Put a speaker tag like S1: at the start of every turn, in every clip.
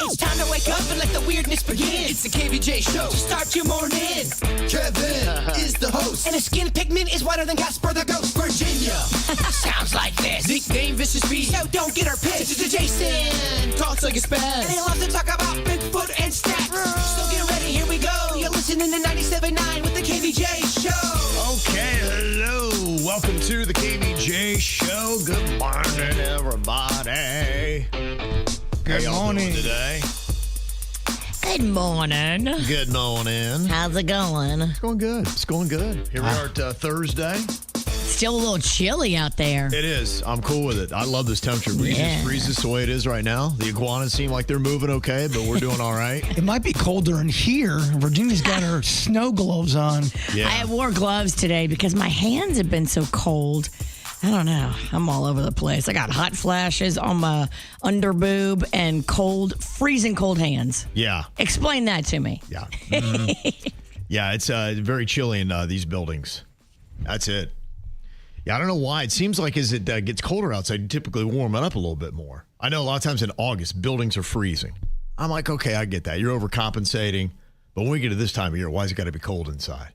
S1: It's time to wake up and let the weirdness begin. It's the KVJ show to start your morning. Kevin is the host, and his skin pigment is whiter than Casper the Ghost. Virginia sounds like this. Nickname Vicious Beast, so don't get her pissed. Jason talks like a spaz, and he loves to talk about Bigfoot and stats. So get ready, here we go. You're listening to 97.9 with the KVJ show.
S2: Okay, hello. Welcome to the KVJ show. Good morning, everybody.
S3: Good morning
S2: today.
S4: Good morning.
S2: Good morning.
S4: How's it going?
S2: It's going good. It's going good. Here we are at Thursday.
S4: Still a little chilly out there.
S2: It is. I'm cool with it. I love this temperature. We just freeze this the way it is right now. The iguanas seem like they're moving okay, but we're doing all right.
S3: It might be colder in here. Virginia's got her snow gloves on.
S2: Yeah.
S4: I wore gloves today because my hands have been so cold. I don't know. I'm all over the place. I got hot flashes on my under boob and freezing cold hands.
S2: Yeah.
S4: Explain that to me.
S2: Yeah. Mm-hmm. Yeah, it's very chilly in these buildings. That's it. Yeah, I don't know why. It seems like as it gets colder outside, you typically warm it up a little bit more. I know a lot of times in August, buildings are freezing. I'm like, okay, I get that. You're overcompensating. But when we get to this time of year, why has it got to be cold inside?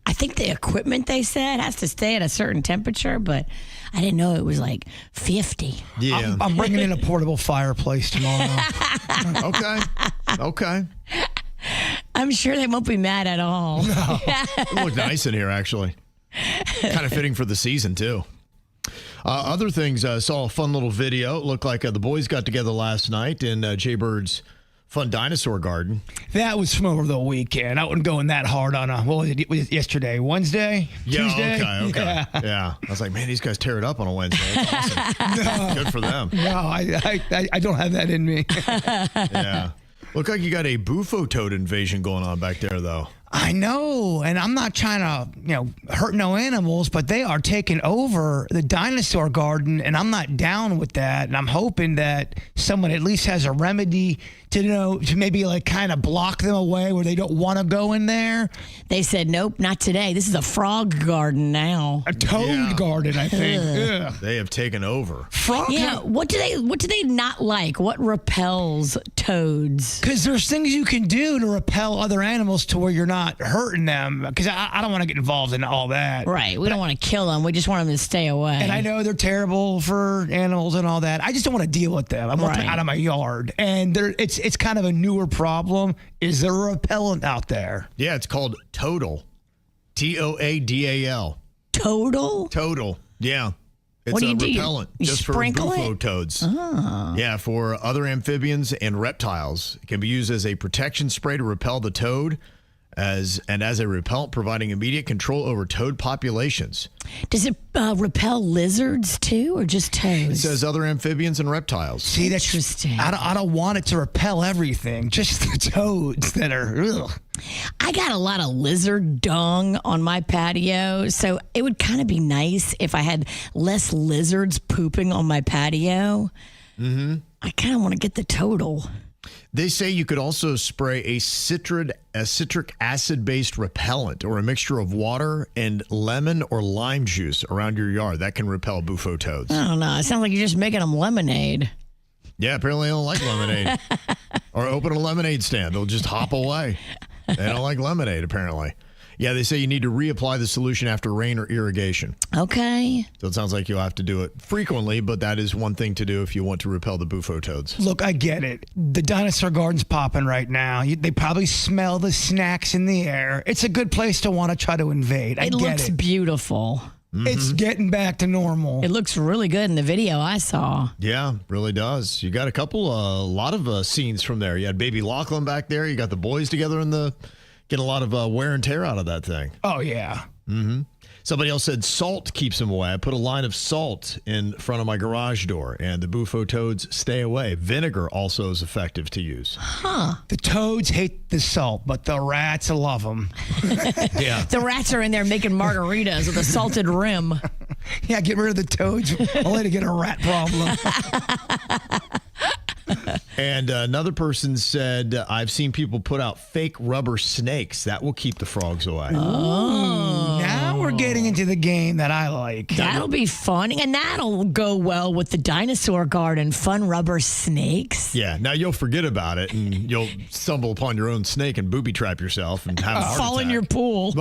S4: I think the equipment, they said, has to stay at a certain temperature, but I didn't know it was like 50.
S2: Yeah.
S3: I'm bringing in a portable fireplace tomorrow.
S2: Okay.
S4: I'm sure they won't be mad at all.
S2: No. It look nice in here, actually. Kind of fitting for the season, too. Other things, saw a fun little video. It looked like the boys got together last night in Jbird's fun dinosaur garden.
S3: That was from over the weekend. I wasn't going that hard on yesterday, Wednesday, Tuesday.
S2: Okay. Yeah. I was like, man, these guys tear it up on a Wednesday. That's awesome. No. Good for them.
S3: No, I don't have that in me.
S2: Yeah. Look like you got a Bufo toad invasion going on back there, though.
S3: I know, and I'm not trying to, hurt no animals, but they are taking over the dinosaur garden, and I'm not down with that. And I'm hoping that someone at least has a remedy to maybe like kind of block them away where they don't want to go in there.
S4: They said, nope, not today. This is a frog garden now.
S3: A toad garden, I think.
S2: Yeah. They have taken over.
S3: Frog.
S4: Yeah. What do they not like? What repels toads?
S3: Because there's things you can do to repel other animals to where you're not hurting them. Because I don't want to get involved in all that.
S4: Right. We don't want to kill them. We just want them to stay away.
S3: And I know they're terrible for animals and all that. I just don't want to deal with them. I want them out of my yard. And it's kind of a newer problem. Is there a repellent out there?
S2: Yeah, it's called Total. Toadal.
S4: Total?
S2: Total. Yeah. It's
S4: what do
S2: a
S4: you
S2: repellent
S4: do? You
S2: just for Bufo toads.
S4: Oh.
S2: Yeah, for other amphibians and reptiles. It can be used as a protection spray to repel the toad, as a repellent, providing immediate control over toad populations.
S4: Does it repel lizards too, or just toads?
S2: It says other amphibians and reptiles.
S3: See, that's
S4: interesting.
S3: I don't want it to repel everything, just the toads that are. Ugh.
S4: I got a lot of lizard dung on my patio, so it would kind of be nice if I had less lizards pooping on my patio. Mm-hmm. I kind of want to get the total.
S2: They say you could also spray a citric acid-based repellent or a mixture of water and lemon or lime juice around your yard. That can repel Bufo toads.
S4: I don't know. It sounds like you're just making them lemonade.
S2: Yeah, apparently they don't like lemonade. Or open a lemonade stand. They'll just hop away. They don't like lemonade, apparently. Yeah, they say you need to reapply the solution after rain or irrigation.
S4: Okay.
S2: So it sounds like you'll have to do it frequently, but that is one thing to do if you want to repel the Bufo toads.
S3: Look, I get it. The dinosaur garden's popping right now. They probably smell the snacks in the air. It's a good place to want to try to invade.
S4: It looks beautiful.
S2: Mm-hmm.
S3: It's getting back to normal.
S4: It looks really good in the video I saw.
S2: Yeah, really does. You got a lot of scenes from there. You had baby Lochlan back there. You got the boys together getting a lot of wear and tear out of that thing.
S3: Oh, yeah.
S2: Mm-hmm. Somebody else said salt keeps them away. I put a line of salt in front of my garage door, and the Bufo toads stay away. Vinegar also is effective to use.
S4: Huh.
S3: The toads hate the salt, but the rats love them.
S2: Yeah.
S4: The rats are in there making margaritas with a salted rim.
S3: Yeah, get rid of the toads. Only to get a rat problem.
S2: And another person said, I've seen people put out fake rubber snakes. That will keep the frogs away.
S3: Oh. Now we're getting into the game that I like.
S4: That'll be fun, and that'll go well with the dinosaur garden. Fun rubber snakes.
S2: Yeah, now you'll forget about it, and you'll stumble upon your own snake and booby trap yourself and have a heart
S4: Fall in
S2: attack.
S4: your pool.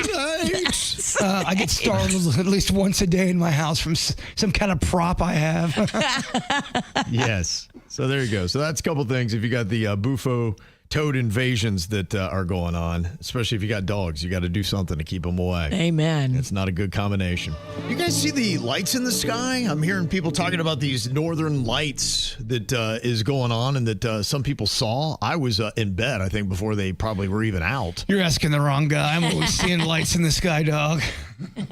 S2: Snakes!
S3: I get startled at least once a day in my house from some kind of prop I have.
S2: Yes. So there you go. So that's a couple things. If you got the Bufo toad invasions that are going on, especially if you got dogs, you got to do something to keep them away.
S4: Amen.
S2: It's not a good combination. You guys see the lights in the sky? I'm hearing people talking about these northern lights that is going on and that some people saw. I was in bed, I think, before they probably were even out.
S3: You're asking the wrong guy. I'm always seeing lights in the sky, dog.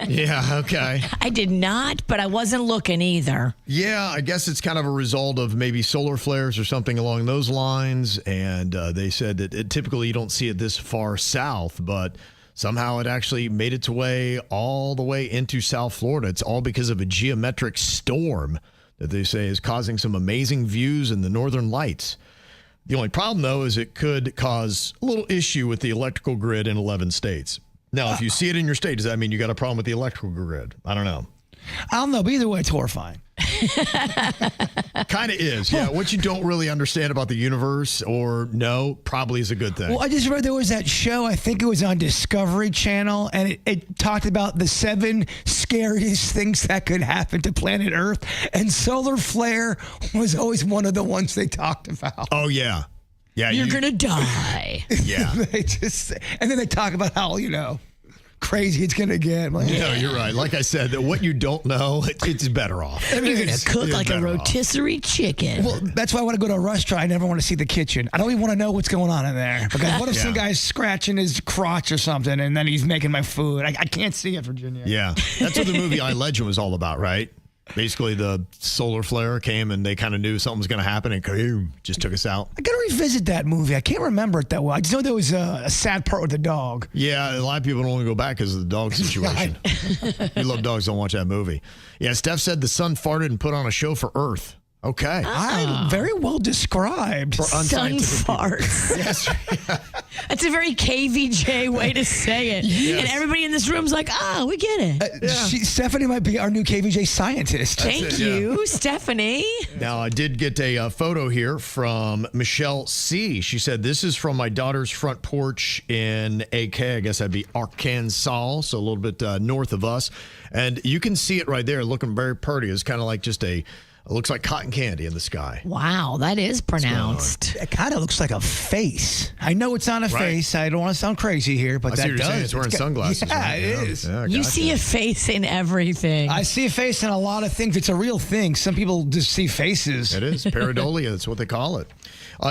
S2: Yeah, okay.
S4: I did not, but I wasn't looking either.
S2: Yeah, I guess it's kind of a result of maybe solar flares or something along those lines. And they said that typically you don't see it this far south, but somehow it actually made its way all the way into South Florida. It's all because of a geometric storm that they say is causing some amazing views in the northern lights. The only problem, though, is it could cause a little issue with the electrical grid in 11 states. Now, if you see it in your state, does that mean you got a problem with the electrical grid? I don't know.
S3: I don't know, but either way, it's horrifying.
S2: Kind of is, yeah. What you don't really understand about the universe or know probably is a good thing.
S3: Well, I just read there was that show, I think it was on Discovery Channel, and it talked about the 7 scariest things that could happen to planet Earth, and solar flare was always one of the ones they talked about.
S2: Oh, yeah. Yeah,
S4: You're going to die.
S2: Yeah.
S3: And then they talk about how, crazy it's going to get. I'm like,
S2: No, you're right. Like I said, that what you don't know, it's better off.
S4: You're going to cook
S2: it's
S4: like a
S2: better off.
S4: rotisserie chicken.
S3: Well, that's why I want to go to a restaurant. I never want to see the kitchen. I don't even want to know what's going on in there. Because what if some guy's scratching his crotch or something and then he's making my food? I can't see it, Virginia.
S2: Yeah. That's what the movie I Legend was all about, right? Basically, the solar flare came and they kind of knew something was going to happen and kaboom, just took us out.
S3: I got to revisit that movie. I can't remember it that well. I just know there was a sad part with the dog.
S2: Yeah, a lot of people don't want to go back because of the dog situation. You love dogs, don't watch that movie. Yeah, Steph said the sun farted and put on a show for Earth. Okay.
S3: I'm very well described.
S4: Sun farts.
S2: Yes.
S4: That's a very KVJ way to say it.
S2: Yes.
S4: And everybody in this room's like, we get it.
S3: Stephanie might be our new KVJ scientist.
S4: Thank you, Stephanie.
S2: Now, I did get a photo here from Michelle C. She said, this is from my daughter's front porch in AK. I guess that'd be Arkansas, so a little bit north of us. And you can see it right there looking very pretty. It's kind of like just it looks like cotton candy in the sky.
S4: Wow, that is pronounced.
S3: It kind of looks like a face. I know it's not a face. I don't want to sound crazy here, but
S2: I see
S3: that
S2: what you're
S3: does.
S2: saying. It's wearing sunglasses.
S3: Yeah,
S2: right?
S3: it is.
S2: Yeah,
S4: You
S2: gotcha.
S4: see a face in everything.
S3: I see a face in a lot of things. It's a real thing. Some people just see faces.
S2: It is. Pareidolia. That's what they call it.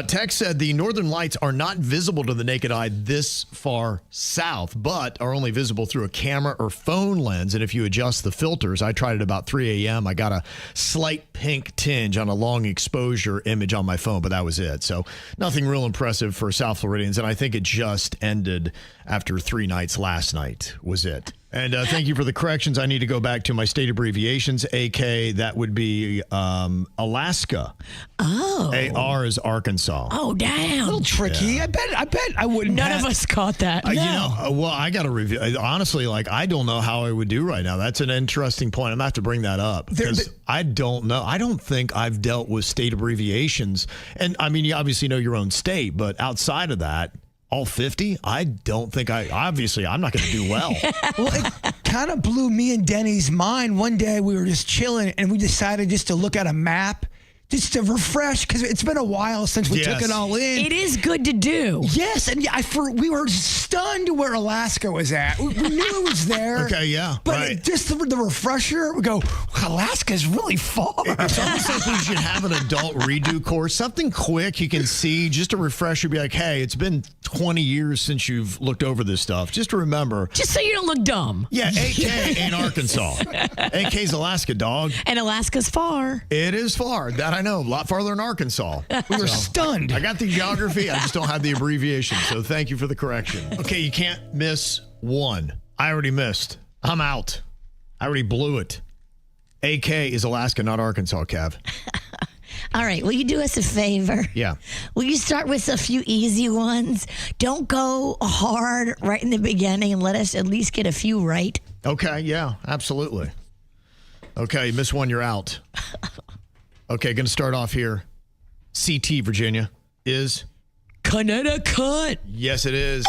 S2: Tex said the northern lights are not visible to the naked eye this far south, but are only visible through a camera or phone lens. And if you adjust the filters, I tried it about 3 a.m. I got a slight pink tinge on a long exposure image on my phone, but that was it. So nothing real impressive for South Floridians. And I think it just ended after 3 nights. Last night was it. And thank you for the corrections. I need to go back to my state abbreviations. AK, that would be Alaska.
S4: Oh.
S2: AR is Arkansas.
S4: Oh,
S3: A
S4: damn.
S3: little tricky.
S2: Yeah.
S3: I bet I wouldn't.
S4: None of us caught that.
S2: You know, well, I got to review. Honestly, I don't know how I would do right now. That's an interesting point. I'm going to have to bring that up because I don't know. I don't think I've dealt with state abbreviations. And I mean, you obviously know your own state, but outside of that, all 50, I don't think I'm not going to do well.
S3: Well, it kind of blew me and Denny's mind. One day we were just chilling and we decided just to look at a map just to refresh because it's been a while since we took it all in.
S4: It is good to do.
S3: Yes, and we were stunned where Alaska was at. We knew it was there.
S2: Okay, yeah,
S3: But
S2: right.
S3: just the refresher, we go, Alaska's really far.
S2: It's almost like we should have an adult redo course, something quick you can see, just a refresher, be like, hey, it's been 20 years since you've looked over this stuff. Just to remember.
S4: Just so you don't look dumb.
S2: Yeah, AK ain't Arkansas. AK's Alaska, dog.
S4: And Alaska's far.
S2: It is far. That I know. A lot farther than Arkansas.
S3: We were stunned.
S2: I got the geography. I just don't have the abbreviation. So thank you for the correction. Okay, you can't miss one. I already missed. I'm out. I already blew it. AK is Alaska, not Arkansas, Kev.
S4: All right. Will you do us a favor?
S2: Yeah.
S4: Will you start with a few easy ones? Don't go hard right in the beginning and let us at least get a few right.
S2: Okay, yeah, absolutely. Okay, you miss one, you're out. Okay, going to start off here. CT, Virginia, is?
S4: Connecticut.
S2: Yes, it is.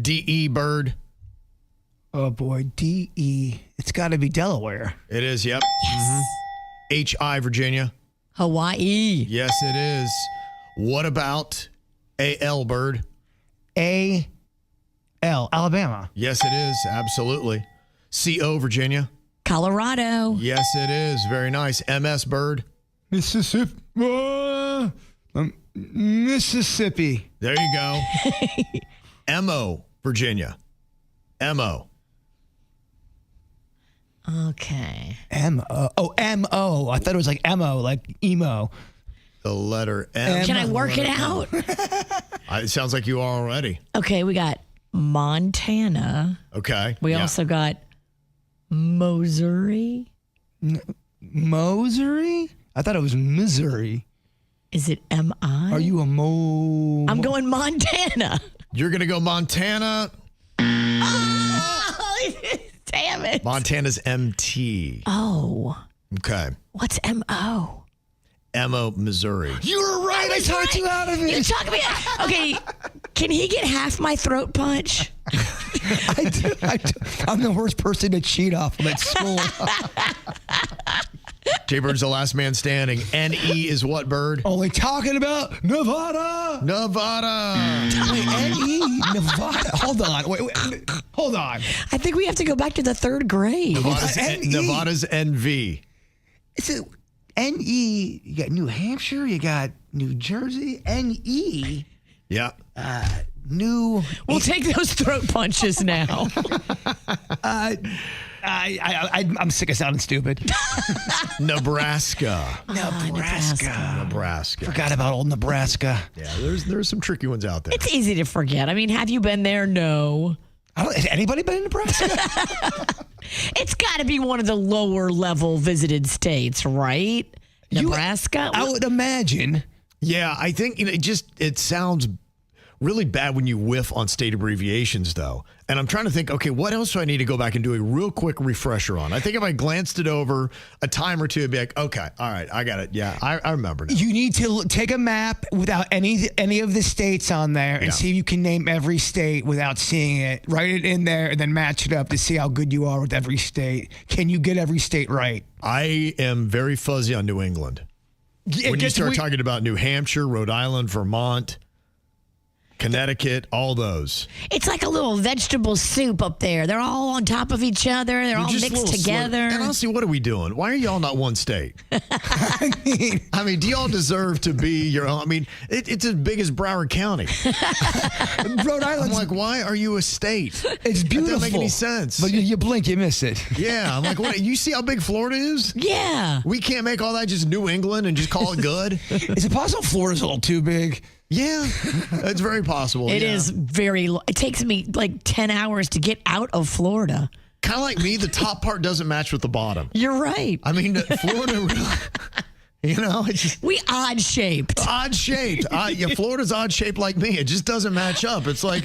S2: DE, Bird.
S3: Oh, boy. DE. It's got to be Delaware.
S2: It is, yep. Yes. HI, Virginia.
S4: Hawaii.
S2: Yes, it is. What about AL, Bird?
S3: AL. Alabama.
S2: Yes, it is. Absolutely. CO, Virginia.
S4: Colorado.
S2: Yes, it is. Very nice. MS, Bird.
S3: Mississippi. Mississippi.
S2: There you go. MO, Virginia. MO.
S4: Okay.
S3: M-O. Oh, M-O. I thought it was like M-O, like emo.
S2: The letter M.
S4: Can I work it out?
S2: It sounds like you are already.
S4: Okay, we got Montana.
S2: Okay.
S4: We also got Missouri.
S3: Missouri? I thought it was Missouri.
S4: Is it M-I?
S3: Are you a
S4: I'm going Montana.
S2: You're going to go Montana.
S4: Oh, damn it.
S2: Montana's MT.
S4: Oh.
S2: Okay.
S4: What's M-O?
S2: MO, Missouri.
S3: You were right. I talked you out of
S4: You
S3: it.
S4: talking me? Okay, can he get half my throat punch?
S3: I do. I'm the worst person to cheat off of at school.
S2: Jbird's the last man standing. NE is what, Bird?
S3: Only talking about Nevada.
S2: Nevada.
S3: Wait, NE? Nevada. Hold on. Wait. Hold on.
S4: I think we have to go back to the third grade.
S2: Nevada's NV.
S3: Is it NE? You got New Hampshire. You got New Jersey. NE.
S2: Yeah.
S4: We'll take those throat punches now.
S3: I'm sick of sounding stupid.
S2: Nebraska.
S3: Nebraska. Forgot about old Nebraska.
S2: Yeah, there's some tricky ones out there.
S4: It's easy to forget. I mean, have you been there? No.
S3: Has anybody been in Nebraska?
S4: It's got to be one of the lower level visited states, right? Nebraska?
S3: I would imagine.
S2: Yeah, I think it sounds really bad when you whiff on state abbreviations, though. And I'm trying to think, okay, what else do I need to go back and do a real quick refresher on? I think if I glanced it over a time or two, it'd be like, okay, all right, I got it. Yeah, I remember now.
S3: You need to take a map without any of the states on there and see if you can name every state without seeing it. Write it in there and then match it up to see how good you are with every state. Can you get every state right?
S2: I am very fuzzy on New England. When you start talking about New Hampshire, Rhode Island, Vermont, Connecticut, all those.
S4: It's like a little vegetable soup up there. They're all on top of each other. They're all mixed together.
S2: And honestly, what are we doing? Why are y'all not one state? I mean, do y'all deserve to be your own? I mean, it's as big as Broward County.
S3: Rhode Island.
S2: I'm like, why are you a state?
S3: It's beautiful.
S2: That doesn't make any sense.
S3: But you blink, you miss it.
S2: Yeah, I'm like, what? You see how big Florida is?
S4: Yeah.
S2: We can't make all that just New England and just call it good?
S3: Is it possible Florida's a little too big?
S2: Yeah, it's very possible.
S4: It is very long. It takes me like 10 hours to get out of Florida.
S2: Kind of like me, the top part doesn't match with the bottom.
S4: You're right.
S2: I mean, Florida really, it's just
S4: we odd shaped.
S2: Odd shaped. Florida's odd shaped like me. It just doesn't match up. It's like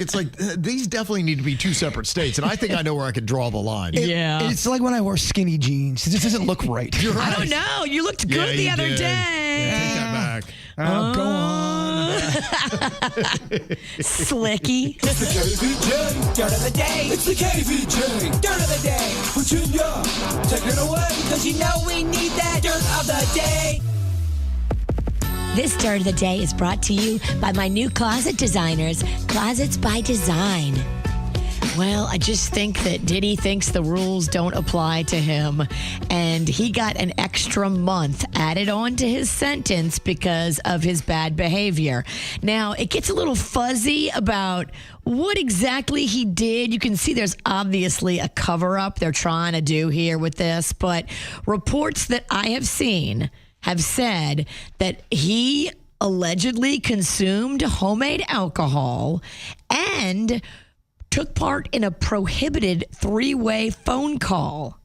S2: these definitely need to be two separate states. And I think I know where I could draw the line.
S3: It's like when I wear skinny jeans. It just doesn't look right.
S2: You're right.
S4: I don't know. You looked good the other day.
S2: Yeah, take that back.
S3: Go on.
S4: Slicky.
S1: It's the KVJ dirt of the day. It's the KVJ dirt of the day. Virginia, take it away, because you know we need that dirt of the day.
S4: This Dirt of the Day is brought to you by my new closet designers, Closets by Design. Well, I just think that Diddy thinks the rules don't apply to him, and he got an extra month added on to his sentence because of his bad behavior. Now, it gets a little fuzzy about what exactly he did. You can see there's obviously a cover-up they're trying to do here with this, but reports that I have seen have said that he allegedly consumed homemade alcohol and took part in a prohibited three-way phone call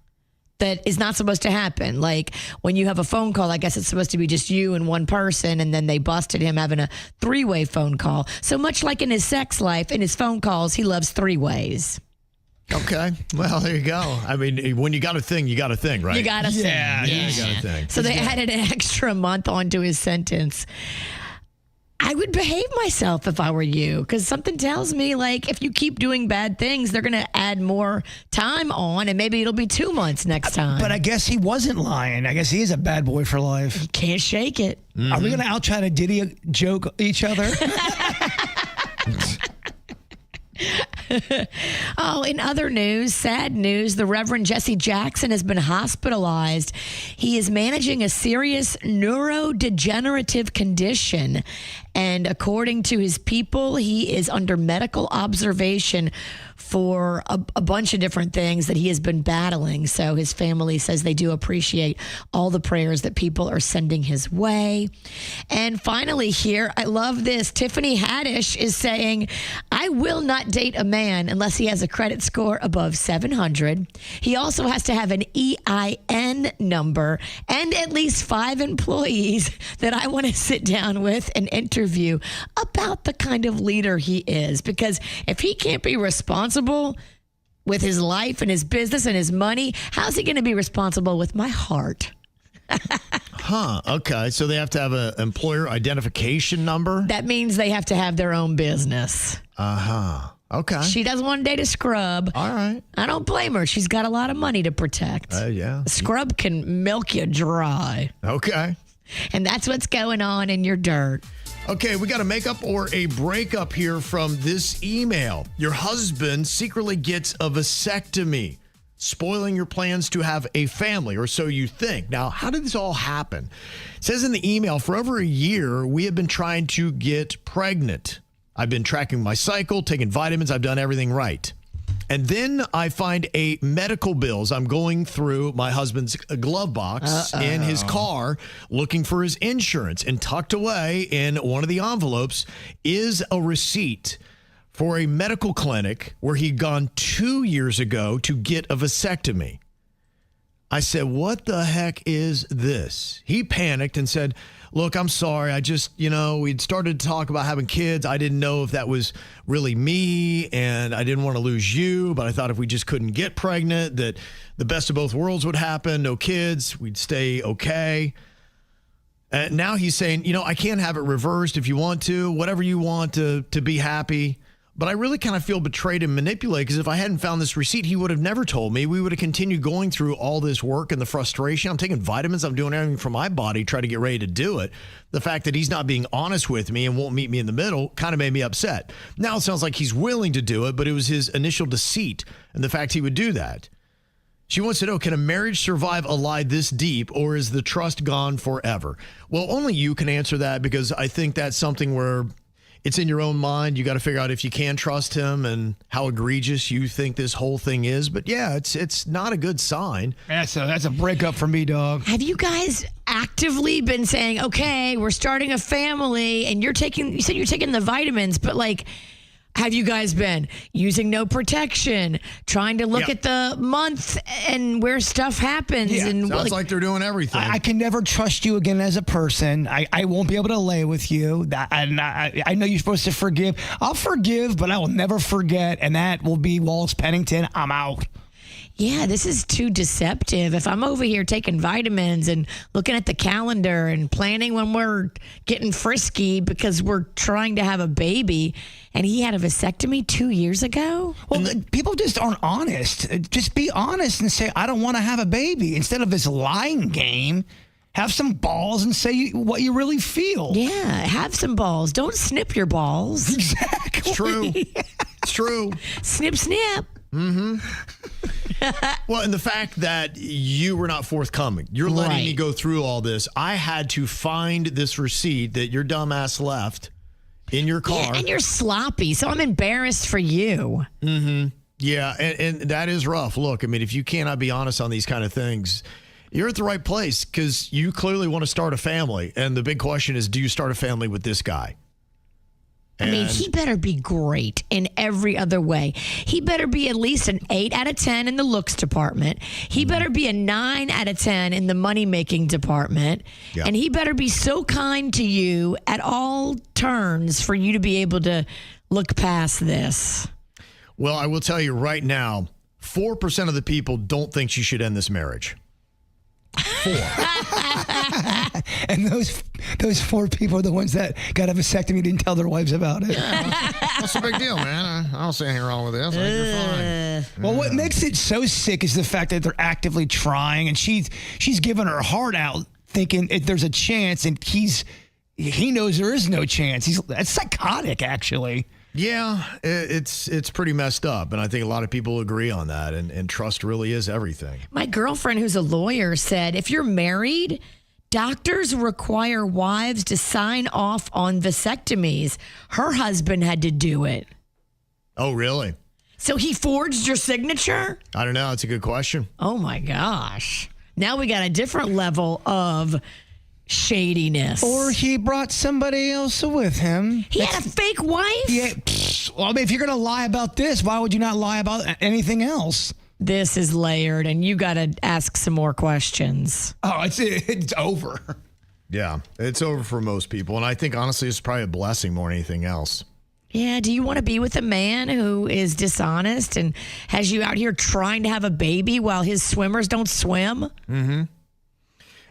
S4: that is not supposed to happen. Like when you have a phone call, I guess it's supposed to be just you and one person, and then they busted him having a 3-way phone call. So much like in his sex life, in his phone calls, he loves 3 ways.
S2: Okay. Well, there you go. I mean, when you got a thing, you got a thing, right?
S4: You got a thing.
S2: Yeah, you got a thing.
S4: So they added an extra month onto his sentence. I would behave myself if I were you, because something tells me, like, if you keep doing bad things, they're going to add more time on, and maybe it'll be 2 months next time.
S3: But I guess he wasn't lying. I guess he is a bad boy for life.
S4: Can't shake it.
S3: Mm-hmm. Are we going to out try to Diddy joke each other?
S4: Oh, in other news, sad news, the Reverend Jesse Jackson has been hospitalized. He is managing a serious neurodegenerative condition. And according to his people, he is under medical observation for a bunch of different things that he has been battling. So his family says they do appreciate all the prayers that people are sending his way. And finally here, I love this. Tiffany Haddish is saying, I will not date a man unless he has a credit score above 700. He also has to have an EIN number and at least 5 employees that I want to sit down with and interview about the kind of leader he is. Because if he can't be responsible with his life and his business and his money, how's he going to be responsible with my heart?
S2: Okay. So they have to have an employer identification number?
S4: That means they have to have their own business.
S2: Okay.
S4: She doesn't want to date a scrub.
S2: All right.
S4: I don't blame her. She's got a lot of money to protect.
S2: Yeah.
S4: A scrub can milk you dry.
S2: Okay.
S4: And that's what's going on in your dirt.
S2: Okay, we got a makeup or a breakup here from this email. Your husband secretly gets a vasectomy, spoiling your plans to have a family, or so you think. Now, how did this all happen? It says in the email, for over a year, we have been trying to get pregnant. I've been tracking my cycle, taking vitamins. I've done everything right. And then I find a medical bills. I'm going through my husband's glove box in his car looking for his insurance. And tucked away in one of the envelopes is a receipt for a medical clinic where he'd gone 2 years ago to get a vasectomy. I said, what the heck is this? He panicked and said, look, I'm sorry. I just, we'd started to talk about having kids. I didn't know if that was really me, and I didn't want to lose you, but I thought if we just couldn't get pregnant, that the best of both worlds would happen. No kids. We'd stay okay. And now he's saying, I can't have it reversed if you want to, whatever you want to be happy. But I really kind of feel betrayed and manipulated, because if I hadn't found this receipt, he would have never told me. We would have continued going through all this work and the frustration. I'm taking vitamins. I'm doing everything for my body, try to get ready to do it. The fact that he's not being honest with me and won't meet me in the middle kind of made me upset. Now it sounds like he's willing to do it, but it was his initial deceit and the fact he would do that. She wants to know, can a marriage survive a lie this deep, or is the trust gone forever? Well, only you can answer that, because I think that's something where it's in your own mind. You got to figure out if you can trust him and how egregious you think this whole thing is. But yeah, it's not a good sign.
S3: That's a breakup for me, dog.
S4: Have you guys actively been saying, okay, we're starting a family, and you said you're taking the vitamins, but like, have you guys been using no protection, trying to look at the month and where stuff happens?
S3: Yeah.
S4: And
S2: Sounds like they're doing everything.
S3: I can never trust you again as a person. I won't be able to lay with you. I know you're supposed to forgive. I'll forgive, but I will never forget. And that will be Wallace Pennington. I'm out.
S4: Yeah, this is too deceptive. If I'm over here taking vitamins and looking at the calendar and planning when we're getting frisky because we're trying to have a baby, and he had a vasectomy 2 years ago?
S3: Well, people just aren't honest. Just be honest and say, I don't want to have a baby. Instead of this lying game, have some balls and say what you really feel.
S4: Yeah, have some balls. Don't snip your balls.
S3: Exactly.
S2: It's true. It's true.
S4: Snip, snip.
S2: Mm-hmm. Well, and the fact that you were not forthcoming, you're letting me go through all this. I had to find this receipt that your dumbass left in your car.
S4: Yeah, and you're sloppy, so I'm embarrassed for you.
S2: Mm-hmm. Yeah, and that is rough. Look, I mean, if you cannot be honest on these kind of things, you're at the right place, because you clearly want to start a family. And the big question is, do you start a family with this guy?
S4: I mean, he better be great in every other way. He better be at least an 8 out of 10 in the looks department. He better be a 9 out of 10 in the money-making department.
S2: Yeah.
S4: And he better be so kind to you at all turns for you to be able to look past this.
S2: Well, I will tell you right now, 4% of the people don't think she should end this marriage. 4.
S3: And those 4 people are the ones that got a vasectomy, didn't tell their wives about it.
S2: What's the big deal, man? I don't see anything wrong with this. I think you're fine.
S3: Well, what makes it so sick is the fact that they're actively trying, and she's giving her heart out, thinking if there's a chance, and he knows there is no chance. That's psychotic, actually.
S2: Yeah, it's pretty messed up, and I think a lot of people agree on that, and trust really is everything.
S4: My girlfriend, who's a lawyer, said if you're married, doctors require wives to sign off on vasectomies. Her husband had to do it.
S2: Oh, really?
S4: So he forged your signature?
S2: I don't know. It's a good question.
S4: Oh, my gosh. Now we got a different level of shadiness.
S3: Or he brought somebody else with him.
S4: He had a fake wife?
S3: Yeah. Well, I mean, if you're going to lie about this, why would you not lie about anything else?
S4: This is layered, and you got to ask some more questions.
S3: Oh, it's over.
S2: Yeah, it's over for most people, and I think, honestly, it's probably a blessing more than anything else.
S4: Yeah, do you want to be with a man who is dishonest and has you out here trying to have a baby while his swimmers don't swim?
S2: Mm-hmm.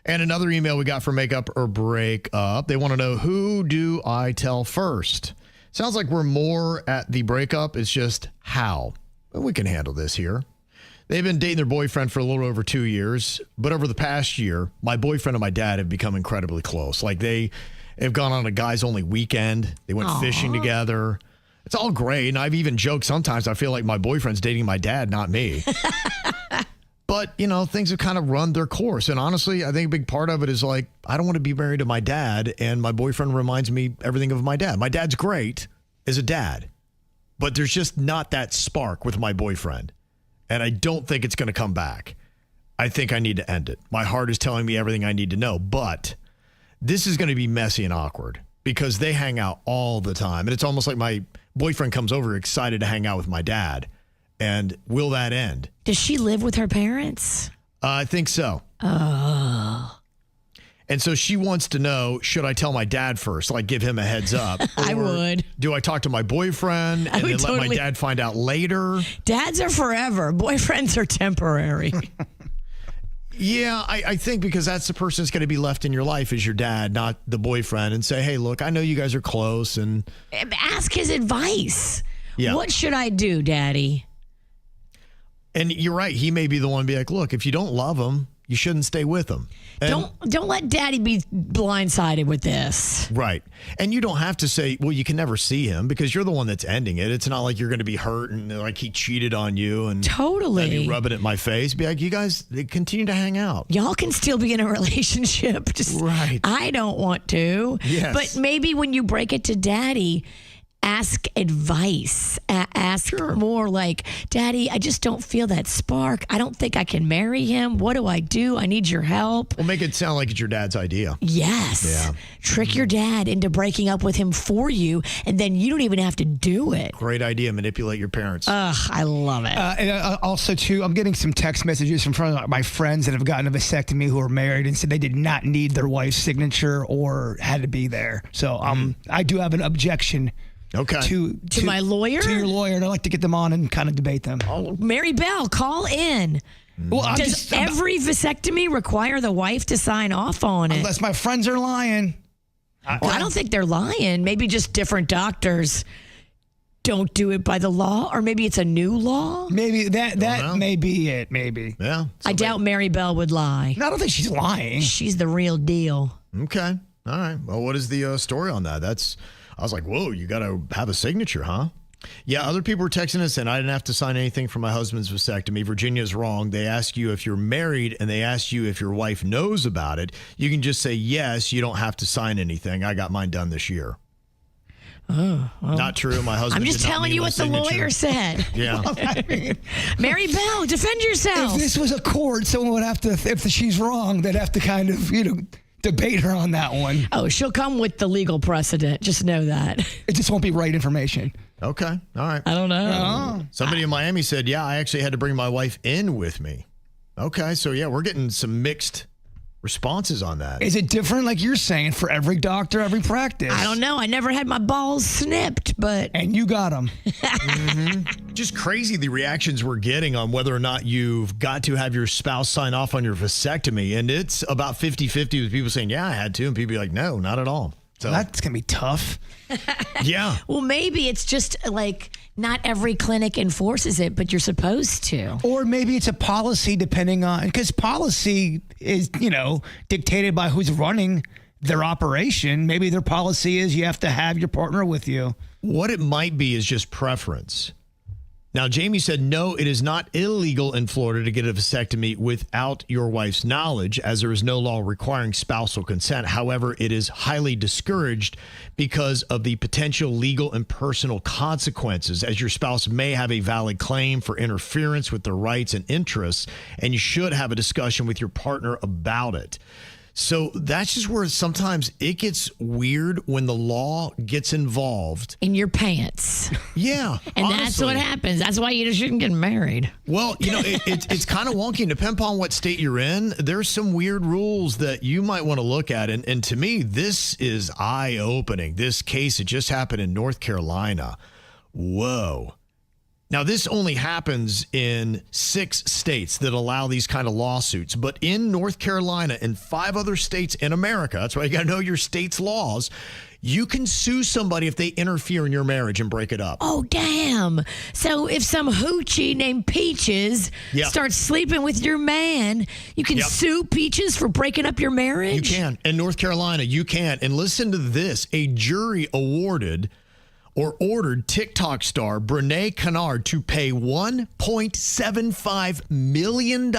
S2: And another email we got for Makeup or Breakup. They want to know, who do I tell first? Sounds like we're more at the breakup. It's just how. Well, we can handle this here. They've been dating their boyfriend for a little over 2 years. But over the past year, my boyfriend and my dad have become incredibly close. Like, they have gone on a guys-only weekend. They went fishing together. It's all great. And I've even joked sometimes I feel like my boyfriend's dating my dad, not me. But, you know, things have kind of run their course. And honestly, I think a big part of it is like, I don't want to be married to my dad. And my boyfriend reminds me everything of my dad. My dad's great as a dad, but there's just not that spark with my boyfriend. And I don't think it's going to come back. I think I need to end it. My heart is telling me everything I need to know. But this is going to be messy and awkward because they hang out all the time. And it's almost like my boyfriend comes over excited to hang out with my dad. And will that end?
S4: Does she live with her parents?
S2: I think so.
S4: Oh.
S2: And so she wants to know, should I tell my dad first, like give him a heads up?
S4: I would.
S2: Do I talk to my boyfriend and then let my dad find out later?
S4: Dads are forever. Boyfriends are temporary.
S2: Yeah, I think because that's the person that's going to be left in your life is your dad, not the boyfriend, and say, hey, look, I know you guys are close. And
S4: ask his advice.
S2: Yeah.
S4: What should I do, Daddy?
S2: And you're right. He may be the one to be like, look, if you don't love him, you shouldn't stay with him. And
S4: don't let Daddy be blindsided with this.
S2: Right. And you don't have to say, well, you can never see him because you're the one that's ending it. It's not like you're going to be hurt and like he cheated on you and
S4: totally
S2: you rub it at my face. Be like, you guys continue to hang out.
S4: Y'all can still be in a relationship. Just
S2: right.
S4: I don't want to.
S2: Yes.
S4: But maybe when you break it to Daddy, ask advice. Ask more like, Daddy, I just don't feel that spark. I don't think I can marry him. What do I do? I need your help.
S2: Well, make it sound like it's your dad's idea.
S4: Yes.
S2: Yeah.
S4: Trick your dad into breaking up with him for you, and then you don't even have to do it.
S2: Great idea. Manipulate your parents.
S4: Ugh, I love it.
S3: And also, too, I'm getting some text messages from my friends that have gotten a vasectomy who are married and said they did not need their wife's signature or had to be there. So I do have an objection.
S2: Okay.
S3: To
S4: my lawyer?
S3: To your lawyer. And I'd like to get them on and kind of debate them.
S4: Oh, Mary Bell, call in.
S3: Well,
S4: Does every vasectomy require the wife to sign off on it?
S3: Unless my friends are lying.
S4: Well, I don't think they're lying. Maybe just different doctors don't do it by the law, or maybe it's a new law.
S3: Maybe that may be it. Maybe.
S2: Yeah.
S4: I doubt Mary Bell would lie.
S3: No, I don't think she's lying.
S4: She's the real deal.
S2: Okay. All right. Well, what is the story on that? I was like, whoa, you got to have a signature, huh? Yeah, other people were texting us, and I didn't have to sign anything for my husband's vasectomy. Virginia's wrong. They ask you if you're married, and they ask you if your wife knows about it. You can just say yes. You don't have to sign anything. I got mine done this year.
S4: Oh, well.
S2: Not true. My husband.
S4: I'm just telling you what the lawyer said.
S2: Yeah.
S4: Mary Bell, defend yourself.
S3: If this was a court, someone would have to. If she's wrong, they'd have to kind of, debate her on that one.
S4: Oh, she'll come with the legal precedent. Just know that.
S3: It just won't be right information.
S2: Okay. All right.
S4: I don't know.
S2: Somebody in Miami said, yeah, I actually had to bring my wife in with me. Okay. So, yeah, we're getting some mixed responses on that.
S3: Is it different, like you're saying, for every doctor, every practice?
S4: I don't know. I never had my balls snipped, but.
S3: And you got them.
S2: Just crazy the reactions we're getting on whether or not you've got to have your spouse sign off on your vasectomy. And it's about 50-50 with people saying, yeah, I had to. And people be like, no, not at all. So
S3: That's going to be tough.
S2: Yeah.
S4: Well, maybe it's just like not every clinic enforces it, but you're supposed to.
S3: Or maybe it's a policy depending on, because policy is, dictated by who's running their operation. Maybe their policy is you have to have your partner with you.
S2: What it might be is just preference. Now, Jamie said, no, it is not illegal in Florida to get a vasectomy without your wife's knowledge, as there is no law requiring spousal consent. However, it is highly discouraged because of the potential legal and personal consequences, as your spouse may have a valid claim for interference with their rights and interests, and you should have a discussion with your partner about it. So that's just where sometimes it gets weird when the law gets involved.
S4: In your pants.
S2: Yeah.
S4: And
S2: honestly.
S4: that's what happens. That's why you just shouldn't get married.
S2: Well, it's kind of wonky. Depending upon what state you're in, there's some weird rules that you might want to look at. And to me, this is eye-opening. This case, it just happened in North Carolina. Whoa. Now, this only happens in 6 states that allow these kind of lawsuits. But in North Carolina and 5 other states in America, that's why you got to know your state's laws, you can sue somebody if they interfere in your marriage and break it up.
S4: Oh, damn. So if some hoochie named Peaches starts sleeping with your man, you can sue Peaches for breaking up your marriage?
S2: You can. In North Carolina, you can. And listen to this. A jury ordered TikTok star Brene Kennard to pay $1.75 million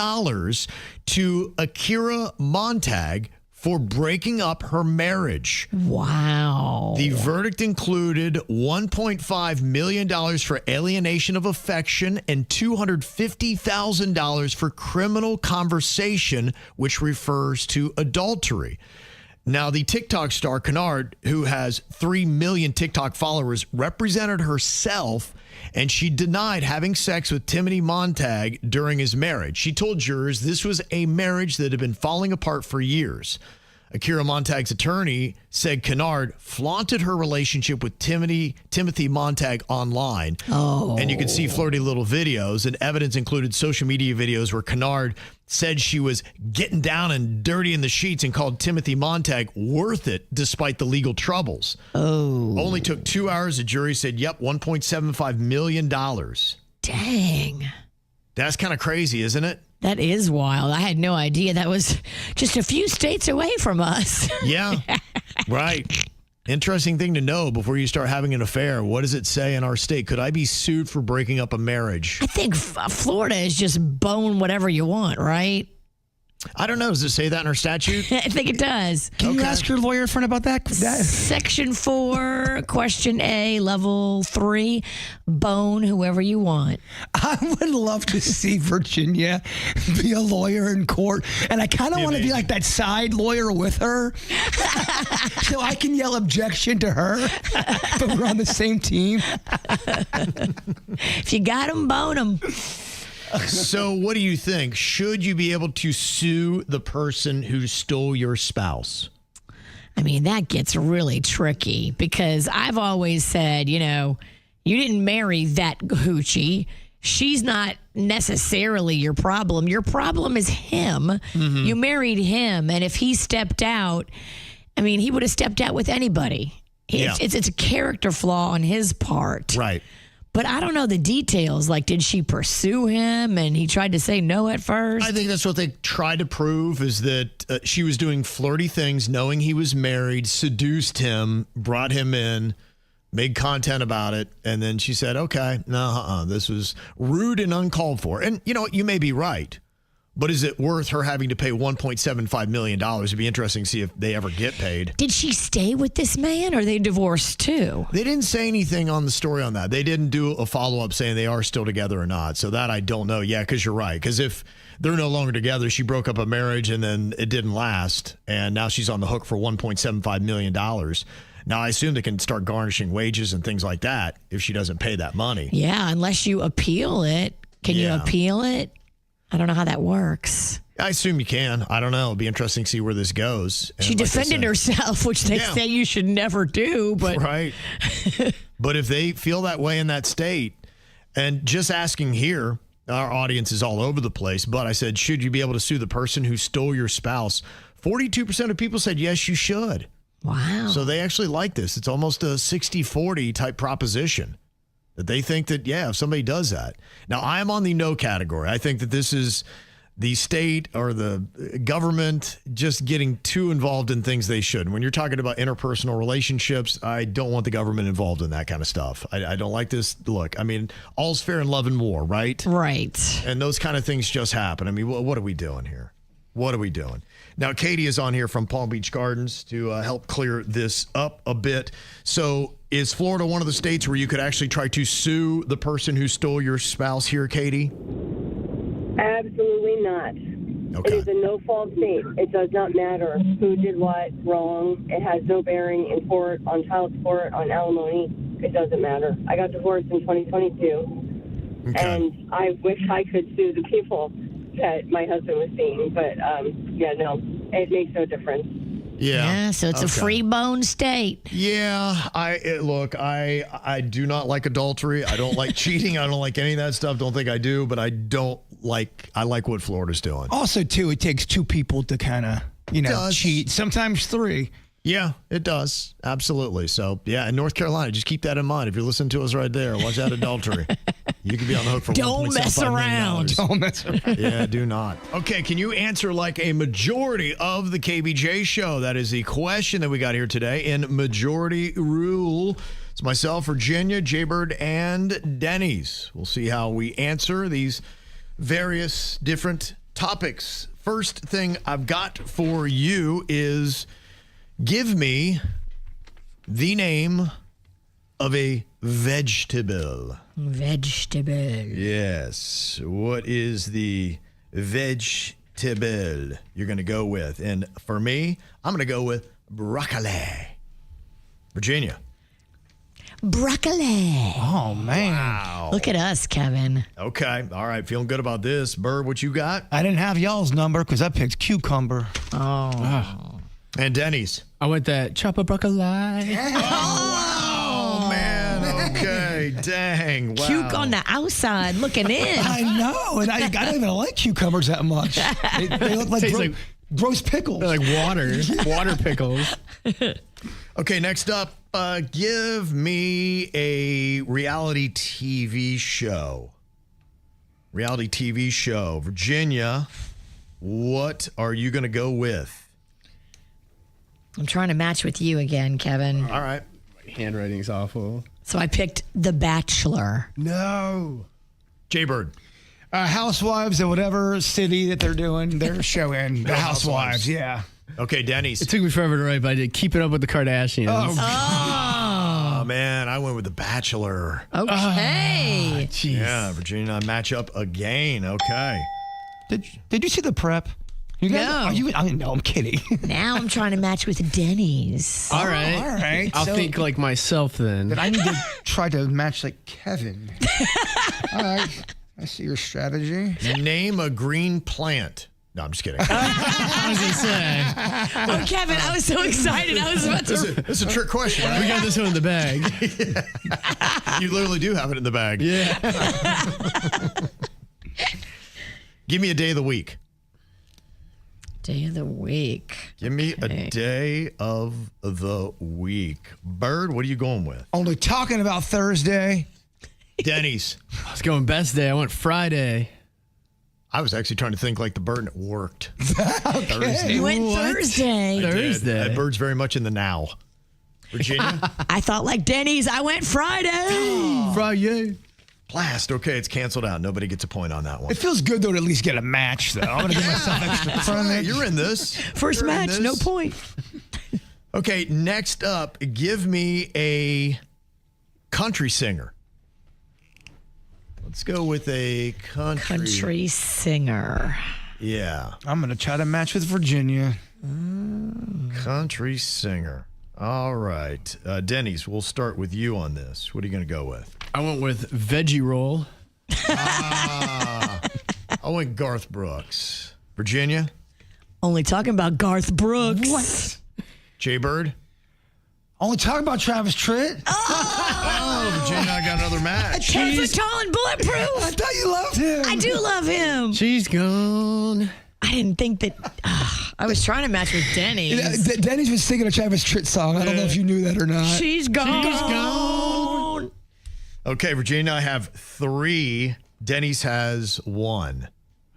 S2: to Akira Montag for breaking up her marriage.
S4: Wow.
S2: The verdict included $1.5 million for alienation of affection and $250,000 for criminal conversation, which refers to adultery. Now, the TikTok star Kennard, who has 3 million TikTok followers, represented herself, and she denied having sex with Timothy Montag during his marriage. She told jurors this was a marriage that had been falling apart for years. Akira Montag's attorney said Kennard flaunted her relationship with Timothy Montag online. Oh. And you can see flirty little videos, and evidence included social media videos where Kennard said she was getting down and dirty in the sheets and called Timothy Montag worth it despite the legal troubles. Oh. Only took 2 hours. The jury said, yep, $1.75 million.
S4: Dang.
S2: That's kind of crazy, isn't it?
S4: That is wild. I had no idea that was just a few states away from us.
S2: Yeah, right. Interesting thing to know before you start having an affair. What does it say in our state? Could I be sued for breaking up a marriage?
S4: I think Florida is just bone whatever you want, right?
S2: I don't know. Does it say that in our statute?
S4: I think it does.
S3: Can you ask your lawyer friend about that?
S4: Section 4, question A, level 3, bone whoever you want.
S3: I would love to see Virginia be a lawyer in court, and I kind of want to be like that side lawyer with her, so I can yell objection to her, but we're on the same team.
S4: If you got them, bone them.
S2: So what do you think? Should you be able to sue the person who stole your spouse?
S4: I mean, that gets really tricky because I've always said, you didn't marry that hoochie. She's not necessarily your problem. Your problem is him. Mm-hmm. You married him. And if he stepped out, he would have stepped out with anybody. It's a character flaw on his part.
S2: Right.
S4: But I don't know the details. Like, did she pursue him and he tried to say no at first?
S2: I think that's what they tried to prove is that she was doing flirty things, knowing he was married, seduced him, brought him in, made content about it. And then she said, okay, this was rude and uncalled for. And you know what? You may be right. But is it worth her having to pay $1.75 million? It'd be interesting to see if they ever get paid.
S4: Did she stay with this man or are they divorced too?
S2: They didn't say anything on the story on that. They didn't do a follow-up saying they are still together or not. So that I don't know. Yeah, because you're right. Because if they're no longer together. She broke up a marriage and then it didn't last. And now she's on the hook for $1.75 million. Now, I assume they can start garnishing wages and things like that if she doesn't pay that money.
S4: Yeah, unless you appeal it. Can you appeal it? I don't know how that works.
S2: I assume you can. I don't know. It'll be interesting to see where this goes. And
S4: She defended herself, which they say you should never do. But
S2: Right. But if they feel that way in that state, and just asking here, our audience is all over the place, but I said, should you be able to sue the person who stole your spouse? 42% of people said, yes, you should.
S4: Wow.
S2: So they actually like this. It's almost a 60-40 type proposition that they think that, yeah, if somebody does that. Now, I am on the no category. I think that this is the state or the government just getting too involved in things they shouldn't. When you're talking about interpersonal relationships, I don't want the government involved in that kind of stuff. I don't like this. Look, I mean, all's fair in love and war, right?
S4: Right.
S2: And those kind of things just happen. I mean, what are we doing here? What are we doing? Now, Katie is on here from Palm Beach Gardens to help clear this up a bit. So is Florida one of the states where you could actually try to sue the person who stole your spouse here, Katie?
S5: Absolutely not.
S2: Okay.
S5: It is a no-fault state. It does not matter who did what wrong. It has no bearing in court, on child support, on alimony. It doesn't matter. I got divorced in 2022, and I wish I could sue the people that my husband was seeing. But, no, it makes no difference.
S2: Yeah.
S4: So it's a free bone state.
S2: Yeah. I do not like adultery. I don't like cheating. I don't like any of that stuff. Don't think I do, but I like what Florida's doing.
S3: Also, too, it takes two people to kind of, cheat. Sometimes three.
S2: Yeah, it does. Absolutely. So, yeah, in North Carolina, just keep that in mind. If you're listening to us right there, watch out adultery. You could be on the hook for
S4: Don't mess around.
S3: Don't mess around.
S2: Yeah, do not. Okay, can you answer like a majority of the KBJ show? That is the question that we got here today in Majority Rule. It's myself, Virginia, Jbird, and Denny's. We'll see how we answer these various different topics. First thing I've got for you is give me the name of a vegetable.
S4: Vegetable.
S2: Yes. What is the vegetable you're going to go with? And for me, I'm going to go with broccoli. Virginia.
S4: Broccoli.
S3: Oh, man.
S2: Wow.
S4: Look at us, Kevin.
S2: Okay. All right. Feeling good about this. Bird, what you got?
S3: I didn't have y'all's number because I picked cucumber.
S2: And Denny's.
S6: I went that chop a broccoli.
S2: Oh, man. Okay. Dang. Wow.
S4: Cuke on the outside looking in.
S3: I know. And I don't even like cucumbers that much. They look like,
S6: Tastes like
S3: gross pickles.
S6: They're like water pickles.
S2: Okay, next up, give me a reality TV show. Reality TV show. Virginia, what are you going to go with?
S4: I'm trying to match with you again, Kevin.
S2: All right.
S6: Handwriting's awful.
S4: So I picked The Bachelor.
S3: No.
S2: Jaybird.
S3: Housewives of whatever city that they're doing their show in. The Housewives, yeah.
S2: Okay, Denny's.
S6: It took me forever to write, but I did Keep It Up with the Kardashians.
S2: Oh, man, I went with The Bachelor.
S4: Okay.
S2: Yeah, Virginia and I match up again. Okay.
S3: Did you see The Prep? You guys,
S4: No.
S3: I'm kidding.
S4: Now I'm trying to match with Denny's.
S6: All right.
S3: All right.
S6: I'll think like myself then.
S3: Then I need to try to match like Kevin. All right. I see your strategy.
S2: Name a green plant. No, I'm just kidding.
S6: I was going to say.
S4: Oh, Kevin, I was so excited. I was about to.
S2: This is a trick question,
S6: We
S2: right?
S6: got this one in the bag.
S2: You literally do have it in the bag.
S6: Yeah.
S2: Give me a day of the week.
S4: Day of the week.
S2: Give me a day of the week. Bird, what are you going with?
S3: Only talking about Thursday.
S2: Denny's.
S6: I was going best day. I went Friday.
S2: I was actually trying to think like the bird worked. Thursday.
S4: You went Thursday.
S6: Thursday.
S2: Bird's very much in the now. Virginia?
S4: I thought like Denny's. I went Friday.
S6: Friday.
S2: Blast. Okay, it's canceled out. Nobody gets a point on that one.
S3: It feels good though to at least get a match though. I'm gonna give myself extra credit.
S2: You're in this.
S4: First
S2: You're in
S4: match,
S2: this.
S4: no point.
S2: Okay, next up, give me a country singer. Let's go with a
S4: Country singer.
S2: Yeah.
S3: I'm going to try to match with Virginia.
S2: Country singer. All right. Denny's, we'll start with you on this. What are you going to go with?
S6: I went with veggie roll.
S2: I went Garth Brooks. Virginia?
S4: Only talking about Garth Brooks.
S3: What?
S2: Jbird?
S3: Only talk about Travis Tritt.
S2: Oh, Virginia, I got another match.
S4: 10 foot tall and bulletproof.
S3: I thought you loved him.
S4: I do love him.
S6: She's gone.
S4: I didn't think that. I was trying to match with Denny.
S3: Denny's been singing a Travis Tritt song. I don't know if you knew that or not.
S4: She's gone.
S6: She's gone.
S2: Okay, Virginia, I have 3. Denny's has 1.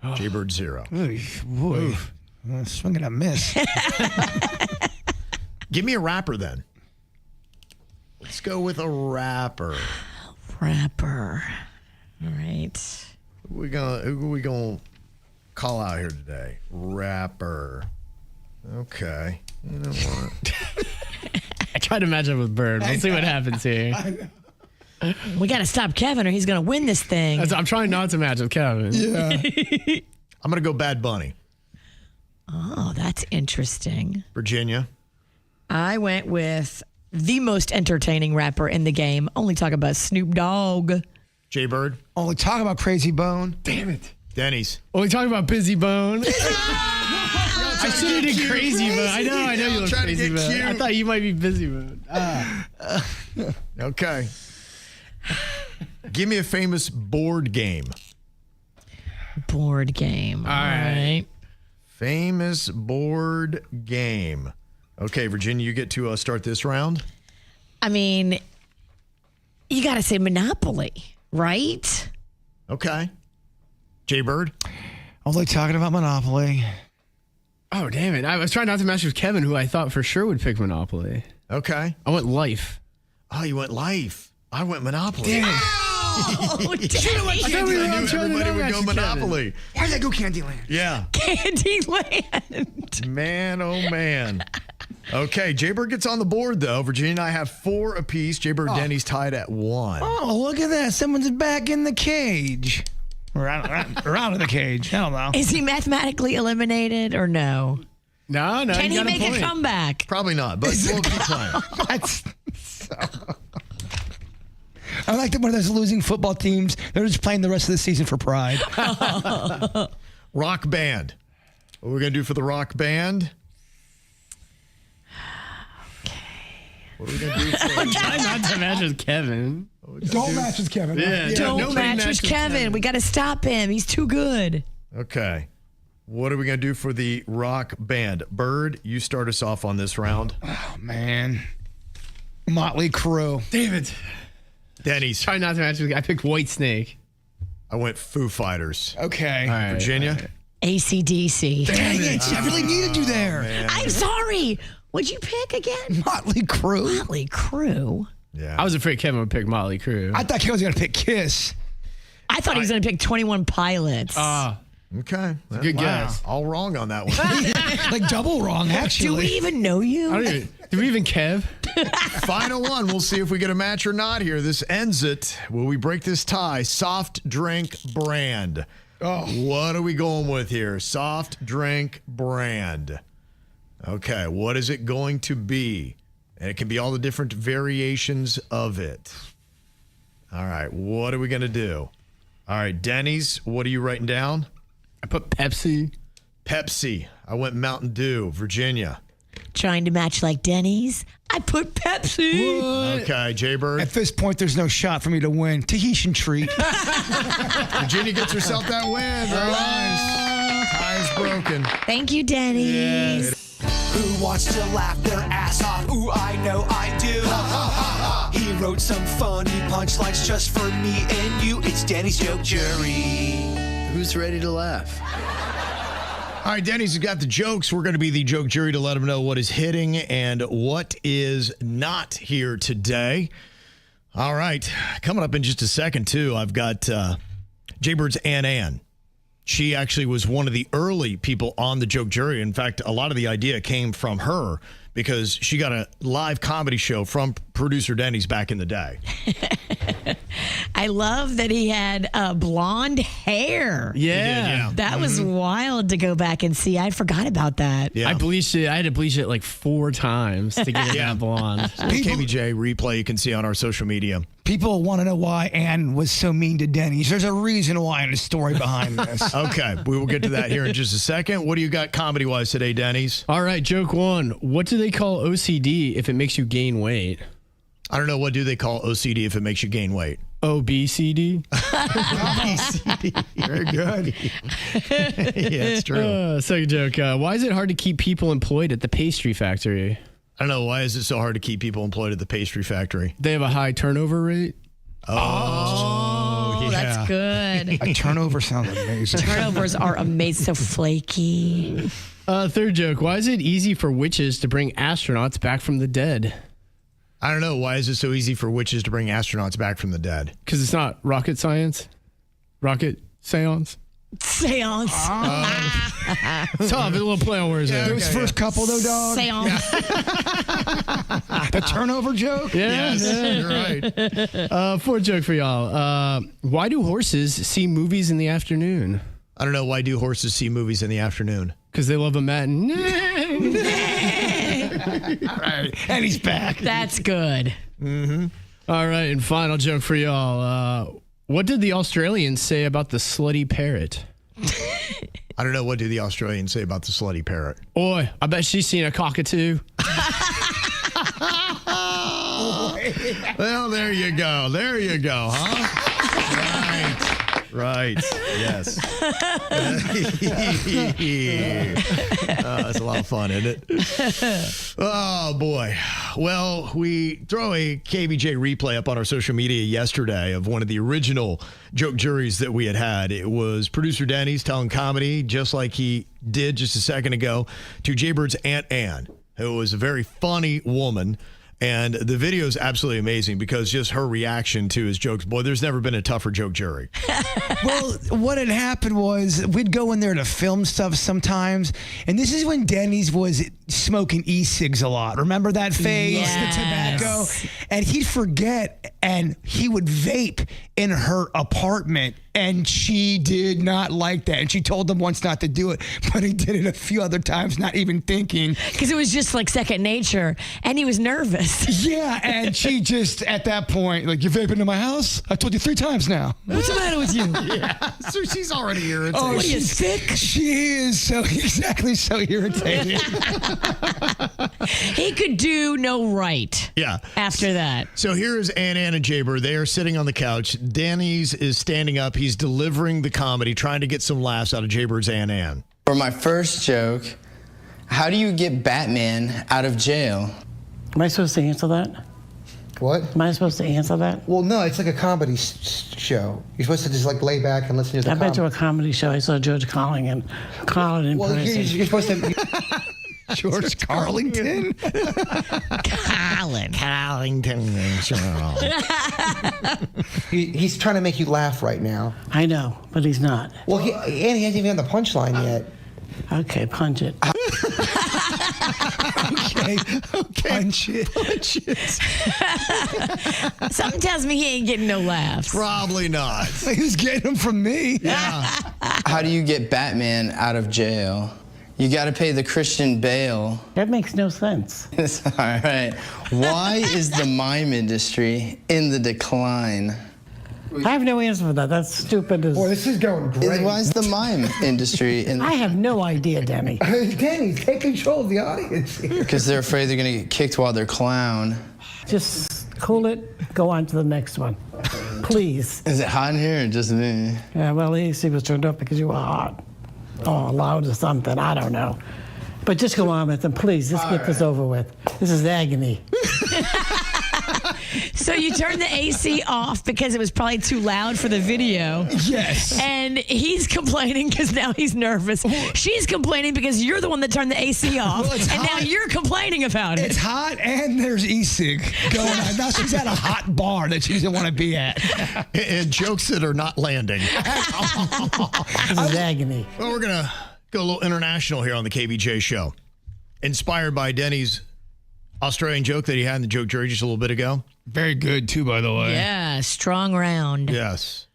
S2: Jbird 0.
S3: Oy, boy. Swing and a miss.
S2: Give me a rapper then. Let's go with a rapper.
S4: Rapper. All right.
S2: Who are we gonna call out here today? Rapper. Okay. You know what?
S6: I tried to match up with Bird. We'll see what happens here.
S4: We got to stop Kevin or he's going to win this thing.
S6: I'm trying not to match with Kevin.
S3: Yeah.
S2: I'm gonna go Bad Bunny.
S4: Oh, that's interesting.
S2: Virginia.
S4: I went with the most entertaining rapper in the game. Only talk about Snoop Dogg.
S2: Jbird.
S3: Only talk about Crazy Bone.
S6: Damn it.
S2: Denny's.
S6: Well, we talking about Busy Bone. I should have did Crazy Bone. I know you look
S2: trying to
S6: Crazy
S2: get
S6: Bone.
S2: cute.
S6: I thought you might be Busy Bone.
S2: Okay. Give me a famous board game.
S4: Board game. All right.
S2: Famous board game. Okay, Virginia, you get to start this round.
S4: I mean, you got to say Monopoly, right?
S2: Okay. Jbird.
S3: Only talking about Monopoly.
S6: Oh, damn it. I was trying not to match with Kevin, who I thought for sure would pick Monopoly.
S2: Okay.
S6: I went Life.
S2: Oh, you went Life. I went Monopoly.
S6: Damn it.
S4: Oh, Denny.
S6: I thought we were
S2: I
S6: all
S2: knew
S6: trying to
S2: everybody
S6: not
S2: would
S6: match
S2: go
S6: with Kevin.
S2: Monopoly.
S3: Why did I go Candyland?
S2: Yeah.
S4: Candyland.
S2: Man, oh man. Okay, Jbird gets on the board though. Virginia and I have 4 apiece. Jbird Denny's tied at 1.
S3: Oh, look at that. Someone's back in the cage. Or out of the cage. I don't know.
S4: Is he mathematically eliminated or no?
S6: No,
S4: Can
S6: you
S4: he
S6: got
S4: make
S6: a point.
S4: a comeback?
S2: Probably not, but we'll keep playing.
S3: That's so... I like that one of those losing football teams. They're just playing the rest of the season for pride.
S2: Rock band. What are we going to do for the rock band? What are we going to do for
S6: Try not to match with Kevin.
S3: Don't match with Kevin.
S6: Yeah,
S4: Don't
S6: nobody
S4: match with
S6: matches
S4: Kevin. We got to stop him. He's too good.
S2: Okay. What are we going to do for the rock band? Bird, you start us off on this round.
S3: Oh, man. Motley Crue.
S6: Damn it.
S2: Denny's.
S6: Try not to match with. I picked White Snake.
S2: I went Foo Fighters.
S3: Okay.
S6: All right.
S2: Virginia.
S4: AC/DC.
S3: Dang it. I really needed you there.
S4: I'm sorry. What'd you pick again?
S3: Motley Crue.
S4: Motley Crue.
S2: Yeah.
S6: I was afraid Kevin would pick Motley Crue.
S3: I thought Kevin was going to pick Kiss.
S4: I thought he was going to pick 21 Pilots.
S2: Okay.
S6: Good guess.
S2: All wrong on that one.
S3: Like double wrong,
S4: Do
S3: actually.
S4: we even know you?
S6: Do we even Kev?
S2: Final one. We'll see if we get a match or not here. This ends it. Will we break this tie? Soft drink brand.
S3: Oh.
S2: What are we going with here? Soft drink brand. Okay. What is it going to be? And it can be all the different variations of it. All right. What are we going to do? All right. Denny's, what are you writing down?
S6: I put Pepsi.
S2: Pepsi. I went Mountain Dew. Virginia.
S4: Trying to match like Denny's. I put Pepsi.
S2: Okay. Jbird.
S3: At this point, there's no shot for me to win. Tahitian treat.
S2: Virginia gets herself that win. Very nice. Tie is broken.
S4: Thank you, Denny's.
S1: Who wants to laugh their ass off? Ooh, I know I do. He wrote some funny punchlines just for me and you. It's Danny's Joke Jury.
S6: Who's ready to laugh?
S2: All right, Denny's has got the jokes. We're going to be the joke jury to let him know what is hitting and what is not here today. All right, coming up in just a second, too, I've got Jbird's Ann. She actually was one of the early people on the joke jury. In fact, a lot of the idea came from her because she got a live comedy show from producer Denny's back in the day.
S4: I love that he had blonde hair.
S6: Yeah.
S4: That was wild to go back and see. I forgot about that.
S2: Yeah.
S6: I bleached it. I had to bleach it like 4 times to get it that blonde.
S2: KBJ replay you can see on our social media.
S3: People want to know why Ann was so mean to Denny's. There's a reason why and a story behind this.
S2: Okay, we will get to that here in just a second. What do you got comedy-wise today, Denny's?
S6: All right, joke 1. What do they call OCD if it makes you gain weight?
S2: I don't know. What do they call OCD if it makes you gain weight?
S6: OBCD.
S2: Very good. Yeah, it's true.
S6: Second joke. Why is it hard to keep people employed at the pastry factory?
S2: I don't know. Why is it so hard to keep people employed at the pastry factory?
S6: They have a high turnover rate.
S4: Oh, that's good.
S3: A turnover sounds amazing.
S4: Turnovers are amazing. So flaky.
S6: Third joke. Why is it easy for witches to bring astronauts back from the dead?
S2: I don't know. Why is it so easy for witches to bring astronauts back from the dead?
S6: Because it's not rocket science. Rocket seance.
S4: Seance.
S6: Tough. A little play on words there.
S3: Those first couple, though, dog.
S4: Seance.
S3: The turnover joke?
S2: Yes, you're right.
S6: Fourth joke for y'all. Why do horses see movies in the afternoon?
S2: I don't know. Why do horses see movies in the afternoon?
S6: Because they love a matinee.
S3: Right. And he's back.
S4: That's good.
S6: All right, and final joke for y'all. What did the Australians say about the slutty parrot?
S2: I don't know. What do the Australians say about the slutty parrot?
S6: Oi, I bet she's seen a cockatoo.
S2: Well, there you go. There you go, huh? Right. Yes. That's a lot of fun, isn't it? Oh, boy. Well, we throw a KBJ replay up on our social media yesterday of one of the original joke juries that we had. It was producer Denny's telling comedy, just like he did just a second ago, to Jbird's Aunt Ann, who was a very funny woman. And the video is absolutely amazing because just her reaction to his jokes. Boy, there's never been a tougher joke jury.
S3: Well, what had happened was we'd go in there to film stuff sometimes, and this is when Denny's was smoking e-cigs a lot. Remember that phase?
S4: Yes.
S3: The tobacco? And he'd forget, and he would vape in her apartment, and she did not like that. And she told him once not to do it, but he did it a few other times, not even thinking.
S4: Because it was just like second nature, and he was nervous.
S3: Yeah, and she just, at that point, like, you're vaping in my house? I told you 3 times now.
S4: What's the matter with you?
S2: Yeah, so she's already irritated.
S3: Oh,
S4: What are you, sick?
S3: She is so irritated.
S4: He could do no right
S2: Yeah.
S4: after that.
S2: So here is Ann and Jbird. They are sitting on the couch. Denny's is standing up. He's delivering the comedy, trying to get some laughs out of Jbird's Ann.
S7: For my first joke, how do you get Batman out of jail?
S8: Am I supposed to answer that?
S9: What?
S8: Am I supposed to answer that?
S9: Well, no, it's like a comedy show. You're supposed to just like lay back and listen to the
S8: I've been to a comedy show. I saw George Carlin in
S9: Well,
S8: person.
S9: you're supposed to.
S3: George Carlington? He's
S9: He's trying to make you laugh right now.
S8: I know, but he's not.
S9: Well, he hasn't even got the punchline yet.
S8: Okay, punch it.
S3: okay. Punch it.
S4: Something tells me he ain't getting no laughs.
S2: Probably not.
S3: He was getting them from me.
S7: How do you get Batman out of jail? You got to pay the Christian Bale.
S8: That makes no sense.
S7: All right. Why is the mime industry in the decline?
S8: I have no answer for that. That's stupid as...
S9: Boy, this is going great.
S7: Why is the mime industry in?
S8: I have no idea, Denny.
S9: Danny, take control of the audience here.
S7: Because they're afraid they're going to get kicked while they're clown.
S8: Just cool it. Go on to the next one. Please.
S7: Is it hot in here or just me?
S8: Yeah, well, the AC was turned up because you were hot. Or loud or something. I don't know. But just go on with them, please. Let's get this over with. This is agony.
S4: So you turned the AC off because it was probably too loud for the video.
S3: Yes.
S4: And he's complaining because now he's nervous. She's complaining because you're the one that turned the AC off.
S3: Well, it's
S4: and
S3: hot.
S4: now you're complaining about it.
S3: It's hot and there's e-cig going on. Now she's at a hot bar that she doesn't want to be at.
S2: And jokes that are not landing.
S8: This is agony.
S2: Well, we're going to go a little international here on the KBJ show. Inspired by Denny's Australian joke that he had in the joke jury just a little bit ago.
S3: Very good, too, by the way.
S4: Yeah, strong round.
S2: Yes.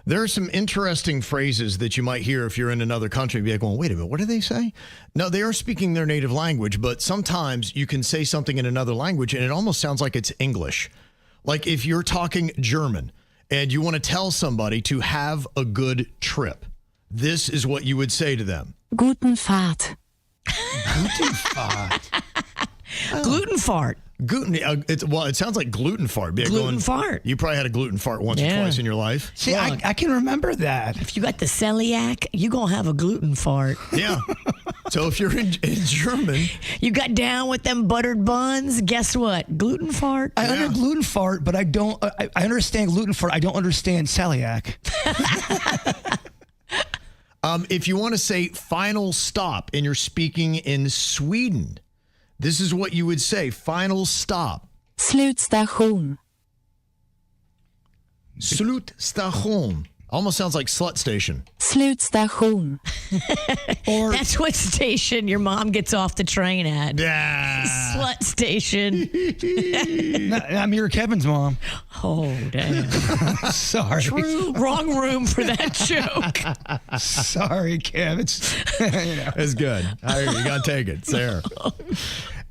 S2: There are some interesting phrases that you might hear if you're in another country. Be like, well, wait a minute, what do they say? No, they are speaking their native language, but sometimes you can say something in another language and it almost sounds like it's English. Like if you're talking German and you want to tell somebody to have a good trip, this is what you would say to them.
S10: Guten Fahrt.
S3: Guten Fahrt.
S4: Gluten fart.
S2: Gluten. It sounds like gluten fart.
S4: Gluten fart.
S2: You probably had a gluten fart once or twice in your life.
S3: See, I can remember that.
S4: If you got the celiac, you going to have a gluten fart.
S2: Yeah. So if you're in German.
S4: You got down with them buttered buns, guess what? Gluten fart?
S3: I under gluten fart, but I don't. I understand gluten fart. I don't understand celiac.
S2: If you want to say final stop and you're speaking in Sweden, this is what you would say. Final stop.
S10: Slutstation.
S2: Slutstation. Almost sounds like slut station.
S10: Slutstation.
S3: Or
S4: That's what station your mom gets off the train at.
S2: Yeah.
S4: Slut station.
S3: I'm your Kevin's mom.
S4: Oh, damn.
S3: Sorry.
S4: Wrong room for that joke.
S3: Sorry, Kev. It's,
S2: It's good. You got to take it. It's there.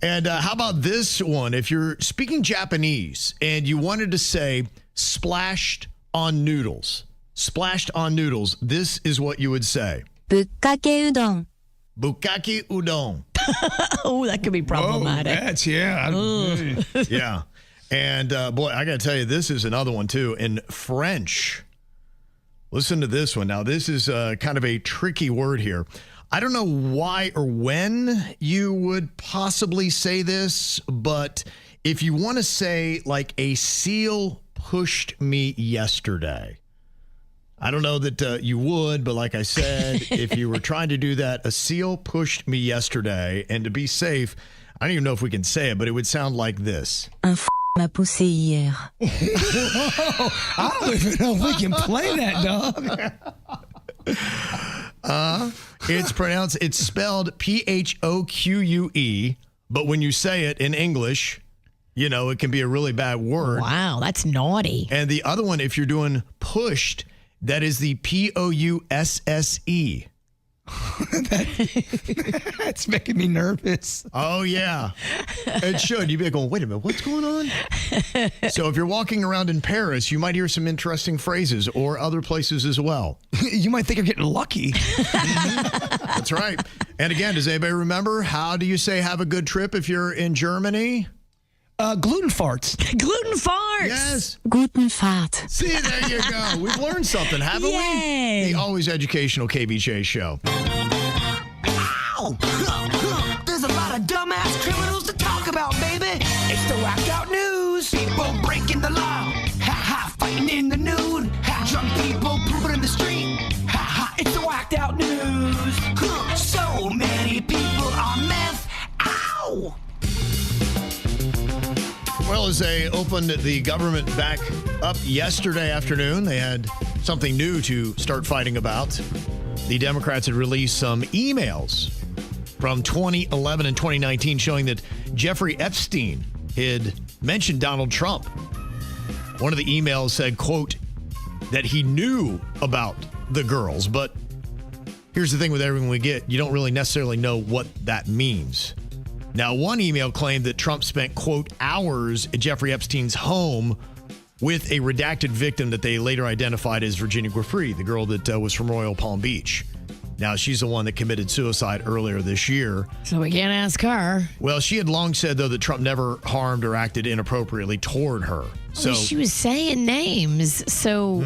S2: And how about this one? If you're speaking Japanese and you wanted to say splashed on noodles, this is what you would say.
S10: Bukkake udon.
S2: Bukkake udon.
S4: Oh, that could be problematic.
S3: that's, yeah.
S2: Yeah. And boy, I got to tell you, this is another one too. In French, listen to this one. Now, this is kind of a tricky word here. I don't know why or when you would possibly say this, but if you want to say like a seal pushed me yesterday, I don't know that you would, but like I said, if you were trying to do that, a seal pushed me yesterday, and to be safe, I don't even know if we can say it, but it would sound like this.
S10: Un m'a poussé hier.
S3: I don't even know if we can play that, dog.
S2: It's spelled Phoque, but when you say it in English, you know, it can be a really bad word.
S4: Wow, that's naughty.
S2: And the other one, if you're doing pushed, that is the Pousse.
S3: That's making me nervous.
S2: Oh, yeah. It should. You'd be going, wait a minute, what's going on? So if you're walking around in Paris, you might hear some interesting phrases, or other places as well.
S3: You might think you're getting lucky.
S2: That's right. And again, does anybody remember, how do you say have a good trip if you're in Germany?
S3: Gluten farts.
S4: Gluten farts.
S2: Yes.
S10: Guten Fahrt.
S2: See, there you go. We've learned something, haven't
S4: Yay.
S2: we? The always educational KBJ show.
S1: Ow! There's a lot of dumbass criminals to talk about, baby. It's the whacked out news. People breaking the law. Ha ha, fighting in the nude. Ha, drunk people pooping in the street. Ha ha, it's the whacked out news. So many people on meth. Ow!
S2: Well, as they opened the government back up yesterday afternoon, they had something new to start fighting about. The Democrats had released some emails from 2011 and 2019 showing that Jeffrey Epstein had mentioned Donald Trump. One of the emails said, quote, that he knew about the girls. But here's the thing with everything we get, you don't really necessarily know what that means. Now, one email claimed that Trump spent, quote, hours at Jeffrey Epstein's home with a redacted victim that they later identified as Virginia Giuffre, the girl that was from Royal Palm Beach. Now, she's the one that committed suicide earlier this year.
S4: So we can't ask her.
S2: Well, she had long said, though, that Trump never harmed or acted inappropriately toward her. So
S4: She was saying names, so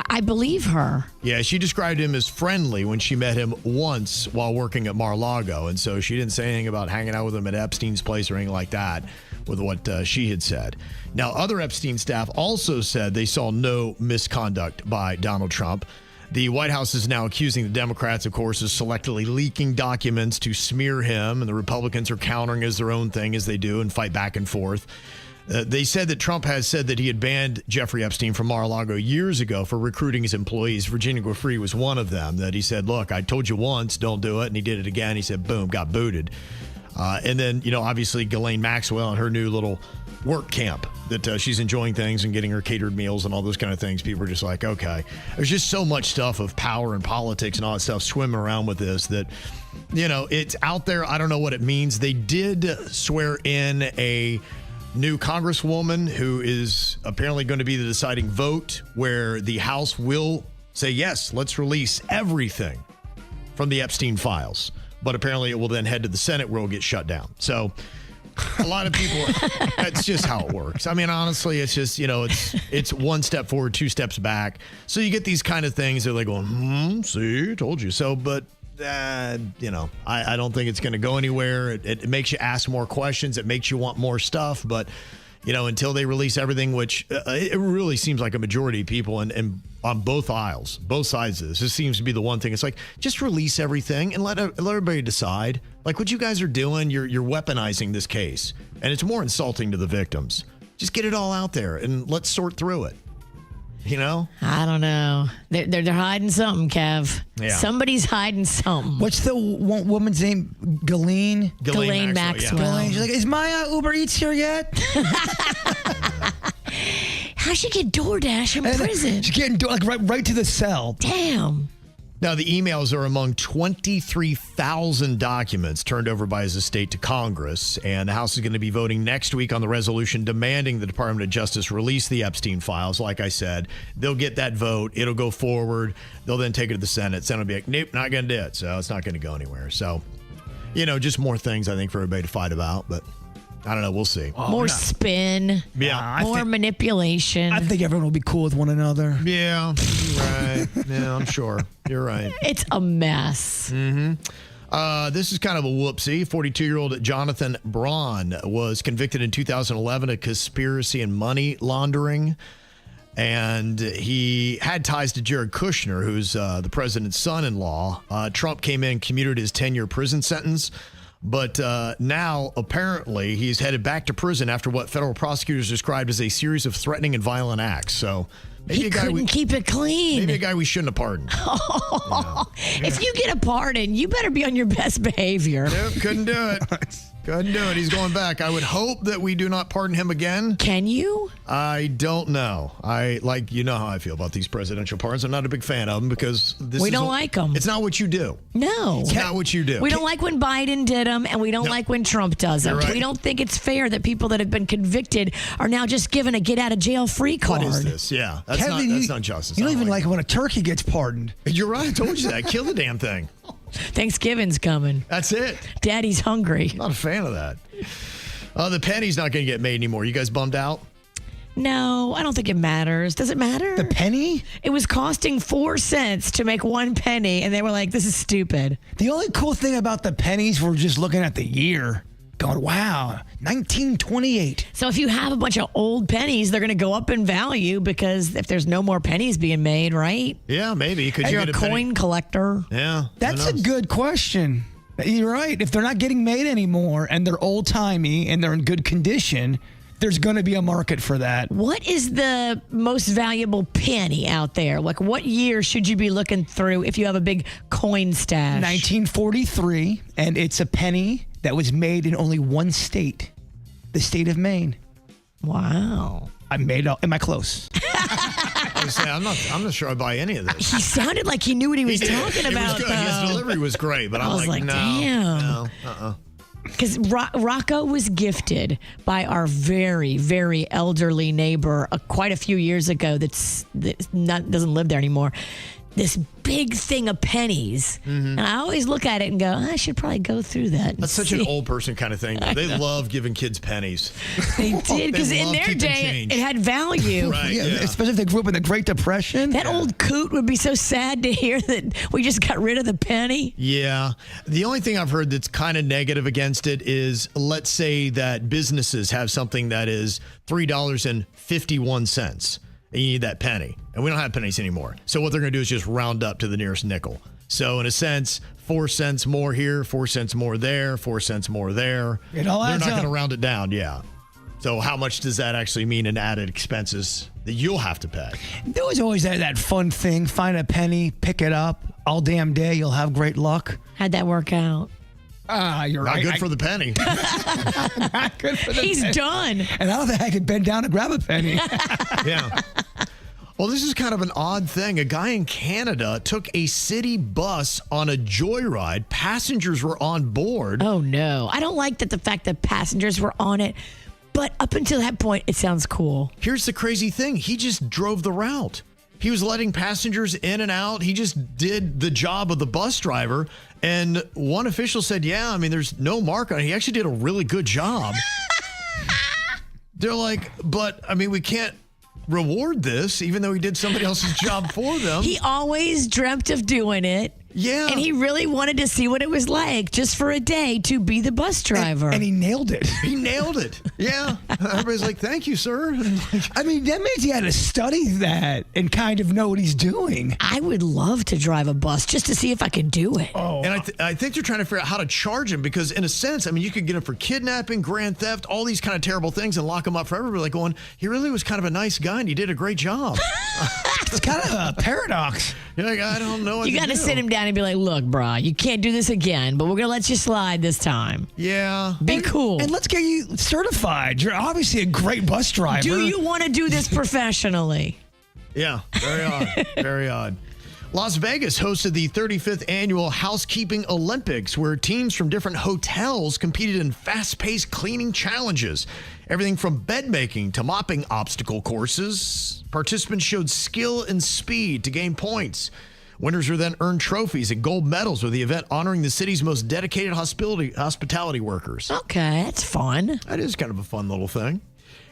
S4: I believe her.
S2: yeah, she described him as friendly when she met him once while working at Mar-a-Lago. And so she didn't say anything about hanging out with him at Epstein's place or anything like that with what she had said. Now, other Epstein staff also said they saw no misconduct by Donald Trump. The White House is now accusing the Democrats, of course, of selectively leaking documents to smear him, and the Republicans are countering as their own thing as they do and fight back and forth. They said that Trump has said that he had banned Jeffrey Epstein from Mar-a-Lago years ago for recruiting his employees. Virginia Giuffre was one of them, that he said, look, I told you once, don't do it. And he did it again. He said, boom, got booted. And then, obviously Ghislaine Maxwell and her new little work camp that she's enjoying things and getting her catered meals and all those kind of things. People are just like, okay. There's just so much stuff of power and politics and all that stuff swimming around with this that, it's out there. I don't know what it means. They did swear in a new congresswoman who is apparently going to be the deciding vote, where the House will say, yes, let's release everything from the Epstein files. But apparently it will then head to the Senate, where it will get shut down. So a lot of people, that's just how it works. I mean, honestly, it's just, it's one step forward, two steps back. So you get these kind of things. They're like going, see, told you so. But, I don't think it's going to go anywhere. It makes you ask more questions. It makes you want more stuff. But, until they release everything, which it really seems like a majority of people and on both aisles, both sides of this seems to be the one thing. It's like, just release everything and let everybody decide. Like what you guys are doing, you're weaponizing this case, and it's more insulting to the victims. Just get it all out there and let's sort through it.
S4: I don't know. They're hiding something, Kev.
S2: Yeah.
S4: Somebody's hiding something.
S3: What's the woman's name? Ghislaine
S4: Maxwell.
S2: Yeah.
S3: She's like, is my Uber Eats here yet?
S4: How'd she get DoorDash in prison?
S3: She's getting right to the cell.
S4: Damn.
S2: Now, the emails are among 23,000 documents turned over by his estate to Congress, and the House is going to be voting next week on the resolution demanding the Department of Justice release the Epstein files. Like I said, they'll get that vote. It'll go forward. They'll then take it to the Senate. Senate will be like, nope, not going to do it. So it's not going to go anywhere. So, just more things, I think, for everybody to fight about. But I don't know. We'll see.
S4: More spin.
S2: Yeah.
S4: More manipulation.
S3: I think everyone will be cool with one another.
S2: Yeah, you're right. Yeah, I'm sure. You're right.
S4: It's a mess.
S2: Mm-hmm. This is kind of a whoopsie. 42-year-old Jonathan Braun was convicted in 2011 of conspiracy and money laundering. And he had ties to Jared Kushner, who's the president's son-in-law. Trump came in, commuted his 10-year prison sentence. But now, apparently, he's headed back to prison after what federal prosecutors described as a series of threatening and violent acts. So maybe
S4: he couldn't keep it clean.
S2: Maybe a guy we shouldn't have pardoned.
S4: If you get a pardon, you better be on your best behavior.
S2: Nope, couldn't do it. Couldn't do it. He's going back. I would hope that we do not pardon him again.
S4: Can you?
S2: I don't know. How I feel about these presidential pardons. I'm not a big fan of them because
S4: we don't like them.
S2: It's not what you do.
S4: No.
S2: It's not what you do.
S4: We don't like when Biden did them, and we don't like when Trump does them.
S2: Right.
S4: We don't think it's fair that people that have been convicted are now just given a get-out-of-jail-free card.
S2: What is this? Yeah, that's
S3: Kevin,
S2: not justice.
S3: You don't even like it when a turkey gets pardoned.
S2: You're right. I told you that. Kill the damn thing.
S4: Thanksgiving's coming.
S2: That's it.
S4: Daddy's hungry.
S2: Not a fan of that. The penny's not going to get made anymore. You guys bummed out?
S4: No, I don't think it matters. Does it matter?
S3: The penny?
S4: It was costing 4 cents to make 1 penny, and they were like, this is stupid.
S3: The only cool thing about the pennies, we're just looking at the year, going, wow, 1928.
S4: So if you have a bunch of old pennies, they're going to go up in value because if there's no more pennies being made, right?
S2: Yeah, maybe. Could
S4: You're
S2: you
S4: a
S2: get a
S4: coin collector.
S2: Yeah.
S3: That's a good question. You're right. If they're not getting made anymore and they're old-timey and they're in good condition, there's going to be a market for that.
S4: What is the most valuable penny out there? Like, what year should you be looking through if you have a big coin stash?
S3: 1943, and it's a penny that was made in only one state, the state of Maine.
S4: Wow.
S3: Am I close?
S2: I'm not sure I buy any of this.
S4: He sounded like he knew what he was talking
S2: It
S4: about.
S2: was good. His delivery was great, but
S4: I was like,
S2: no,
S4: damn.
S2: no,
S4: Because Rocco was gifted by our very, very elderly neighbor quite a few years ago that doesn't live there anymore. This big thing of pennies. And I always look at it and go, I should probably go through that.
S2: That's such an old person kind of thing. They love giving kids pennies.
S4: They did, because in their day, it had value.
S2: Right,
S3: Yeah,
S2: yeah.
S3: especially if they grew up in the Great Depression.
S4: That old coot would be so sad to hear that we just got rid of the penny.
S2: Yeah. The only thing I've heard that's kind of negative against it is, let's say that businesses have something that is $3.51. And you need that penny. And we don't have pennies anymore. So what they're going to do is just round up to the nearest nickel. So in a sense, 4 cents more here, 4 cents more there, 4 cents more there.
S3: It all
S2: They're
S3: adds
S2: not going to
S3: up.
S2: round it down, yeah. So how much does that actually mean in added expenses that you'll have to pay?
S3: There was always that fun thing. Find a penny, pick it up. All damn day, you'll have great luck.
S4: How'd that work out?
S3: You're
S2: Not
S3: right.
S2: good for the penny.
S3: Not good for the
S4: He's
S3: penny.
S4: done.
S3: And I don't think I could bend down and grab a penny.
S2: Yeah. Well, this is kind of an odd thing. A guy in Canada took a city bus on a joyride. Passengers were on board.
S4: Oh, no. I don't like the fact that passengers were on it. But up until that point, it sounds cool.
S2: Here's the crazy thing. He just drove the route. He was letting passengers in and out. He just did the job of the bus driver. And one official said, yeah, I mean, there's no mark on it. He actually did a really good job. They're like, but, I mean, we can't reward this, even though he did somebody else's job for them.
S4: He always dreamt of doing it.
S2: Yeah.
S4: And he really wanted to see what it was like just for a day to be the bus driver.
S3: And he nailed it.
S2: He nailed it. Yeah. Everybody's like, thank you, sir.
S3: I mean, that means he had to study that and kind of know what he's doing.
S4: I would love to drive a bus just to see if I could do it.
S3: Oh.
S2: And I think they're trying to figure out how to charge him because, in a sense, I mean, you could get him for kidnapping, grand theft, all these kind of terrible things and lock him up forever. But like going, he really was kind of a nice guy and he did a great job.
S3: It's kind of a paradox.
S2: You're like, I don't know what
S4: You
S2: to
S4: got to
S2: do.
S4: sit him down and be like, look, brah, you can't do this again, but we're going to let you slide this time.
S2: Yeah.
S4: Be cool.
S3: And let's get you certified. You're obviously a great bus driver.
S4: Do you want to do this professionally?
S2: Yeah. Very odd. Very odd. Las Vegas hosted the 35th annual Housekeeping Olympics, where teams from different hotels competed in fast-paced cleaning challenges. Everything from bed making to mopping obstacle courses. Participants showed skill and speed to gain points. Winners were then earned trophies and gold medals, with the event honoring the city's most dedicated hospitality workers.
S4: Okay, that's fun.
S2: That is kind of a fun little thing.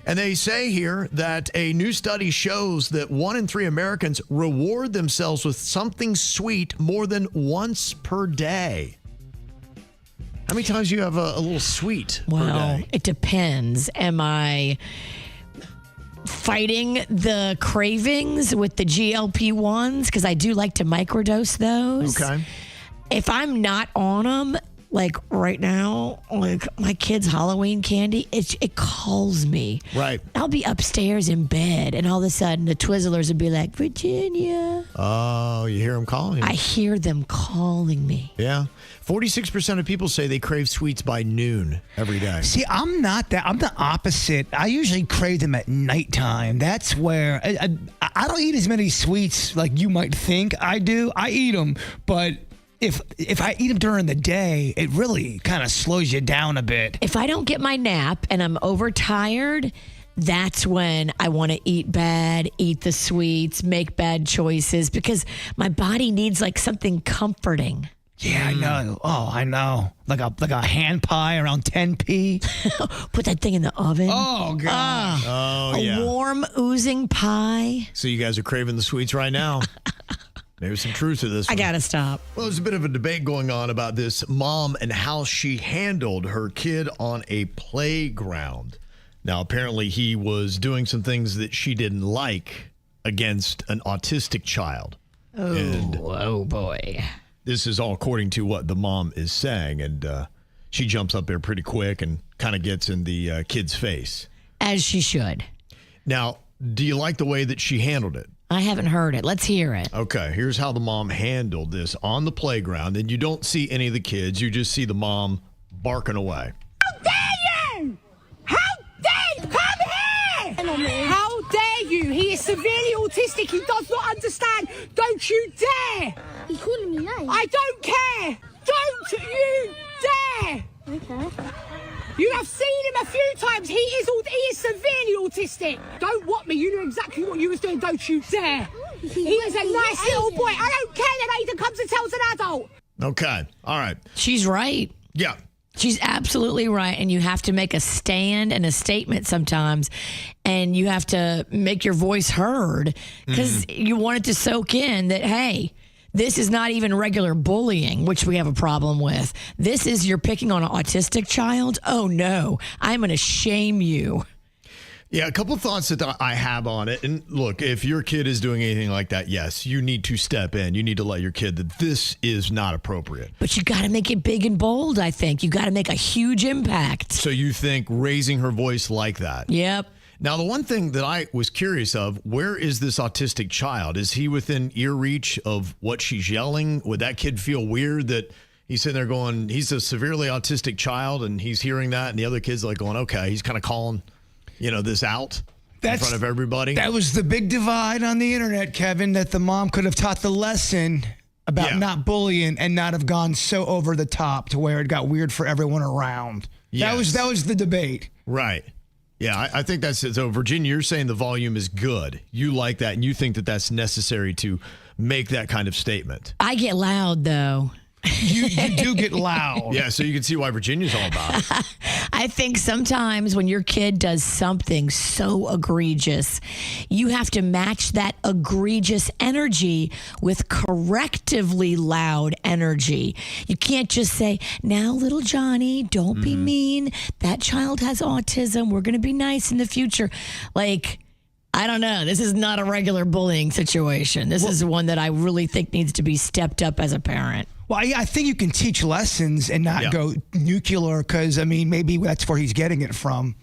S2: And they say here that a new study shows that 1 in 3 Americans reward themselves with something sweet more than once per day. How many times do you have a little sweet per
S4: Well,
S2: day?
S4: it depends. Am I fighting the cravings with the GLP-1s? Because I do like to microdose those.
S2: Okay.
S4: If I'm not on them, like right now, like my kid's Halloween candy, it calls me.
S2: Right.
S4: I'll be upstairs in bed, and all of a sudden the Twizzlers would be like, Virginia.
S2: Oh, you hear them calling?
S4: I hear them calling me.
S2: Yeah. 46% of people say they crave sweets by noon every day.
S3: See, I'm not that. I'm the opposite. I usually crave them at nighttime. That's where I don't eat as many sweets like you might think I do. I eat them, but if I eat them during the day, it really kind of slows you down a bit.
S4: If I don't get my nap and I'm overtired, that's when I want to eat bad, eat the sweets, make bad choices, because my body needs like something comforting.
S3: Yeah, I know. Oh, I know. Like a hand pie around 10p.
S4: Put that thing in the oven.
S3: Oh, God.
S2: Oh,
S4: A
S2: yeah.
S4: warm, oozing pie.
S2: So you guys are craving the sweets right now. Maybe some truth to this
S4: I
S2: one.
S4: got to stop.
S2: Well, there's a bit of a debate going on about this mom and how she handled her kid on a playground. Now, apparently he was doing some things that she didn't like against an autistic child.
S4: Oh, boy.
S2: This is all according to what the mom is saying. And she jumps up there pretty quick and kind of gets in the kid's face.
S4: As she should.
S2: Now, do you like the way that she handled it?
S4: I haven't heard it. Let's hear it.
S2: Okay, here's how the mom handled this on the playground. And you don't see any of the kids. You just see the mom barking away.
S11: How dare you! How dare you! Come here! How dare you! He is severely autistic. He does not understand. Don't you dare!
S12: He's calling me names.
S11: I don't care! Don't you dare!
S12: Okay.
S11: You have seen him a few times. He is severely autistic. Don't what me. You knew exactly what you was doing. Don't you dare! He is a nice little boy. I don't care that Aiden comes and tells an adult.
S2: Okay, all right.
S4: She's right.
S2: Yeah.
S4: She's absolutely right. And you have to make a stand and a statement sometimes. And you have to make your voice heard because you want it to soak in that, hey, this is not even regular bullying, which we have a problem with. This is you're picking on an autistic child. Oh, no, I'm going to shame you.
S2: Yeah, a couple of thoughts that I have on it. And look, if your kid is doing anything like that, yes, you need to step in. You need to let your kid that this is not appropriate.
S4: But you got to make it big and bold, I think. You got to make a huge impact.
S2: So you think raising her voice like that?
S4: Yep.
S2: Now, the one thing that I was curious of, where is this autistic child? Is he within ear reach of what she's yelling? Would that kid feel weird that He's sitting there going, he's a severely autistic child, and he's hearing that, and the other kid's like going, okay. He's kind of calling, this out in front of everybody.
S3: That was the big divide on the internet, Kevin, that the mom could have taught the lesson about not bullying and not have gone so over the top to where it got weird for everyone around.
S2: Yes.
S3: That was the debate.
S2: Right. Yeah, I think that's it. So, Virginia, you're saying the volume is good. You like that, and you think that that's necessary to make that kind of statement.
S4: I get loud, though.
S3: You do get loud.
S2: Yeah, so you can see why Virginia's all about it.
S4: I think sometimes when your kid does something so egregious, you have to match that egregious energy with correctively loud energy. You can't just say, now, little Johnny, don't be mean. That child has autism. We're going to be nice in the future. Like, I don't know. This is not a regular bullying situation. This is one that I really think needs to be stepped up as a parent.
S3: Well, I think you can teach lessons and not go nuclear because, maybe that's where he's getting it from.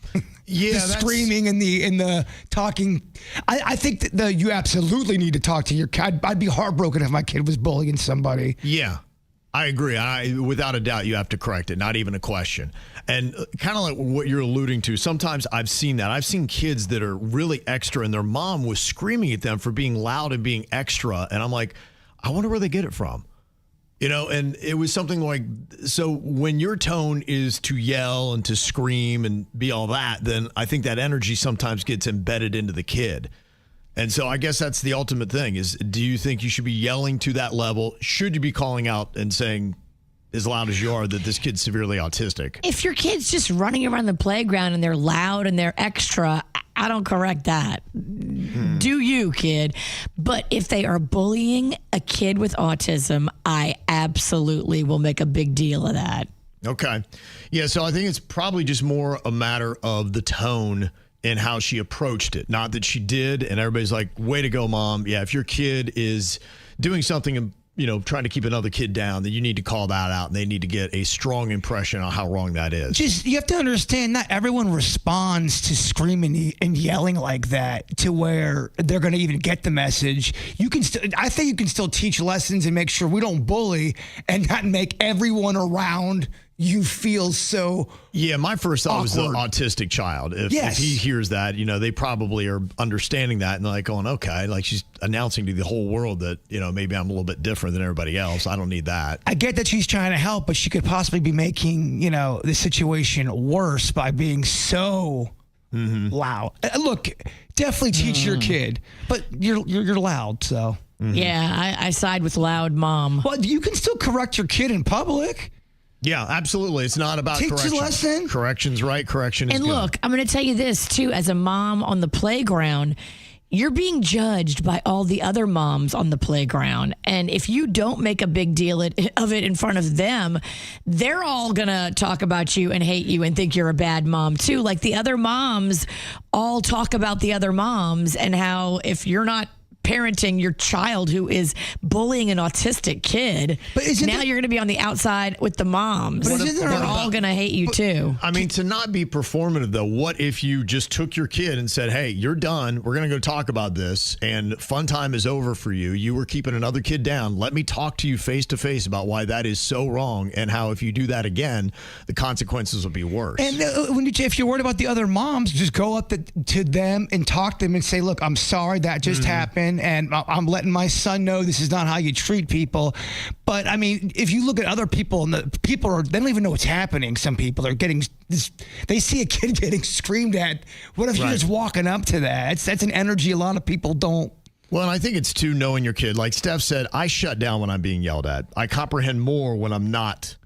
S2: Yeah,
S3: the screaming and the talking. I think that you absolutely need to talk to your kid. I'd be heartbroken if my kid was bullying somebody.
S2: Yeah, I agree. Without a doubt, you have to correct it. Not even a question. And kind of like what you're alluding to, sometimes I've seen that. I've seen kids that are really extra and their mom was screaming at them for being loud and being extra. And I'm like, I wonder where they get it from. And it was something like, so when your tone is to yell and to scream and be all that, then I think that energy sometimes gets embedded into the kid. And so I guess that's the ultimate thing is, do you think you should be yelling to that level? Should you be calling out and saying as loud as you are that this kid's severely autistic?
S4: If your kid's just running around the playground and they're loud and they're extra, I don't correct that. Do you, kid? But if they are bullying a kid with autism, I absolutely will make a big deal of that.
S2: Okay. Yeah, so I think it's probably just more a matter of the tone and how she approached it. Not that she did, and everybody's like, way to go, Mom. Yeah, if your kid is doing something and trying to keep another kid down, then you need to call that out, and they need to get a strong impression on how wrong that is.
S3: You have to understand, not everyone responds to screaming and yelling like that to where they're going to even get the message. I think you can still teach lessons and make sure we don't bully and not make everyone around you feel so
S2: Yeah, my first thought was the
S3: awkward.
S2: autistic child. If
S3: Yes.
S2: he hears that, they probably are understanding that and they're like going, okay, like she's announcing to the whole world that, maybe I'm a little bit different than everybody else. I don't need that.
S3: I get that she's trying to help, but she could possibly be making, the situation worse by being so loud. Look, definitely teach your kid, but you're loud, so.
S4: Yeah, I side with loud mom.
S3: Well, you can still correct your kid in public.
S2: Yeah, absolutely. It's not about
S3: Teach a
S2: correction.
S3: lesson.
S2: Correction's right. Correction is
S4: And
S2: good.
S4: look, I'm going to tell you this, too. As a mom on the playground, you're being judged by all the other moms on the playground. And if you don't make a big deal of it in front of them, they're all going to talk about you and hate you and think you're a bad mom, too. Like the other moms all talk about the other moms and how if you're not parenting your child who is bullying an autistic kid,
S3: But
S4: now you're going to be on the outside with the moms.
S3: But isn't there
S4: They're
S3: a-
S4: all going to hate you, too.
S2: I mean, to not be performative, though, what if you just took your kid and said, hey, you're done. We're going to go talk about this, and fun time is over for you. You were keeping another kid down. Let me talk to you face to face about why that is so wrong and how if you do that again, the consequences will be worse.
S3: And if you're worried about the other moms, just go up to them and talk to them and say, look, I'm sorry that just happened, and I'm letting my son know this is not how you treat people. But, I mean, if you look at other people, and they don't even know what's happening. Some people are getting this, they see a kid getting screamed at. What if you're just walking up to that? That's an energy a lot of people don't.
S2: Well, and I think it's too knowing your kid. Like Steph said, I shut down when I'm being yelled at. I comprehend more when I'm not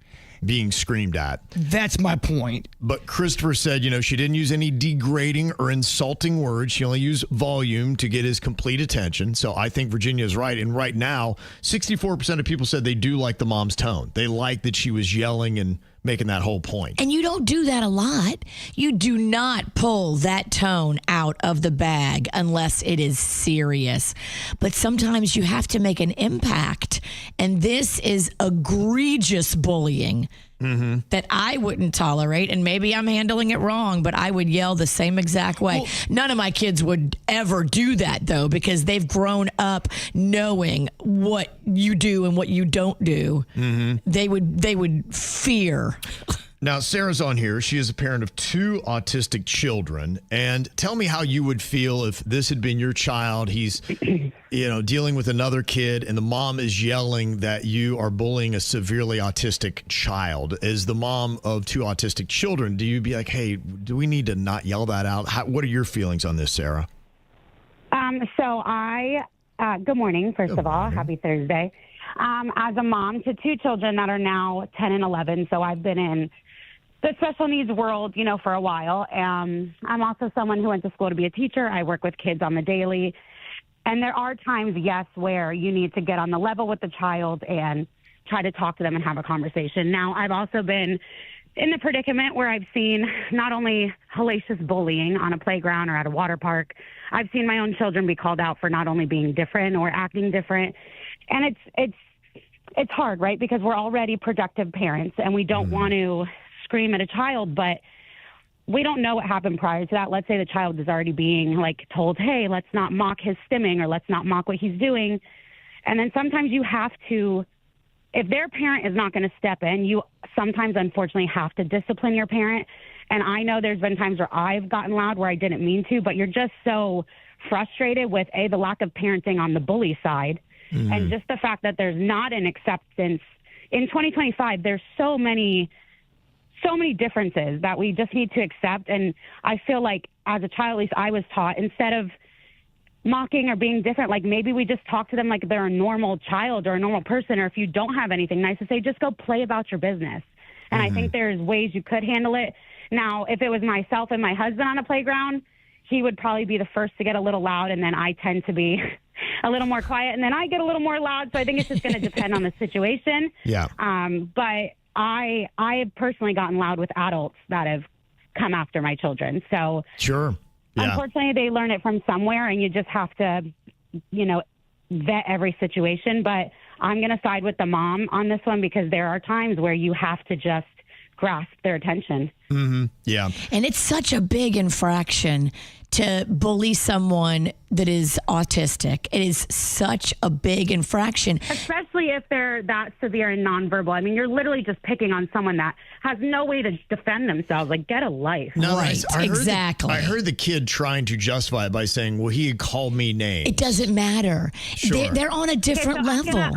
S2: being screamed at.
S3: That's my point.
S2: But Christopher said, she didn't use any degrading or insulting words. She only used volume to get his complete attention. So I think Virginia is right. And right now, 64% of people said they do like the mom's tone. They like that she was yelling and making that whole point.
S4: And you don't do that a lot. You do not pull that tone out of the bag unless it is serious. But sometimes you have to make an impact. And this is egregious bullying. that I wouldn't tolerate, and maybe I'm handling it wrong, but I would yell the same exact way. None of my kids would ever do that, though, because they've grown up knowing what you do and what you don't do. They would fear.
S2: Now, Sarah's on here. She is a parent of 2 autistic children. And tell me how you would feel if this had been your child. He's, dealing with another kid, and the mom is yelling that you are bullying a severely autistic child. As the mom of 2 autistic children, do you be like, hey, do we need to not yell that out? What are your feelings on this, Sarah?
S13: Good morning, first of all. Happy Thursday. As a mom to 2 children that are now 10 and 11, so I've been in the special needs world, for a while. I'm also someone who went to school to be a teacher. I work with kids on the daily. And there are times, yes, where you need to get on the level with the child and try to talk to them and have a conversation. Now, I've also been in the predicament where I've seen not only hellacious bullying on a playground or at a water park, I've seen my own children be called out for not only being different or acting different. And it's hard, right? Because we're already productive parents and we don't want to scream at a child, but we don't know what happened prior to that. Let's say the child is already being told, hey, let's not mock his stimming or let's not mock what he's doing. And then sometimes you have to, if their parent is not going to step in, you sometimes unfortunately have to discipline your parent. And I know there's been times where I've gotten loud where I didn't mean to, but you're just so frustrated with the lack of parenting on the bully side. And just the fact that there's not an acceptance in 2025, there's so many differences that we just need to accept. And I feel like as a child, at least I was taught, instead of mocking or being different, maybe we just talk to them like they're a normal child or a normal person, or if you don't have anything nice to say, just go play about your business. And I think there's ways you could handle it. Now, if it was myself and my husband on a playground, he would probably be the first to get a little loud, and then I tend to be a little more quiet, and then I get a little more loud. So I think it's just going to depend on the situation.
S2: Yeah.
S13: But I have personally gotten loud with adults that have come after my children. So
S2: sure. Yeah.
S13: Unfortunately, they learn it from somewhere, and you just have to, vet every situation. But I'm going to side with the mom on this one because there are times where you have to just grasp their attention.
S2: Yeah.
S4: And it's such a big infraction to bully someone that is autistic. It is such a big infraction.
S13: Especially if they're that severe and nonverbal. I mean, you're literally just picking on someone that has no way to defend themselves. Get a life.
S2: No,
S4: right, exactly.
S2: I heard the kid trying to justify it by saying, well, he had called me names.
S4: It doesn't matter.
S2: Sure.
S4: They're on a different level.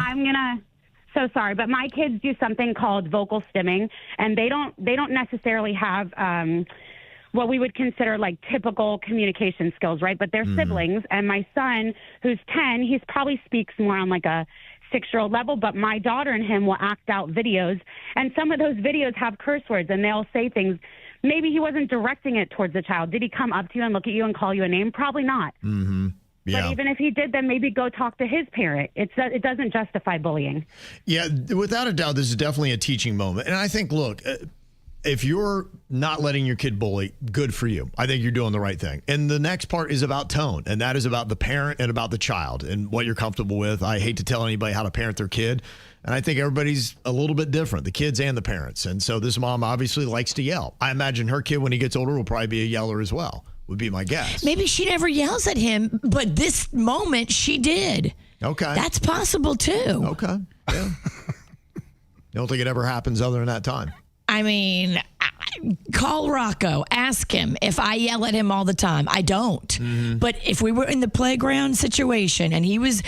S13: So sorry, but my kids do something called vocal stimming, and they don't necessarily have what we would consider typical communication skills, right? But they're siblings, and my son, who's 10, he probably speaks more on a 6-year-old level, but my daughter and him will act out videos, and some of those videos have curse words, and they'll say things. Maybe he wasn't directing it towards the child. Did he come up to you and look at you and call you a name? Probably not.
S2: Yeah.
S13: But even if he did, then maybe go talk to his parent. It doesn't justify bullying.
S2: Yeah, without a doubt, this is definitely a teaching moment. And I think, look, if you're not letting your kid bully, good for you. I think you're doing the right thing. And the next part is about tone, and that is about the parent and about the child and what you're comfortable with. I hate to tell anybody how to parent their kid, and I think everybody's a little bit different, the kids and the parents. And so this mom obviously likes to yell. I imagine her kid, when he gets older, will probably be a yeller as well, would be my guess.
S4: Maybe she never yells at him, but this moment she did.
S2: Okay.
S4: That's possible too.
S2: Okay. Yeah. Don't think it ever happens other than that time.
S4: I mean, call Rocco. Ask him if I yell at him all the time. I don't. But if we were in the playground situation and he was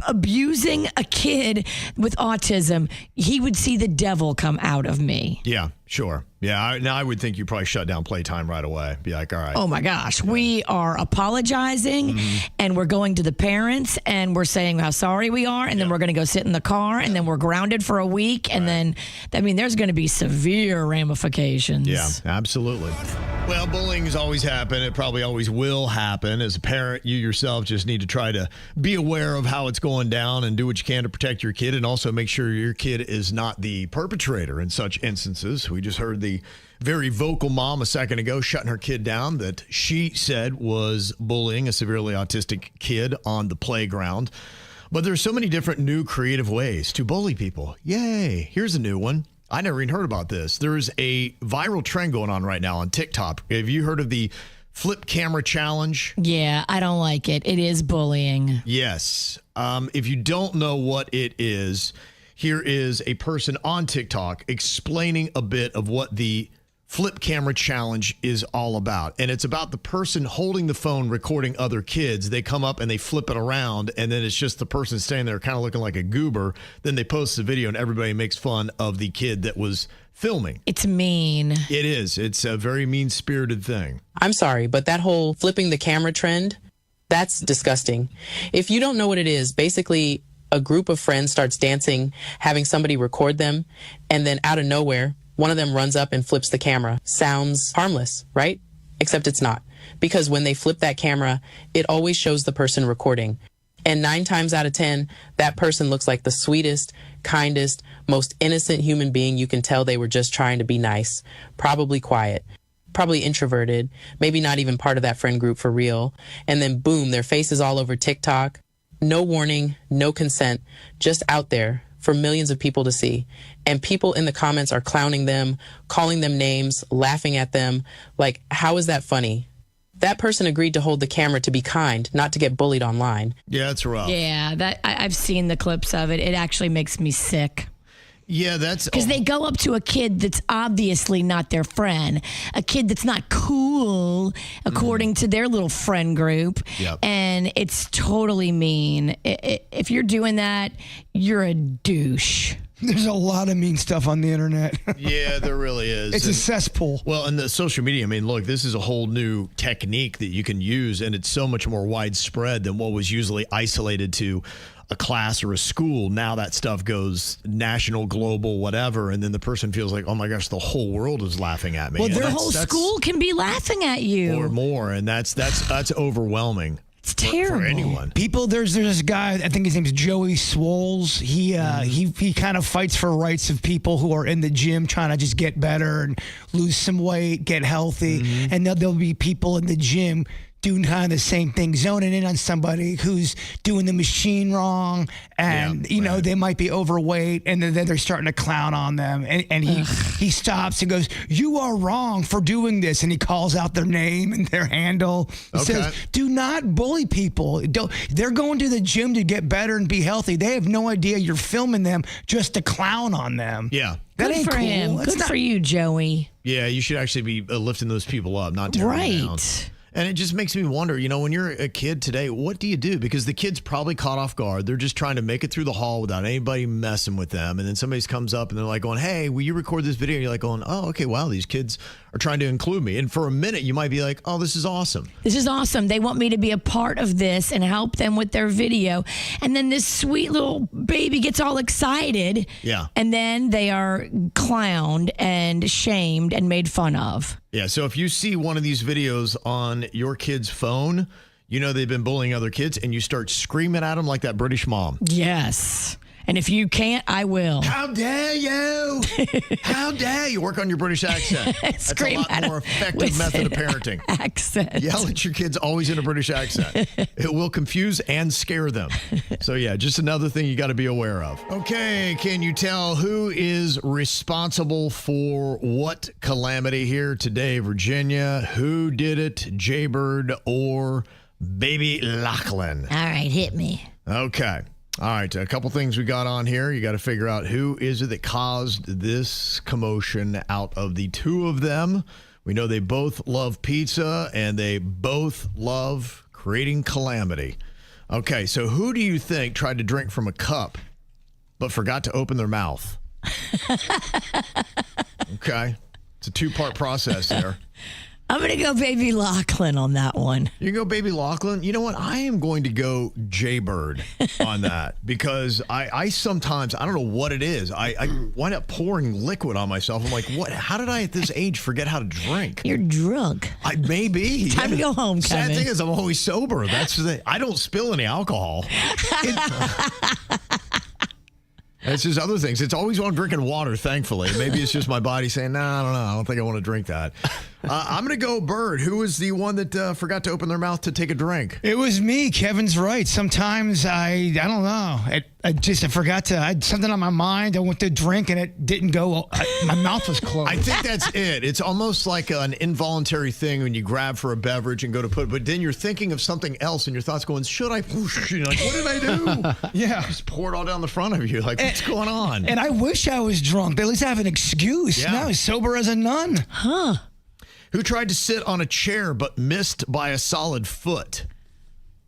S4: abusing a kid with autism, he would see the devil come out of me.
S2: Yeah, sure. Yeah, now I would think you probably shut down playtime right away. Be like, all right.
S4: Oh my gosh, we are apologizing and we're going to the parents and we're saying how sorry we are, and then we're going to go sit in the car and then we're grounded for a week, and then, there's going to be severe ramifications.
S2: Yeah, absolutely. Well, bullying's always happened. It probably always will happen. As a parent, you yourself just need to try to be aware of how it's going down and do what you can to protect your kid, and also make sure your kid is not the perpetrator in such instances. We just heard the very vocal mom a second ago shutting her kid down that she said was bullying a severely autistic kid on the playground. But there's so many different new creative ways to bully people. Yay. Here's a new one. I never even heard about this. There's a viral trend going on right now on TikTok. Have you heard of the flip camera challenge?
S4: Yeah, I don't like it. It is bullying.
S2: Yes. If you don't know what it is, here is a person on TikTok explaining a bit of what the flip camera challenge is all about. And it's about the person holding the phone recording other kids. They come up and they flip it around, and then it's just the person standing there kind of looking like a goober. Then they post the video and everybody makes fun of the kid that was filming.
S4: It's mean.
S2: It is. It's a very mean-spirited thing.
S14: I'm sorry, but that whole flipping the camera trend, that's disgusting. If you don't know what it is, basically a group of friends starts dancing, having somebody record them, and then out of nowhere, one of them runs up and flips the camera. Sounds harmless, right? Except it's not. Because when they flip that camera, it always shows the person recording. And 9 times out of 10, that person looks like the sweetest, kindest, most innocent human being. You can tell they were just trying to be nice, probably quiet, probably introverted, maybe not even part of that friend group for real. And then boom, their face is all over TikTok. No warning, no consent, just out there for millions of people to see. And people in the comments are clowning them, calling them names, laughing at them. Like, how is that funny? That person agreed to hold the camera to be kind, not to get bullied online.
S2: Yeah, it's rough.
S4: Yeah, I've seen the clips of it. It actually makes me sick.
S2: Yeah, that's...
S4: Because they go up to a kid that's obviously not their friend, a kid that's not cool, according to their little friend group.
S2: Yep.
S4: And it's totally mean. If you're doing that, you're a douche.
S3: There's a lot of mean stuff on the internet.
S2: Yeah, there really is.
S3: It's a cesspool.
S2: Well, and the social media, I mean, look, this is a whole new technique that you can use, and it's so much more widespread than what was usually isolated to a class or a school. Now that stuff goes national, global, whatever, and then the person feels like, oh my gosh, the whole world is laughing at me.
S4: Well,
S2: and
S4: their whole school can be laughing at you.
S2: Or more, and that's overwhelming.
S4: It's terrible.
S2: For anyone.
S3: People, there's this guy, I think his name's Joey Swoles. He kind of fights for rights of people who are in the gym trying to just get better and lose some weight, get healthy. And there'll be people in the gym doing kind of the same thing, zoning in on somebody who's doing the machine wrong, and they might be overweight, and then they're starting to clown on them, and he stops and goes, "You are wrong for doing this," and he calls out their name and their handle. He says, "Do not bully people. They're going to the gym to get better and be healthy. They have no idea you're filming them just to clown on them."
S2: Yeah.
S3: That
S4: Good
S3: ain't
S4: for
S3: cool.
S4: him.
S3: That's
S4: Good for you, Joey.
S2: Yeah, you should actually be lifting those people up, not tearing them down. And it just makes me wonder, when you're a kid today, what do you do? Because the kid's probably caught off guard. They're just trying to make it through the hall without anybody messing with them. And then somebody comes up and they're like going, "Hey, will you record this video?" And you're like going, "Oh, okay, wow, these kids are trying to include me." And for a minute, you might be like, "Oh, this is awesome.
S4: This is awesome. They want me to be a part of this and help them with their video." And then this sweet little baby gets all excited.
S2: Yeah.
S4: And then they are clowned and shamed and made fun of.
S2: Yeah, so if you see one of these videos on your kid's phone, they've been bullying other kids, and you start screaming at them like that British mom.
S4: Yes. And if you can't, I will.
S2: How dare you? How dare you? Work on your British accent. That's a lot more effective method of parenting.
S4: Accent.
S2: Yell at your kids always in a British accent. It will confuse and scare them. So yeah, just another thing you got to be aware of. Okay, can you tell who is responsible for what calamity here today, Virginia? Who did it, Jbird or baby Lochlan?
S4: All right, hit me.
S2: Okay. All right, a couple things we got on here. You got to figure out who is it that caused this commotion out of the two of them. We know they both love pizza, and they both love creating calamity. Okay, so who do you think tried to drink from a cup but forgot to open their mouth? Okay, it's a two-part process there.
S4: I'm going to go baby Lochlan on that one.
S2: You can go baby Lochlan. You know what? I am going to go Jbird on that because I sometimes, I don't know what it is. I wind up pouring liquid on myself. I'm like, what? How did I at this age forget how to drink?
S4: You're drunk.
S2: I may be.
S4: Time to go home,
S2: Sad
S4: Kevin.
S2: thing is I'm always sober. That's the thing. I don't spill any alcohol. It's just other things. It's always when I'm drinking water, thankfully. Maybe it's just my body saying, "No, I don't know. I don't think I want to drink that." I'm going to go Bird. Who was the one that forgot to open their mouth to take a drink?
S3: It was me. Kevin's right. Sometimes I don't know. I forgot to. I had something on my mind. I went to drink and it didn't go. My mouth was closed.
S2: I think that's it. It's almost like an involuntary thing when you grab for a beverage and go to put, but then you're thinking of something else and your thoughts going, should I? You're like, what did I do?
S3: Yeah.
S2: Just pour it all down the front of you. Like, what's going on?
S3: And I wish I was drunk. At least I have an excuse.
S2: Yeah.
S3: Now he's sober as a nun.
S4: Huh.
S2: Who tried to sit on a chair but missed by a solid foot?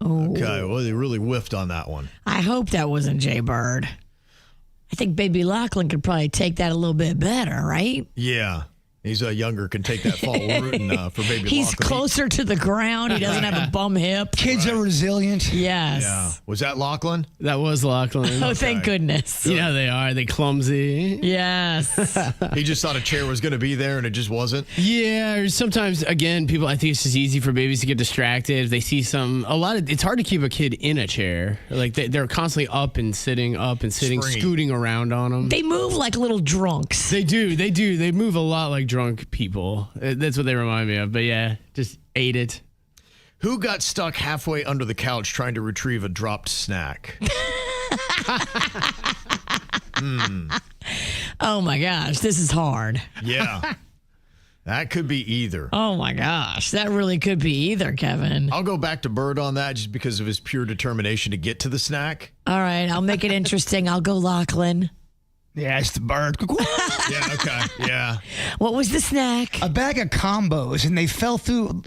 S4: Oh.
S2: Okay, well, they really whiffed on that one.
S4: I hope that wasn't Jbird. I think baby Lochlan could probably take that a little bit better, right?
S2: Yeah. He's younger, can take that fall rooting for baby
S4: He's
S2: Lochlan.
S4: closer to the ground. He doesn't have a bum hip.
S3: Kids are resilient.
S4: Yes.
S2: Yeah. Was that Lachlan?
S6: That was Lochlan.
S4: Oh, thank goodness.
S6: You know they are. They clumsy.
S4: Yes.
S2: He just thought a chair was going to be there and it just wasn't.
S6: Yeah, or sometimes, again, people, I think it's just easy for babies to get distracted. If they see some, it's hard to keep a kid in a chair. Like they're constantly up and sitting,
S2: Springy.
S6: scooting around on them.
S4: They move like little drunks.
S6: They do. They move a lot like drunk people. That's what they remind me of. But yeah, just ate it.
S2: Who got stuck halfway under the couch trying to retrieve a dropped snack?
S4: Oh my gosh, this is hard.
S2: Yeah. That could be either.
S4: Oh my gosh, that really could be either, Kevin.
S2: I'll go back to Bird on that just because of his pure determination to get to the snack.
S4: All right, I'll make it interesting. I'll go Lochlan.
S3: Yeah, it's the Bird.
S2: Yeah, okay. Yeah.
S4: What was the snack?
S3: A bag of combos, and they fell through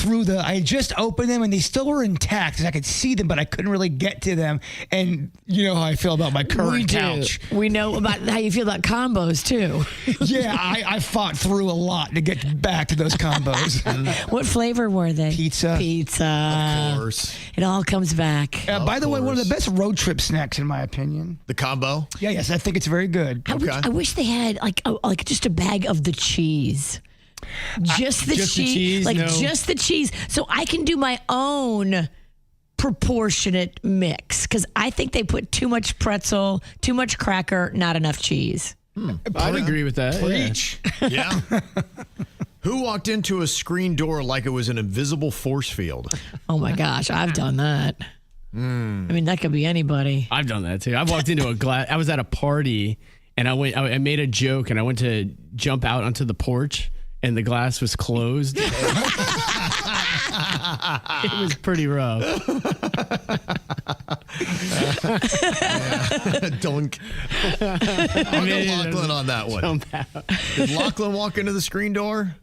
S3: I had just opened them and they still were intact because I could see them, but I couldn't really get to them. And you know how I feel about my current couch.
S4: We know about how you feel about combos too.
S3: Yeah, I fought through a lot to get back to those combos.
S4: What flavor were they?
S3: Pizza.
S2: Of course.
S4: It all comes back.
S3: By the way, one of the best road trip snacks in my opinion.
S2: The combo?
S3: Yeah, yes, I think it's very good.
S4: I wish they had like just a bag of the cheese. Just the cheese. Just the cheese. So I can do my own proportionate mix. Because I think they put too much pretzel, too much cracker, not enough cheese.
S6: I'd agree with that.
S2: Preach. Yeah. Who walked into a screen door like it was an invisible force field?
S4: Oh my gosh, I've done that. I mean, that could be anybody.
S6: I've done that too. I've walked into a glass. I was at a party and I made a joke and I went to jump out onto the porch and the glass was closed. It was pretty rough.
S2: Dunk. I'll go Lochlan on that one.
S6: Jump out.
S2: Did Lochlan walk into the screen door?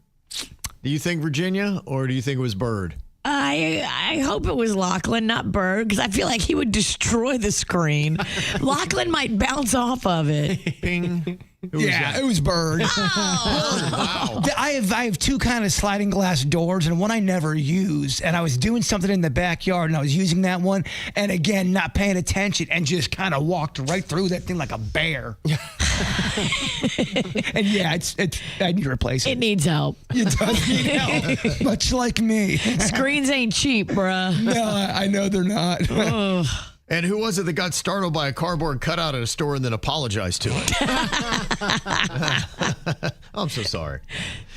S2: Do you think Virginia or do you think it was Bird?
S4: I hope it was Lochlan, not Bird, because I feel like he would destroy the screen. Lochlan might bounce off of it.
S2: Ping.
S3: It was Bird.
S2: Wow.
S3: I have two kind of sliding glass doors, and one I never use. And I was doing something in the backyard, and I was using that one, and again, not paying attention, and just kind of walked right through that thing like a bear. And yeah, I need to replace it.
S4: It needs help.
S3: It does need help, much like me.
S4: Screens ain't cheap, bruh.
S3: No, I know they're not.
S2: And who was it that got startled by a cardboard cutout at a store and then apologized to it? I'm so sorry.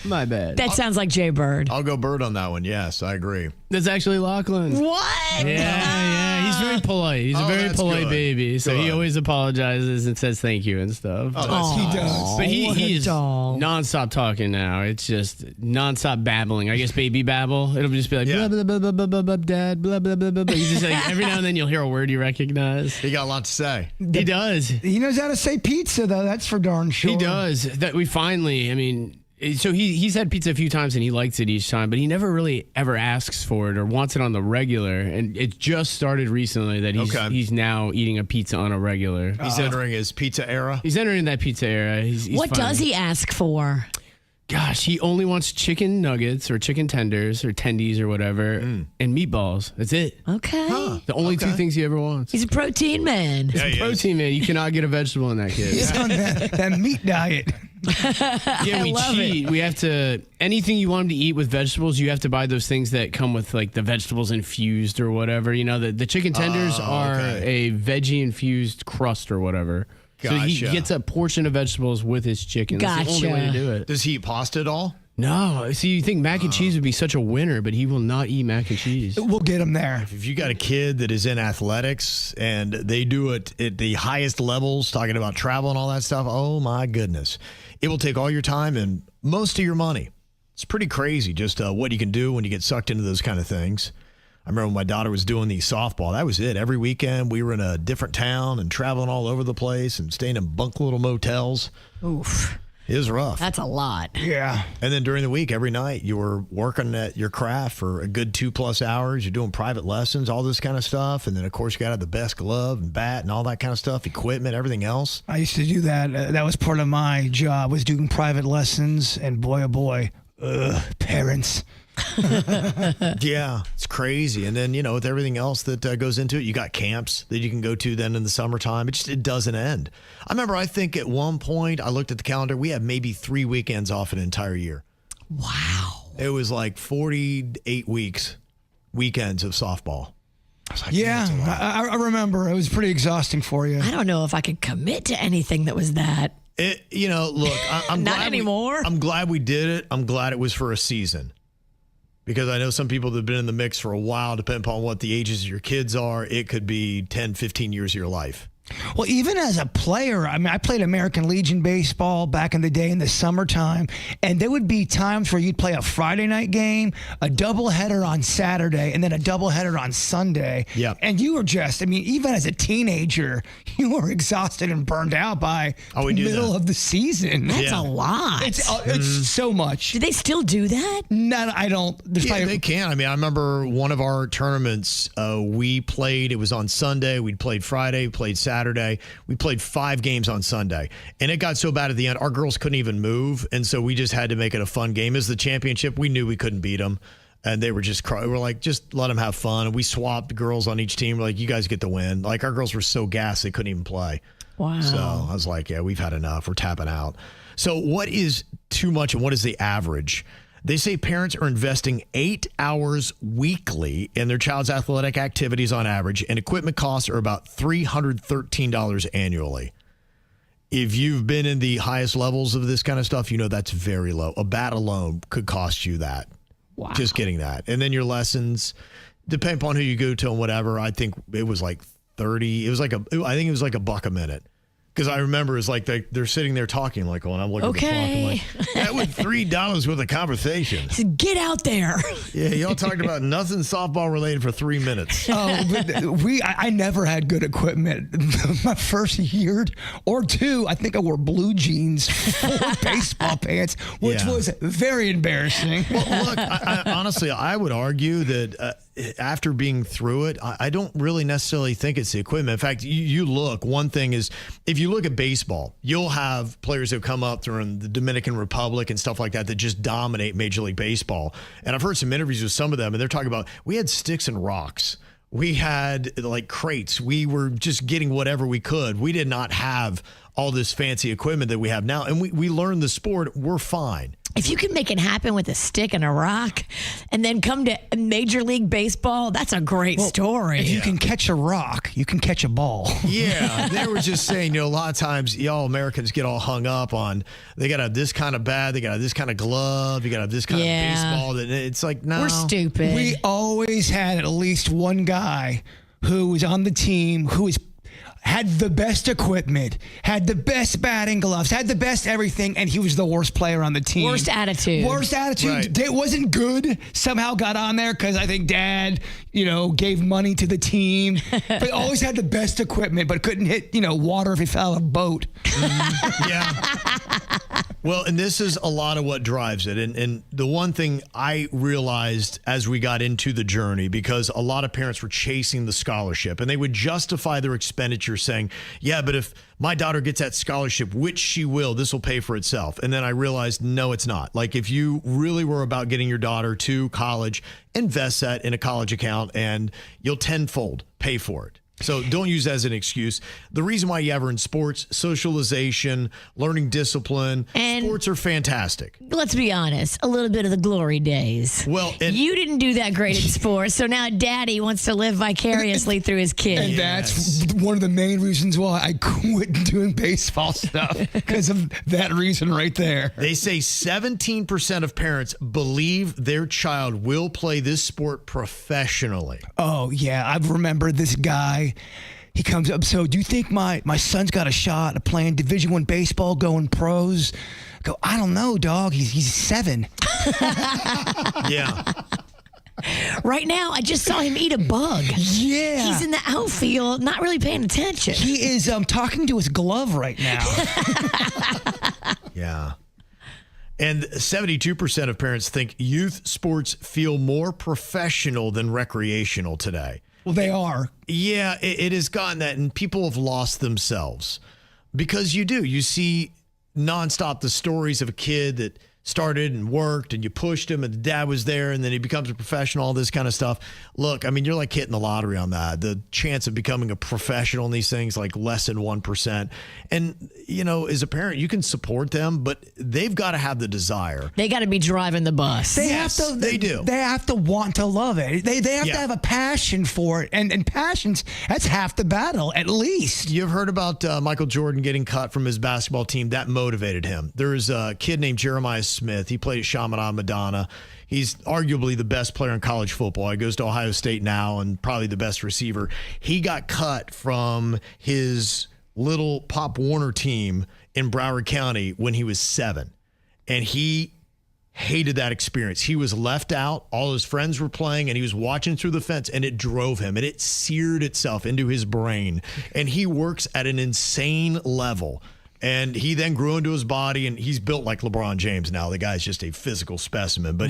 S6: My bad.
S4: That sounds like Jbird.
S2: I'll go Bird on that one. Yes, I agree.
S6: That's actually Lochlan.
S4: What?
S6: Yeah. He's very polite. He's a very polite
S2: good.
S6: baby. So he
S2: Good.
S6: always apologizes and says thank you and stuff.
S3: He does.
S6: But he is nonstop talking now. It's just nonstop babbling. I guess baby babble. It'll just be like blah blah blah blah blah blah blah dad blah blah blah blah. He's just like every now and then you'll hear a word you recognize.
S2: He got a lot to say.
S6: He does.
S3: He knows how to say pizza, though. That's for darn sure.
S6: He does. That we finally. I mean. So he's had pizza a few times and he likes it each time, but he never really ever asks for it or wants it on the regular. And it just started recently that he's now eating a pizza on a regular.
S2: He's entering his pizza era.
S6: He's entering that pizza era. He's
S4: What does he ask for?
S6: Gosh, he only wants chicken nuggets or chicken tenders or tendies or whatever and meatballs. That's it.
S4: Okay.
S6: The only two things he ever wants.
S4: He's a protein man.
S6: He's a protein man. You cannot get a vegetable in that kid.
S3: He's on that meat diet.
S6: Yeah, we cheat. We have to, anything you want him to eat with vegetables, you have to buy those things that come with like the vegetables infused or whatever. You know, the chicken tenders are a veggie infused crust or whatever. So he
S2: Gotcha.
S6: gets a portion of vegetables with his chicken. That's the only way to do it.
S2: Does he eat pasta at all?
S6: No. See, you think mac and cheese would be such a winner, but he will not eat mac and cheese.
S3: We'll get him there.
S2: If you got a kid that is in athletics and they do it at the highest levels, talking about travel and all that stuff, oh my goodness. It will take all your time and most of your money. It's pretty crazy just what you can do when you get sucked into those kind of things. I remember when my daughter was doing the softball. That was it. Every weekend we were in a different town and traveling all over the place and staying in bunk little motels.
S4: Oof.
S2: It was rough.
S4: That's a lot.
S3: Yeah.
S2: And then during the week, every night, you were working at your craft for a good 2+ hours. You're doing private lessons, all this kind of stuff. And then, of course, you got to have the best glove and bat and all that kind of stuff, equipment, everything else.
S3: I used to do that. That was part of my job, was doing private lessons. And boy, oh boy, parents.
S2: Yeah, it's crazy. And then, with everything else that goes into it, you got camps that you can go to then in the summertime. It doesn't end. I remember, I think at one point, I looked at the calendar, we had maybe 3 weekends off an entire year.
S4: Wow.
S2: It was like 48 weekends of softball. I was like,
S3: yeah, I remember. It was pretty exhausting for you.
S4: I don't know if I could commit to anything that was that.
S2: Look, I'm
S4: Not
S2: glad
S4: anymore.
S2: I'm glad we did it. I'm glad it was for a season. Because I know some people that have been in the mix for a while, depending upon what the ages of your kids are, it could be 10, 15 years of your life.
S3: Well, even as a player, I mean, I played American Legion baseball back in the day in the summertime, and there would be times where you'd play a Friday night game, a doubleheader on Saturday, and then a doubleheader on Sunday.
S2: Yeah.
S3: And you were just, I mean, even as a teenager, you were exhausted and burned out by the middle of the season.
S4: That's a lot.
S3: It's so much.
S4: Do they still do that?
S3: No, I don't.
S2: They can. I mean, I remember one of our tournaments, we played, it was on Sunday. We played Friday, we played Saturday. We played 5 games on Sunday, and it got so bad at the end, our girls couldn't even move, and so we just had to make it a fun game. As the championship, we knew we couldn't beat them, and they were just we're like, just let them have fun. And we swapped girls on each team. We're like, you guys get the win. Like, our girls were so gassed they couldn't even play.
S4: Wow.
S2: So I was like, yeah, we've had enough. We're tapping out. So what is too much, and what is the average? They say parents are investing 8 hours weekly in their child's athletic activities on average, and equipment costs are about $313 annually. If you've been in the highest levels of this kind of stuff, that's very low. A bat alone could cost you that.
S4: Wow.
S2: Just getting that. And then your lessons, depending upon who you go to and whatever, I think it was like 30. I think it was like $1 a minute. Because I remember it's like they're sitting there talking like, and I'm looking at the clock. I'm like, that was $3 worth of conversation.
S4: Get out there.
S2: Yeah, y'all talked about nothing softball related for 3 minutes.
S3: I never had good equipment. My first year or two, I think I wore blue jeans, 4 baseball pants, which was very embarrassing.
S2: Well, look, honestly, I would argue that after being through it, I don't really necessarily think it's the equipment. In fact, you look, one thing is, if you look at baseball, you'll have players that come up through the Dominican Republic and stuff like that just dominate Major League Baseball. And I've heard some interviews with some of them, and they're talking about, we had sticks and rocks. We had like crates. We were just getting whatever we could. We did not have all this fancy equipment that we have now. And we learned the sport. We're fine.
S4: If you can make it happen with a stick and a rock and then come to Major League Baseball, that's a great story.
S3: If you can catch a rock, you can catch a ball.
S2: Yeah, they were just saying, a lot of times y'all Americans get all hung up on, they got to have this kind of bat, they got to have this kind of glove, you got to have this kind of baseball. It's like, no.
S4: We're stupid.
S3: We always had at least one guy who was on the team who had the best equipment, had the best batting gloves, had the best everything, and he was the worst player on the team.
S4: Worst attitude.
S3: Right. It wasn't good. Somehow got on there because I think Dad, gave money to the team. But always had the best equipment, but couldn't hit, water if he fell out of a boat.
S2: Yeah. Well, and this is a lot of what drives it. And the one thing I realized as we got into the journey, because a lot of parents were chasing the scholarship, and they would justify their expenditure saying, yeah, but if my daughter gets that scholarship, which she will, this will pay for itself. And then I realized, no, it's not. Like, if you really were about getting your daughter to college, invest that in a college account and you'll tenfold pay for it. So don't use that as an excuse. The reason why you have her in sports, socialization, learning discipline,
S4: and
S2: sports are fantastic.
S4: Let's be honest, a little bit of the glory days.
S2: Well,
S4: you didn't do that great in sports, so now Daddy wants to live vicariously through his kids.
S3: And that's one of the main reasons why I quit doing baseball stuff, because of that reason right there.
S2: They say 17% of parents believe their child will play this sport professionally.
S3: Oh, yeah. I remember this guy. He comes up, so do you think my son's got a shot of playing Division I baseball, going pros? I go, I don't know, dog. He's 7.
S2: Yeah.
S4: Right now, I just saw him eat a bug.
S3: Yeah.
S4: He's in the outfield, not really paying attention.
S3: He is talking to his glove right now.
S2: Yeah. And 72% of parents think youth sports feel more professional than recreational today.
S3: Well, they are.
S2: Yeah, it has gotten that, and people have lost themselves because you do. You see nonstop the stories of a kid that started and worked, and you pushed him, and the dad was there, and then he becomes a professional, all this kind of stuff. Look, I mean, you're like hitting the lottery on that. The chance of becoming a professional in these things, like less than 1%. And, you know, as a parent, you can support them, but they've got to have the desire.
S4: They got to be driving the bus.
S3: They have to.
S2: They do.
S3: They have to want to love it. They have to have a passion for it, and passions, that's half the battle, at least.
S2: You've heard about Michael Jordan getting cut from his basketball team. That motivated him. There's a kid named Jeremiah Smith. He played at Chaminade Madonna. He's arguably the best player in college football. He goes to Ohio State now and probably the best receiver. He got cut from his little Pop Warner team in Broward County when he was 7. And he hated that experience. He was left out. All his friends were playing, and he was watching through the fence, and it drove him, and it seared itself into his brain. And he works at an insane level. And he then grew into his body, and he's built like LeBron James now. The guy's just a physical specimen. But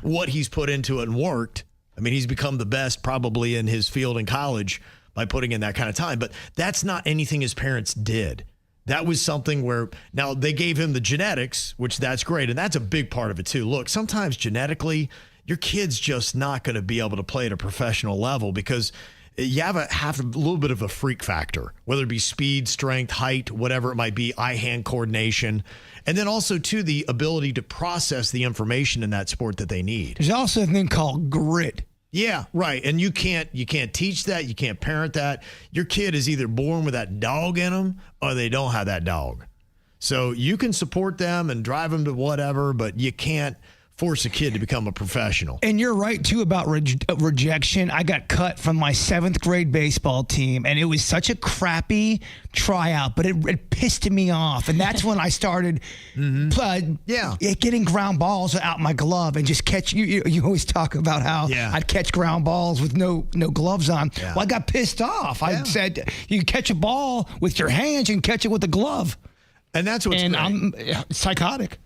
S2: what he's put into it and worked, I mean, he's become the best probably in his field in college by putting in that kind of time. But that's not anything his parents did. That was something where, now they gave him the genetics, which that's great. And that's a big part of it too. Look, sometimes genetically, your kid's just not going to be able to play at a professional level because you have a little bit of a freak factor, whether it be speed, strength, height, whatever it might be, eye-hand coordination. And then also, too, the ability to process the information in that sport that they need.
S3: There's also a thing called grit.
S2: Yeah, right. And you can't teach that. You can't parent that. Your kid is either born with that dog in them or they don't have that dog. So you can support them and drive them to whatever, but you can't force a kid to become a professional.
S3: And you're right, too, about rejection. I got cut from my 7th grade baseball team, and it was such a crappy tryout, but it pissed me off. And that's when I started getting ground balls out my glove and just catch. You always talk about how I'd catch ground balls with no gloves on. Yeah. Well, I got pissed off. I said, you catch a ball with your hands, you can catch it with a glove.
S2: And that's what's great.
S3: I'm psychotic.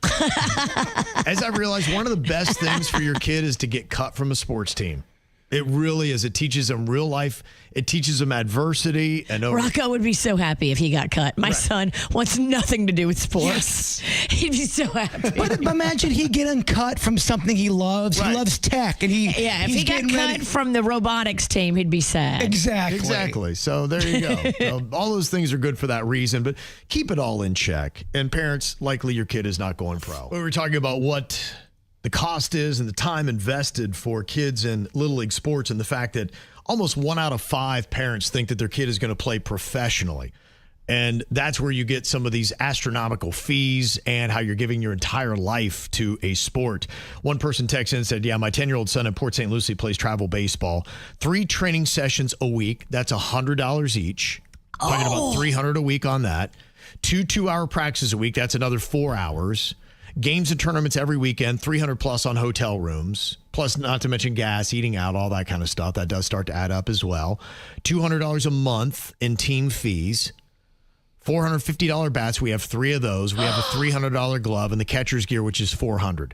S2: As I realized, one of the best things for your kid is to get cut from a sports team. It really is. It teaches them real life. It teaches them adversity. And
S4: Rocco would be so happy if he got cut. My son wants nothing to do with sports. He'd be so happy.
S3: But imagine he getting cut from something he loves. Right. He loves tech. And
S4: if he got cut from the robotics team, he'd be sad.
S2: Exactly. So there you go. So all those things are good for that reason, but keep it all in check. And parents, likely your kid is not going pro. We were talking about what the cost is and the time invested for kids in Little League sports, and the fact that almost 1 out of 5 parents think that their kid is going to play professionally. And that's where you get some of these astronomical fees and how you're giving your entire life to a sport. One person texted in and said, my 10-year-old son in Port St. Lucie plays travel baseball. 3 training sessions a week. That's $100 each. Talking about $300 a week on that. 2 2-hour practices a week. That's another 4 hours. Games and tournaments every weekend, $300 plus on hotel rooms, plus not to mention gas, eating out, all that kind of stuff. That does start to add up as well. $200 a month in team fees. $450 bats. We have 3 of those. We have a $300 glove and the catcher's gear, which is $400.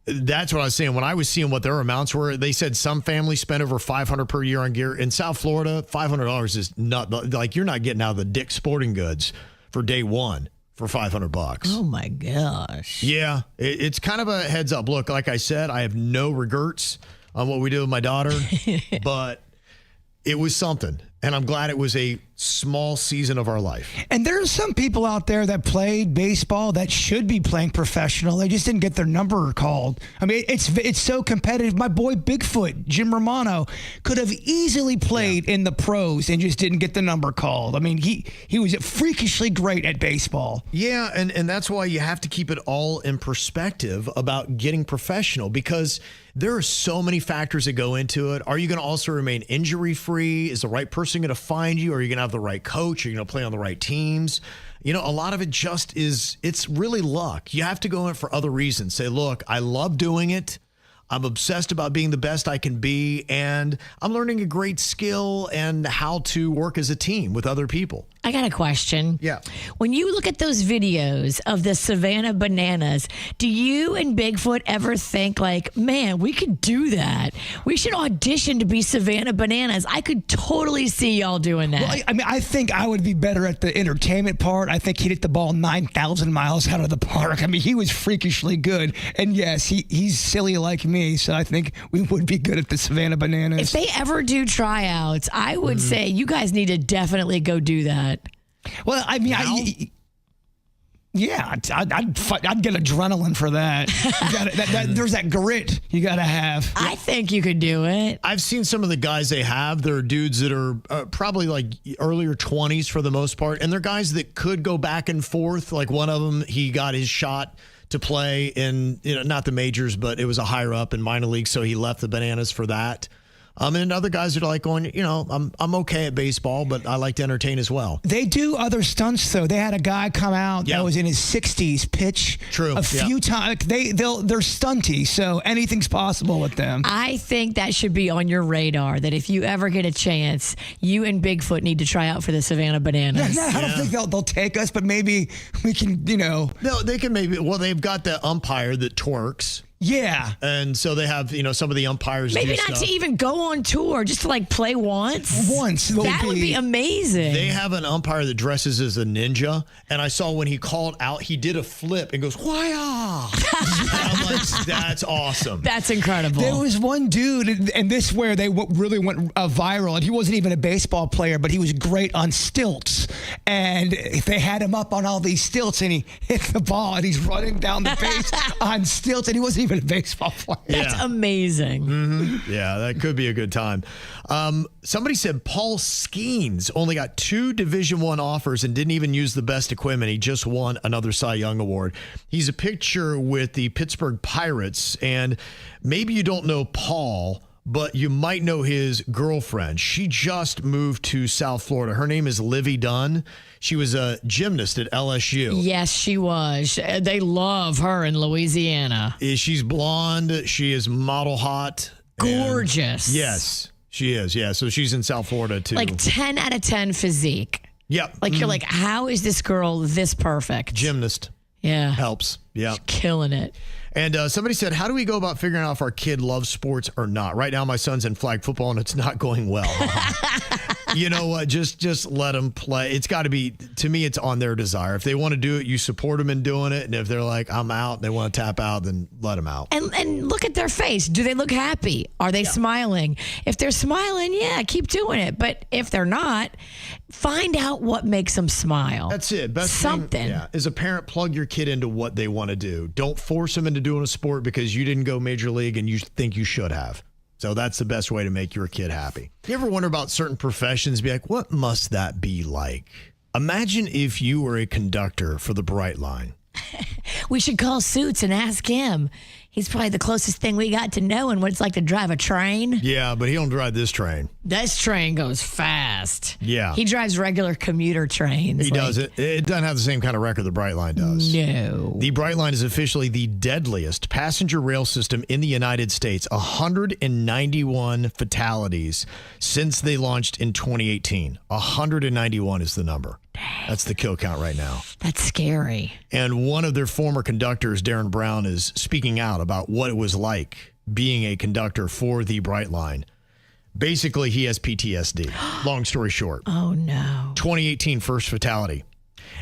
S2: That's what I was saying. When I was seeing what their amounts were, they said some families spend over $500 per year on gear. In South Florida, $500 is not, like, you're not getting out of the Dick's Sporting Goods for day one for $500.
S4: Oh my gosh.
S2: Yeah, it's kind of a heads up. Look, like I said, I have no regrets on what we did with my daughter, but it was something. And I'm glad it was a small season of our life.
S3: And there are some people out there that played baseball that should be playing professional. They just didn't get their number called. I mean, it's so competitive. My boy Bigfoot, Jim Romano, could have easily played in the pros and just didn't get the number called. I mean, he was freakishly great at baseball.
S2: Yeah, and that's why you have to keep it all in perspective about getting professional, because there are so many factors that go into it. Are you going to also remain injury-free? Is the right person going to find you? Are you going to have the right coach? Are you going to play on the right teams? You know, a lot of it just it's really luck. You have to go in for other reasons. Say, look, I love doing it. I'm obsessed about being the best I can be, and I'm learning a great skill and how to work as a team with other people.
S4: I got a question.
S2: Yeah.
S4: When you look at those videos of the Savannah Bananas, do you and Bigfoot ever think like, man, we could do that? We should audition to be Savannah Bananas. I could totally see y'all doing that.
S3: Well, I mean, I think I would be better at the entertainment part. I think he'd hit the ball 9,000 miles out of the park. I mean, he was freakishly good. And yes, he's silly like me, so I think we would be good at the Savannah Bananas.
S4: If they ever do tryouts, I would say you guys need to definitely go do that.
S3: Well, I mean, I'd get adrenaline for that. There's that grit you got to have.
S4: I think you could do it.
S2: I've seen some of the guys they have. They're dudes that are probably like earlier 20s for the most part, and they're guys that could go back and forth. Like one of them, he got his shot to play in, not the majors, but it was a higher up in minor leagues, so he left the Bananas for that. And other guys are like going, I'm okay at baseball, but I like to entertain as well.
S3: They do other stunts, though. They had a guy come out that was in his 60s pitch a few times. They're stunty, so anything's possible with them.
S4: I think that should be on your radar, that if you ever get a chance, you and Bigfoot need to try out for the Savannah Bananas.
S3: I don't think they'll take us, but maybe we can,
S2: No, they can maybe. Well, they've got the umpire that twerks.
S3: Yeah.
S2: And so they have, some of the umpires
S4: maybe
S2: do
S4: not
S2: stuff.
S4: to even go on tour, just to like play once. That would be amazing.
S2: They have an umpire that dresses as a ninja, and I saw when he called out, he did a flip and goes, "Why-ah!" I'm like, that's awesome.
S4: That's incredible.
S3: There was one dude, and this where they really went viral, and he wasn't even a baseball player, but he was great on stilts. And they had him up on all these stilts, and he hit the ball, and he's running down the base on stilts, and he wasn't even a baseball player.
S4: That's amazing.
S2: Mm-hmm. Yeah, that could be a good time. Somebody said Paul Skeens only got 2 Division I offers and didn't even use the best equipment. He just won another Cy Young Award. He's a pitcher with the Pittsburgh Pirates, and maybe you don't know Paul, but you might know his girlfriend. She just moved to South Florida. Her name is Livy Dunn. She was a gymnast at LSU.
S4: Yes, she was. They love her in Louisiana.
S2: She's blonde. She is model hot.
S4: Gorgeous.
S2: Yes, she is. Yeah, so she's in South Florida, too.
S4: Like 10 out of 10 physique.
S2: Yep.
S4: Like you're like, how is this girl this perfect?
S2: Gymnast.
S4: Yeah.
S2: Helps. Yeah.
S4: She's killing it.
S2: And somebody said, how do we go about figuring out if our kid loves sports or not? Right now, my son's in flag football, and it's not going well. You know what? Just let them play. It's got to be, to me, it's on their desire. If they want to do it, you support them in doing it. And if they're like, I'm out, they want to tap out, then let them out.
S4: And look at their face. Do they look happy? Are they smiling? If they're smiling, yeah, keep doing it. But if they're not, find out what makes them smile.
S2: That's it. Best
S4: something.
S2: Thing, as a parent, plug your kid into what they want to do. Don't force them into doing a sport because you didn't go major league and you think you should have. So that's the best way to make your kid happy. You ever wonder about certain professions? Be like, what must that be like? Imagine if you were a conductor for the Brightline.
S4: We should call Suits and ask him. He's probably the closest thing we got to knowing what it's like to drive a train.
S2: Yeah, but he don't drive this train.
S4: This train goes fast.
S2: Yeah.
S4: He drives regular commuter trains.
S2: He does. It doesn't have the same kind of record the Brightline does.
S4: No.
S2: The Brightline is officially the deadliest passenger rail system in the United States. 191 fatalities since they launched in 2018. 191 is the number. That's the kill count right now.
S4: That's scary.
S2: And one of their former conductors, Darren Brown, is speaking out about what it was like being a conductor for the Brightline. Basically, he has PTSD. Long story short.
S4: Oh, no.
S2: 2018 first fatality.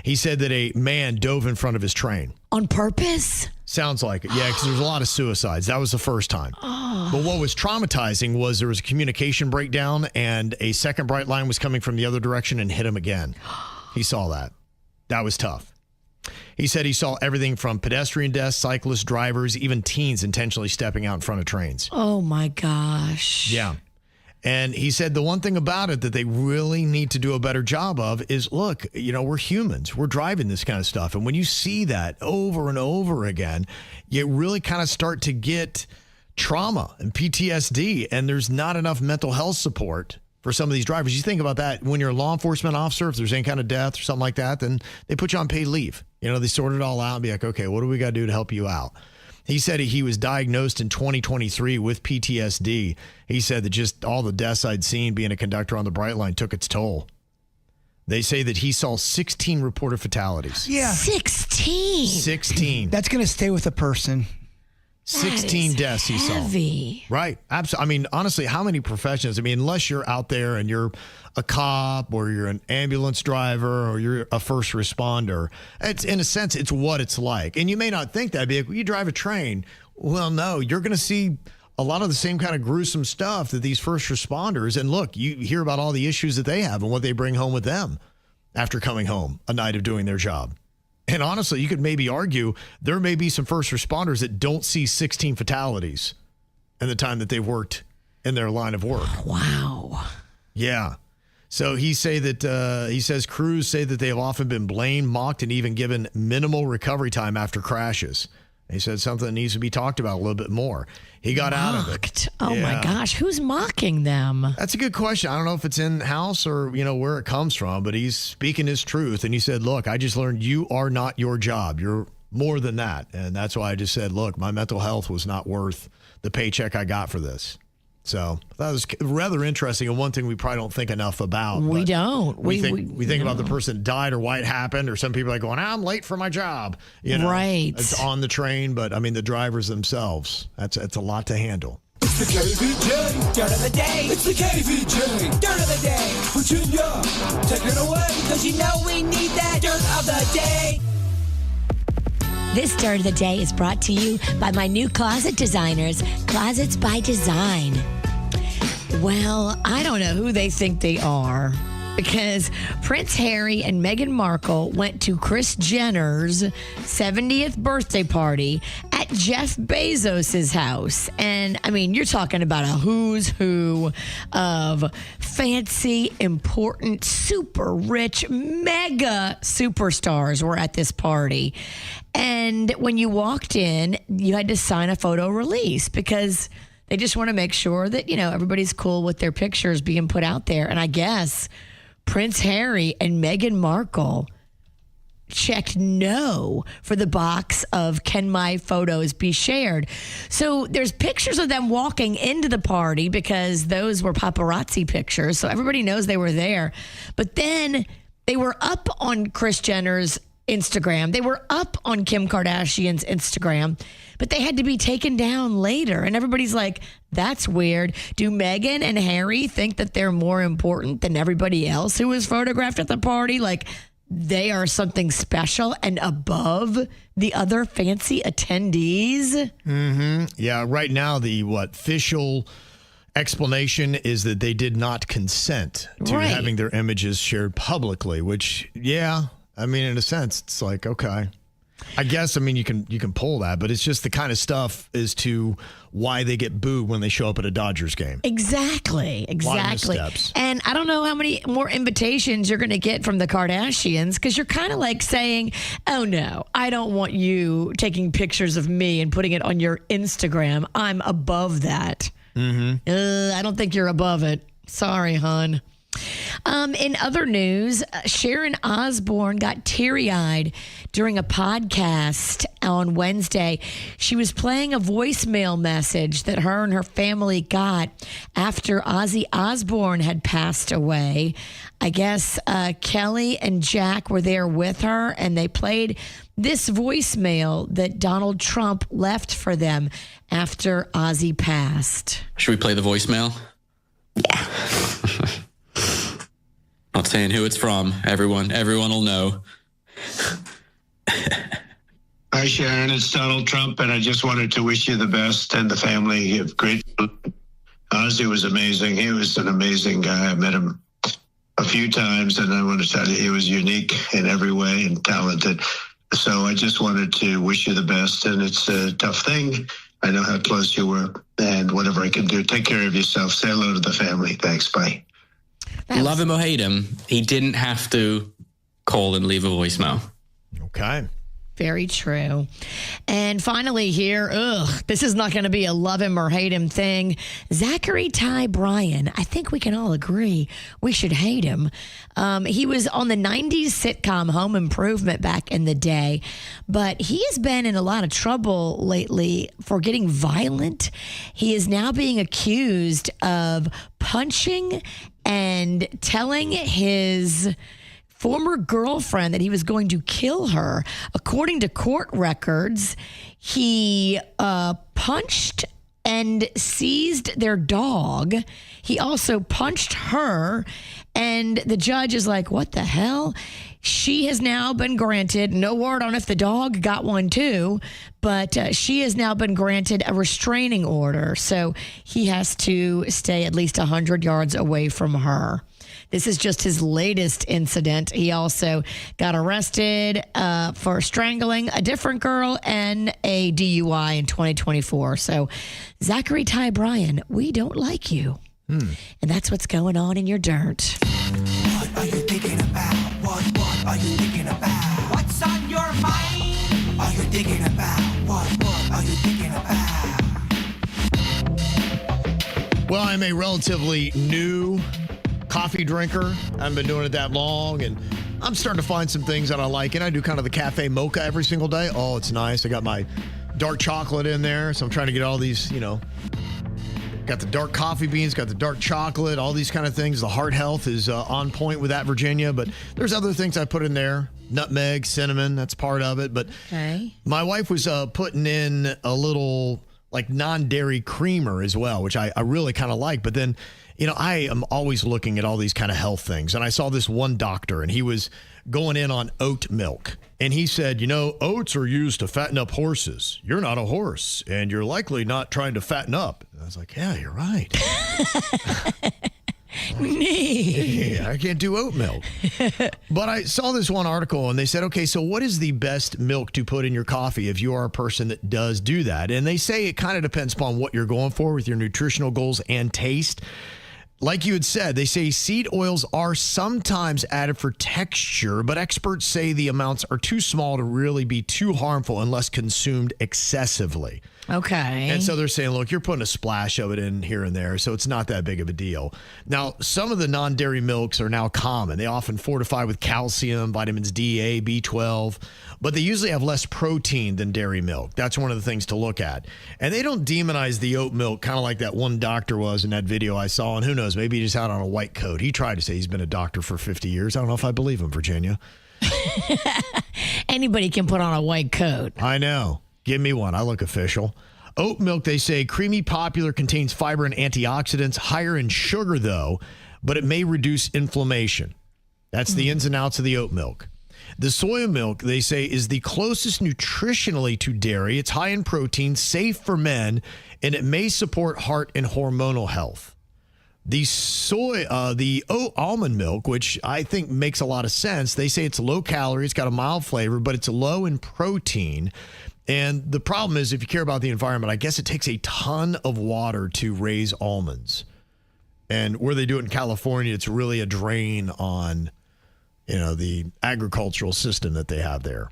S2: He said that a man dove in front of his train.
S4: On purpose?
S2: Sounds like it. Yeah, because there's a lot of suicides. That was the first time. But what was traumatizing was there was a communication breakdown and a second Brightline was coming from the other direction and hit him again. He saw that. That was tough. He said he saw everything from pedestrian deaths, cyclists, drivers, even teens intentionally stepping out in front of trains.
S4: Oh, my gosh.
S2: Yeah. And he said the one thing about it that they really need to do a better job of is, look, we're humans. We're driving this kind of stuff. And when you see that over and over again, you really kind of start to get trauma and PTSD. And there's not enough mental health support for some of these drivers. You think about that when you're a law enforcement officer, if there's any kind of death or something like that, then they put you on paid leave. They sort it all out and be like, okay, what do we got to do to help you out? He said he was diagnosed in 2023 with PTSD. He said that just all the deaths I'd seen being a conductor on the Brightline took its toll. They say that he saw 16 reported fatalities.
S3: Yeah.
S4: 16?
S2: 16.
S3: That's going to stay with a person.
S2: 16 deaths he
S4: heavy.
S2: saw. Right. Absolutely. I mean, honestly, how many professions? I mean, unless you're out there and you're a cop or you're an ambulance driver or you're a first responder, it's in a sense, it's what it's like. And you may not think that. Be like, well, you drive a train. Well, no, you're going to see a lot of the same kind of gruesome stuff that these first responders. And look, you hear about all the issues that they have and what they bring home with them after coming home a night of doing their job. And honestly, you could maybe argue there may be some first responders that don't see 16 fatalities in the time that they've worked in their line of work.
S4: Wow.
S2: Yeah. So he says crews say that they have often been blamed, mocked, and even given minimal recovery time after crashes. He said something that needs to be talked about a little bit more. He got out of it.
S4: Oh, my gosh. Who's mocking them?
S2: That's a good question. I don't know if it's in-house or, where it comes from, but he's speaking his truth. And he said, look, I just learned you are not your job. You're more than that. And that's why I just said, look, my mental health was not worth the paycheck I got for this. So that was rather interesting, and one thing we probably don't think enough about.
S4: We don't.
S2: We think about the person that died or why it happened, or some people are going, I'm late for my job.
S4: Right.
S2: It's on the train, but I mean the drivers themselves. That's a lot to handle.
S1: It's the KVJ dirt of the day. It's the KVJ dirt of the day. Virginia, take it away, because we need that dirt of the day.
S4: This Dirt of the Day is brought to you by my new closet designers, Closets by Design. Well, I don't know who they think they are, because Prince Harry and Meghan Markle went to Kris Jenner's 70th birthday party at Jeff Bezos' house. And, I mean, you're talking about a who's who of fancy, important, super rich, mega superstars were at this party. And when you walked in, you had to sign a photo release because they just want to make sure that, everybody's cool with their pictures being put out there. And I guess Prince Harry and Meghan Markle checked no for the box of can my photos be shared. So there's pictures of them walking into the party because those were paparazzi pictures. So everybody knows they were there. But then they were up on Kris Jenner's Instagram. They were up on Kim Kardashian's Instagram, but they had to be taken down later. And everybody's like, that's weird. Do Meghan and Harry think that they're more important than everybody else who was photographed at the party? Like they are something special and above the other fancy attendees?
S2: Mm-hmm. Yeah, right now the official explanation is that they did not consent to having their images shared publicly, which, I mean, in a sense, it's like, okay. I guess, I mean, you can pull that, but it's just the kind of stuff as to why they get booed when they show up at a Dodgers game.
S4: Exactly. And I don't know how many more invitations you're going to get from the Kardashians, because you're kind of like saying, oh, no, I don't want you taking pictures of me and putting it on your Instagram. I'm above that. Mm-hmm. I don't think you're above it. Sorry, hon. In other news, Sharon Osbourne got teary-eyed during a podcast on Wednesday. She was playing a voicemail message that her and her family got after Ozzy Osbourne had passed away. I guess Kelly and Jack were there with her, and they played this voicemail that Donald Trump left for them after Ozzy passed.
S15: Should we play the voicemail?
S4: Yeah.
S15: Not saying who it's from. Everyone will know. Hi, Sharon. It's Donald Trump, and I just wanted to wish you the best and the family. Great. Honestly, it was amazing. He was an amazing guy. I met him a few times, and I want to tell you, he was unique in every way and talented. So I just wanted to wish you the best, and it's a tough thing. I know how close you were, and whatever I can do, take care of yourself. Say hello to the family. Thanks. Bye.
S16: Love him or hate him, he didn't have to call and leave a voicemail.
S2: Okay.
S4: Very true. And finally here, this is not going to be a love him or hate him thing. Zachary Ty Bryan, I think we can all agree we should hate him. He was on the 90s sitcom Home Improvement back in the day, but he has been in a lot of trouble lately for getting violent. He is now being accused of punching and telling his former girlfriend that he was going to kill her. According to court records, he punched and seized their dog. He also punched her, and the judge is like, what the hell? She has now been granted, no word on if the dog got one too, but she has now been granted a restraining order. So he has to stay at least 100 yards away from her. This is just his latest incident. He also got arrested for strangling a different girl and a DUI in 2024. So, Zachary Ty Bryan, we don't like you. And that's what's going on in your dirt.
S1: What are you thinking about? What are you thinking about? What's on your mind? Are you thinking about? What are you thinking about?
S2: Well, I'm a relatively new coffee drinker. I haven't been doing it that long, and I'm starting to find some things that I like. And I do kind of the cafe mocha every single day. Oh, it's nice. I got my dark chocolate in there, so I'm trying to get all these, got the dark coffee beans, got the dark chocolate, all these kind of things. The heart health is on point with that, Virginia, but there's other things I put in there. Nutmeg, cinnamon, that's part of it. But my wife was putting in a little like non-dairy creamer as well, which I really kind of like. But then, I am always looking at all these kind of health things. And I saw this one doctor, and he was going in on oat milk. And he said, oats are used to fatten up horses. You're not a horse, and you're likely not trying to fatten up. And I was like, yeah, you're right. Yeah, I can't do oat milk. But I saw this one article, and they said, okay, so what is the best milk to put in your coffee if you are a person that does do that? And they say it kind of depends upon what you're going for with your nutritional goals and taste. Like you had said, they say seed oils are sometimes added for texture, but experts say the amounts are too small to really be too harmful unless consumed excessively.
S4: Okay.
S2: And so they're saying, look, you're putting a splash of it in here and there, so it's not that big of a deal. Now, some of the non-dairy milks are now common. They often fortify with calcium, vitamins D, A, B12, but they usually have less protein than dairy milk. That's one of the things to look at. And they don't demonize the oat milk, kind of like that one doctor was in that video I saw. And who knows, maybe he just had on a white coat. He tried to say he's been a doctor for 50 years. I don't know if I believe him, Virginia.
S4: Anybody can put on a white coat.
S2: I know. Give me one. I look official. Oat milk, they say, creamy, popular, contains fiber and antioxidants, higher in sugar, though, but it may reduce inflammation. That's the ins and outs of the oat milk. The soy milk, they say, is the closest nutritionally to dairy. It's high in protein, safe for men, and it may support heart and hormonal health. The oat almond milk, which I think makes a lot of sense, they say it's low calorie, it's got a mild flavor, but it's low in protein. And the problem is, if you care about the environment, I guess it takes a ton of water to raise almonds. And where they do it in California, it's really a drain on, the agricultural system that they have there.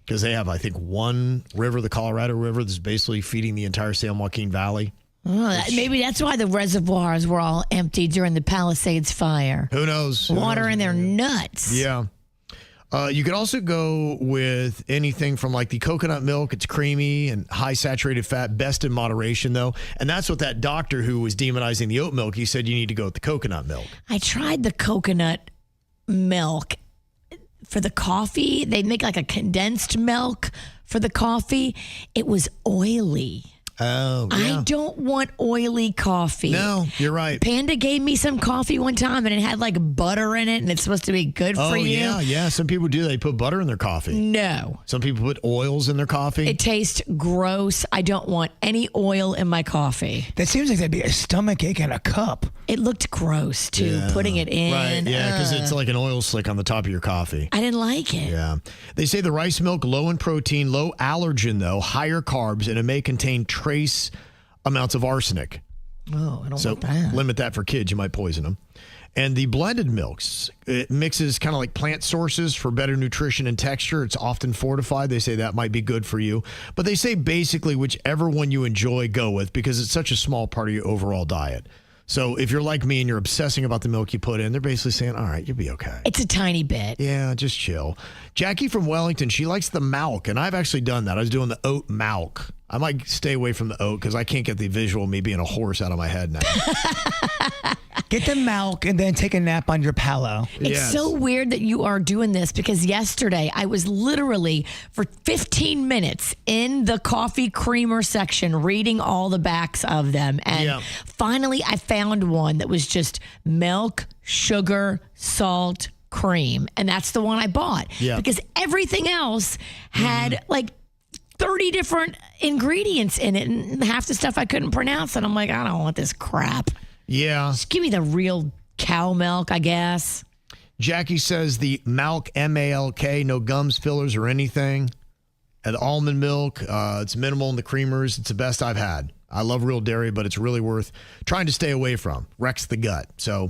S2: Because they have, I think, one river, the Colorado River, that's basically feeding the entire San Joaquin Valley.
S4: Oh, maybe that's why the reservoirs were all empty during the Palisades fire.
S2: Who knows?
S4: Water in their nuts.
S2: Yeah. You could also go with anything from like the coconut milk. It's creamy and high saturated fat, best in moderation, though. And that's what that doctor who was demonizing the oat milk, he said you need to go with the coconut milk.
S4: I tried the coconut milk for the coffee. They make like a condensed milk for the coffee. It was oily.
S2: Oh, yeah.
S4: I don't want oily coffee.
S2: No, you're right.
S4: Panda gave me some coffee one time, and it had like butter in it, and it's supposed to be good for you.
S2: Oh, yeah. Some people do. They put butter in their coffee.
S4: No.
S2: Some people put oils in their coffee.
S4: It tastes gross. I don't want any oil in my coffee.
S3: That seems like that'd be a stomachache in a cup.
S4: It looked gross, too, putting it in.
S2: Right, yeah, because it's like an oil slick on the top of your coffee.
S4: I didn't like it.
S2: Yeah. They say the rice milk, low in protein, low allergen, though, higher carbs, and it may contain trace amounts of arsenic.
S4: Oh, I don't
S2: so
S4: want that.
S2: Limit that for kids. You might poison them. And the blended milks, it mixes kind of like plant sources for better nutrition and texture. It's often fortified. They say that might be good for you. But they say basically whichever one you enjoy, go with, because it's such a small part of your overall diet. So if you're like me and you're obsessing about the milk you put in, they're basically saying, all right, you'll be okay.
S4: It's a tiny bit.
S2: Yeah, just chill. Jackie from Wellington, she likes the milk, and I've actually done that. I was doing the oat milk. I might stay away from the oat because I can't get the visual of me being a horse out of my head now.
S3: Get the milk and then take a nap on your pillow.
S4: It's so weird that you are doing this because yesterday I was literally for 15 minutes in the coffee creamer section reading all the backs of them. And finally I found one that was just milk, sugar, salt, cream. And that's the one I bought.
S2: Yeah.
S4: Because everything else had like 30 different ingredients in it and half the stuff I couldn't pronounce. And I'm like, I don't want this crap.
S2: Yeah.
S4: Just give me the real cow milk, I guess.
S2: Jackie says the milk, M-A-L-K, no gums, fillers, or anything. And almond milk, it's minimal in the creamers. It's the best I've had. I love real dairy, but it's really worth trying to stay away from. Wrecks the gut. So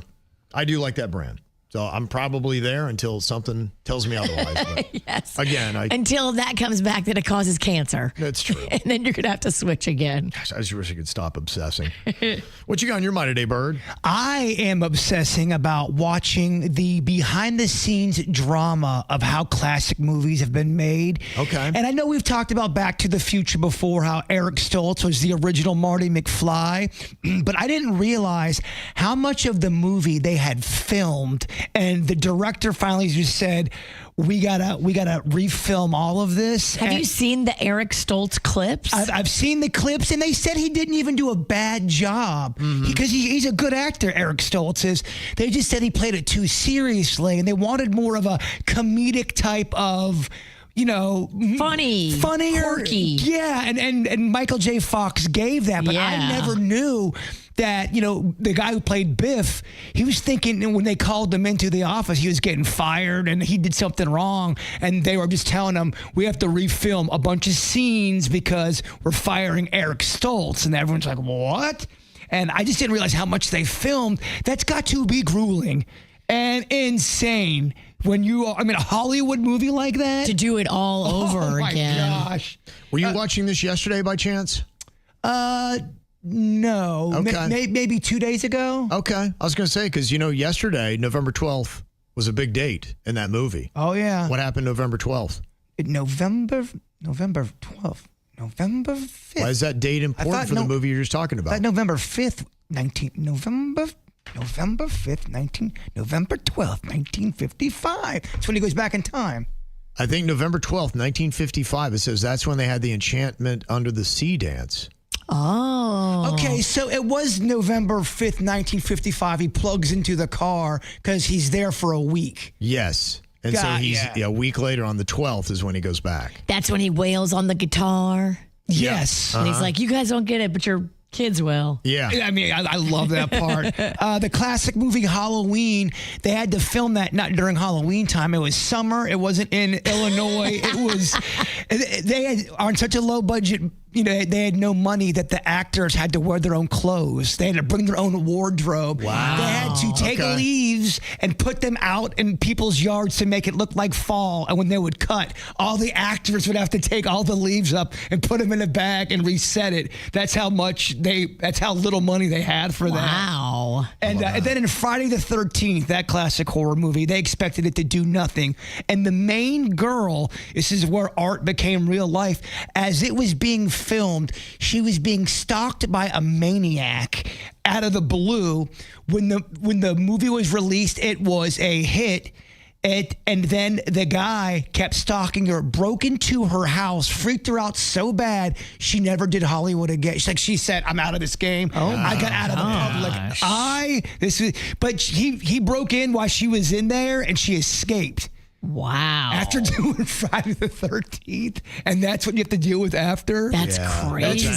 S2: I do like that brand. So I'm probably there until something tells me otherwise. But
S4: yes.
S2: Again,
S4: until that comes back that it causes cancer.
S2: That's true.
S4: And then you're going to have to switch again.
S2: Gosh, I just wish I could stop obsessing. What you got on your mind today, Bird?
S3: I am obsessing about watching the behind-the-scenes drama of how classic movies have been made.
S2: Okay.
S3: And I know we've talked about Back to the Future before, how Eric Stoltz was the original Marty McFly, but I didn't realize how much of the movie they had filmed. And the director finally just said, we gotta refilm all of this.
S4: Have you seen the Eric Stoltz clips?
S3: I've seen the clips, and they said he didn't even do a bad job because he's a good actor, Eric Stoltz is. They just said he played it too seriously, and they wanted more of a comedic type of, funnier,
S4: quirky.
S3: Yeah, and Michael J. Fox gave that, but I never knew that, the guy who played Biff, he was thinking when they called him into the office, he was getting fired and he did something wrong. And they were just telling him, we have to refilm a bunch of scenes because we're firing Eric Stoltz. And everyone's like, what? And I just didn't realize how much they filmed. That's got to be grueling and insane. When you are, a Hollywood movie like that.
S4: To do it all over again.
S3: Oh, my gosh.
S2: Were you watching this yesterday by chance?
S3: No.
S2: Okay.
S3: Maybe 2 days ago.
S2: Okay. I was going to say, because, yesterday, November 12th, was a big date in that movie.
S3: Oh, yeah.
S2: What happened November 12th?
S3: November 12th. November 5th.
S2: Why is that date important for the movie you're just talking about?
S3: November 5th, November 5th, November 12th, 1955. That's when he goes back in time.
S2: I think November 12th, 1955, it says that's when they had the Enchantment Under the Sea dance.
S4: Oh.
S3: Okay, so it was November 5th, 1955. He plugs into the car because he's there for a week.
S2: Yes. And so he's a week later on the 12th is when he goes back.
S4: That's when he wails on the guitar.
S3: Yes.
S4: And he's like, you guys don't get it, but your kids will.
S2: Yeah.
S3: I love that part. The classic movie Halloween, they had to film that not during Halloween time. It was summer. It wasn't in Illinois. It was, they are on such a low budget. They had no money that the actors had to wear their own clothes. They had to bring their own wardrobe.
S2: Wow.
S3: They had to take leaves and put them out in people's yards to make it look like fall. And when they would cut, all the actors would have to take all the leaves up and put them in a bag and reset it. That's how little money they had for that.
S4: Wow.
S3: And then in Friday the 13th, that classic horror movie, they expected it to do nothing. And the main girl, this is where art became real life, as it was being filmed, she was being stalked by a maniac out of the blue. When the movie was released, it was a hit. And then the guy kept stalking her, broke into her house, freaked her out so bad she never did Hollywood again. She said, "I'm out of this game. I got out of the public. But he broke in while she was in there, and she escaped."
S4: Wow.
S3: After doing Friday the 13th, and that's what you have to deal with after?
S4: That's crazy.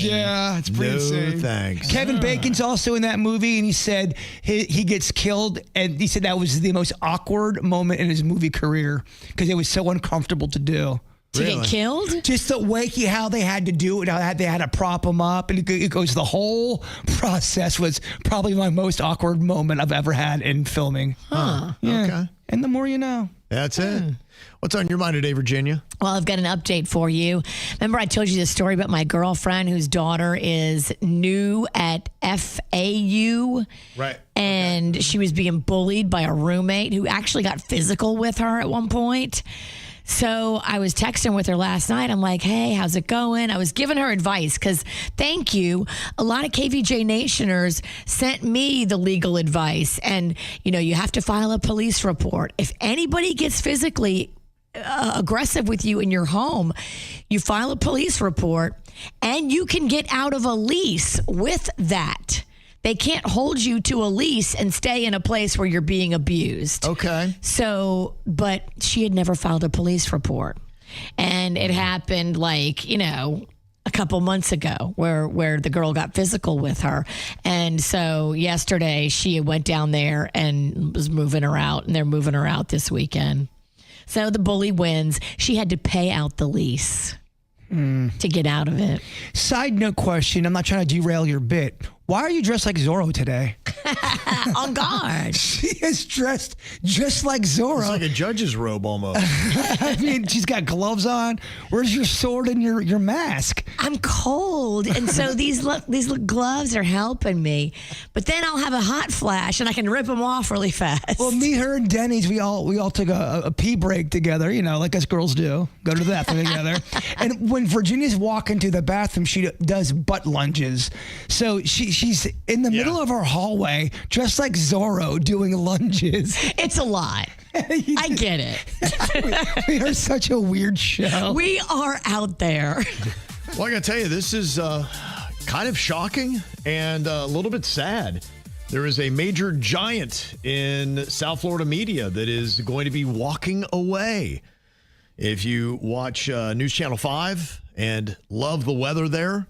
S3: It's pretty insane.
S2: Thanks.
S3: Kevin Bacon's also in that movie, and he said he gets killed, and he said that was the most awkward moment in his movie career because it was so uncomfortable to do.
S4: To get killed?
S3: Just the way how they had to do it, how they had to prop him up, and it goes, the whole process was probably my most awkward moment I've ever had in filming.
S4: Huh.
S3: Yeah.
S2: Okay.
S3: And the more you know.
S2: That's it. What's on your mind today, Virginia?
S4: Well, I've got an update for you. Remember I told you the story about my girlfriend whose daughter is new at FAU?
S2: Right.
S4: And she was being bullied by a roommate who actually got physical with her at one point. So I was texting with her last night. I'm like, hey, how's it going? I was giving her advice because, thank you, a lot of KVJ Nationers sent me the legal advice. And, you have to file a police report. If anybody gets physically aggressive with you in your home, you file a police report and you can get out of a lease with that. They can't hold you to a lease and stay in a place where you're being abused.
S2: Okay.
S4: So, but she had never filed a police report. And it happened a couple months ago where the girl got physical with her. And so yesterday she went down there and was moving her out, and they're moving her out this weekend. So the bully wins. She had to pay out the lease to get out of it.
S3: Side note question. I'm not trying to derail your bit. Why are you dressed like Zorro today?
S4: On guard.
S3: She is dressed just like Zorro.
S2: It's like a judge's robe almost.
S3: I mean, she's got gloves on. Where's your sword and your mask?
S4: I'm cold, and so these gloves are helping me. But then I'll have a hot flash, and I can rip them off really fast.
S3: Well, me, her, and Denny's, we all took a pee break together, like us girls do. Go to the bathroom together. And when Virginia's walking to the bathroom, she does butt lunges. So she's in the middle of our hallway, dressed like Zorro, doing lunges.
S4: It's a lot. I get it.
S3: We are such a weird show.
S4: We are out there.
S2: Well, I got to tell you, this is kind of shocking and a little bit sad. There is a major giant in South Florida media that is going to be walking away. If you watch News Channel 5 and love the weather there,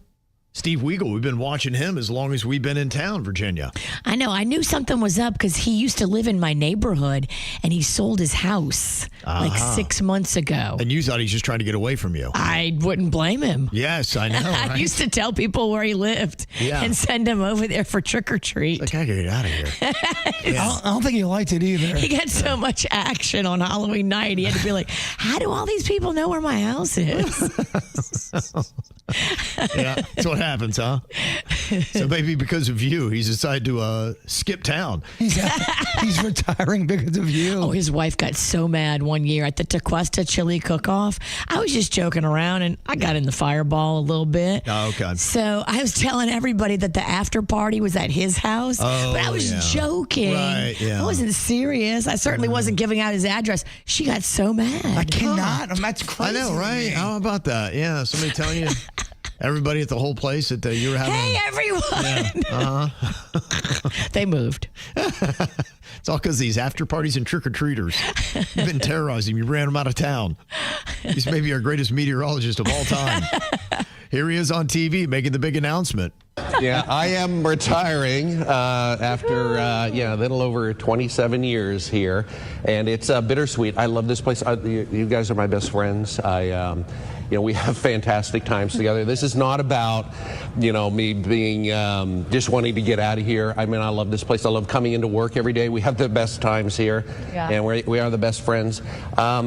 S2: Steve Weigel, we've been watching him as long as we've been in town, Virginia.
S4: I know. I knew something was up because he used to live in my neighborhood, and he sold his house like 6 months ago.
S2: And you thought he's just trying to get away from you.
S4: I wouldn't blame him.
S2: Yes, I know. Right?
S4: I used to tell people where he lived and send him over there for trick or treat.
S2: Like, I gotta get out of here.
S3: I don't think he liked it either.
S4: He got so much action on Halloween night. He had to be like, how do all these people know where my house is?
S2: Yeah, that's what happens, huh? So maybe because of you, he's decided to skip town.
S3: He's retiring because of you.
S4: Oh, his wife got so mad one year at the Tequesta chili cook-off. I was just joking around, and I got in the fireball a little bit.
S2: Oh, okay.
S4: So I was telling everybody that the after party was at his house, but I was joking.
S2: Right, yeah.
S4: I wasn't serious. I certainly wasn't giving out his address. She got so mad.
S3: I cannot. That's crazy.
S2: I know, right? How about that? Yeah, somebody telling you. Everybody at the whole place that you were having.
S4: Hey, everyone.
S2: Yeah.
S4: They moved.
S2: It's all because these after parties and trick-or-treaters. You've been terrorizing them. You ran them out of town. He's maybe our greatest meteorologist of all time. Here he is on TV making the big announcement.
S17: Yeah, I am retiring after a little over 27 years here, and it's bittersweet. I love this place. You guys are my best friends. We have fantastic times together. This is not about, me being just wanting to get out of here. I mean, I love this place. I love coming into work every day. We have the best times here, and we are the best friends. I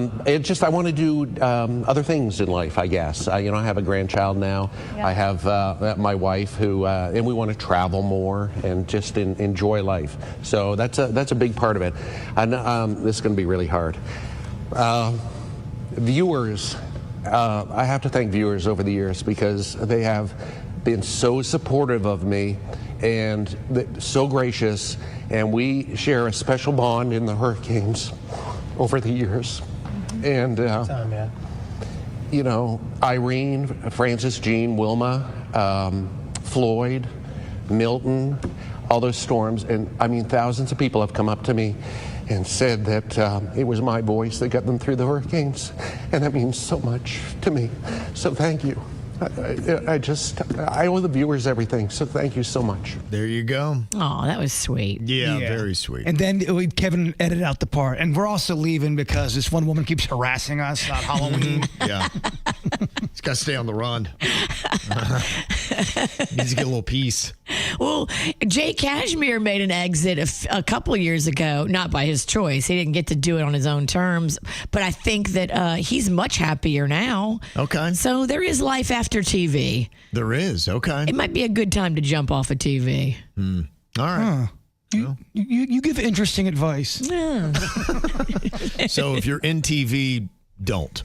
S17: want to do other things in life, I guess. I have a grandchild now. Yeah. I have my wife who, and we want to travel more and just enjoy life. So that's a big part of it. And this is going to be really hard. Viewers. I have to thank viewers over the years because they have been so supportive of me and so gracious, and we share a special bond in the hurricanes. over the years. And, you know, Irene, Frances, Jean, Wilma, Floyd, Milton, all those storms. And I mean, thousands of people have come up to me and said that it was my voice that got them through the hurricanes. And that means so much to me. So thank you. I owe the viewers everything, so thank you so much.
S2: There you go.
S4: Oh, that was sweet.
S2: Yeah, very sweet.
S3: And then Kevin edited out the part. And we're also leaving because this one woman keeps harassing us on Halloween.
S2: Yeah. He's got to stay on the run. Needs to get a little peace.
S4: Well, Jay Cashmere made an exit a couple of years ago, not by his choice. He didn't get to do it on his own terms. But I think that he's much happier now.
S2: Okay.
S4: So there is life after TV.
S2: There is. Okay.
S4: It might be a good time to jump off of TV.
S2: All right.
S3: You give interesting advice.
S4: Yeah.
S2: So if you're in TV, don't.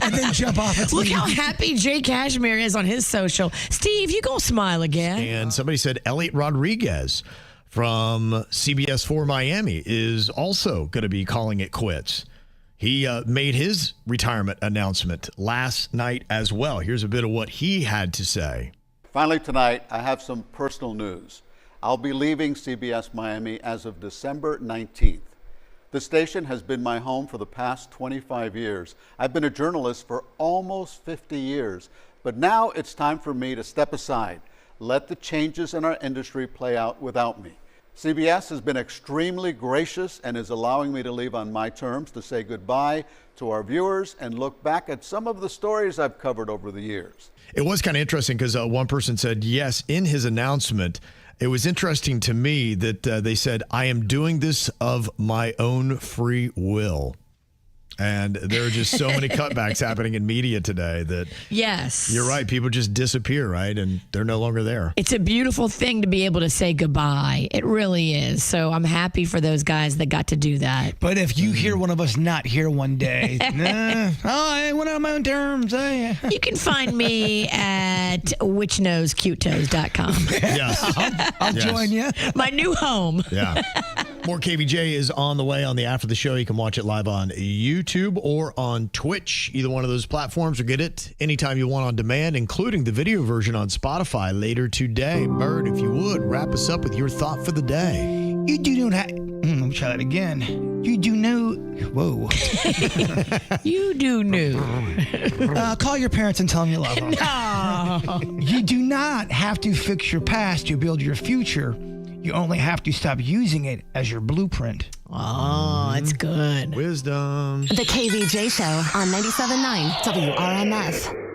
S3: And then jump off of TV.
S4: Look how happy Jay Cashmere is on his social. Steve, you gonna smile again?
S2: And somebody said Elliot Rodriguez from CBS 4 Miami is also going to be calling it quits. He made his retirement announcement last night as well. Here's a bit of what he had to say.
S18: Finally tonight, I have some personal news. I'll be leaving CBS Miami as of December 19th. The station has been my home for the past 25 years. I've been a journalist for almost 50 years, but now it's time for me to step aside, let the changes in our industry play out without me. CBS has been extremely gracious and is allowing me to leave on my terms to say goodbye to our viewers and look back at some of the stories I've covered over the years.
S2: It was kind of interesting because one person said, yes, in his announcement, it was interesting to me that they said, I am doing this of my own free will. And there are just so many cutbacks happening in media today that
S4: yes,
S2: you're right. People just disappear, right? And they're no longer there.
S4: It's a beautiful thing to be able to say goodbye. It really is. So I'm happy for those guys that got to do that.
S3: But if you hear one of us not here one day, I went on my own terms.
S4: You can find me at whichknowscutetoes.com.
S2: Yes.
S3: I'll join you.
S4: My new home.
S2: Yeah. More KVJ is on the way on the After the Show. You can watch it live on YouTube or on Twitch, either one of those platforms, or get it anytime you want on demand, including the video version on Spotify later today. Bird, if you would, wrap us up with your thought for the day.
S3: You do not. Let me try that again. You do know. Whoa.
S4: You do know.
S3: Call your parents and tell them you love them.
S4: No.
S3: You do not have to fix your past to build your future. You only have to stop using it as your blueprint.
S4: Oh, that's good.
S2: Wisdom.
S19: The KVJ Show on 97.9 WRMF.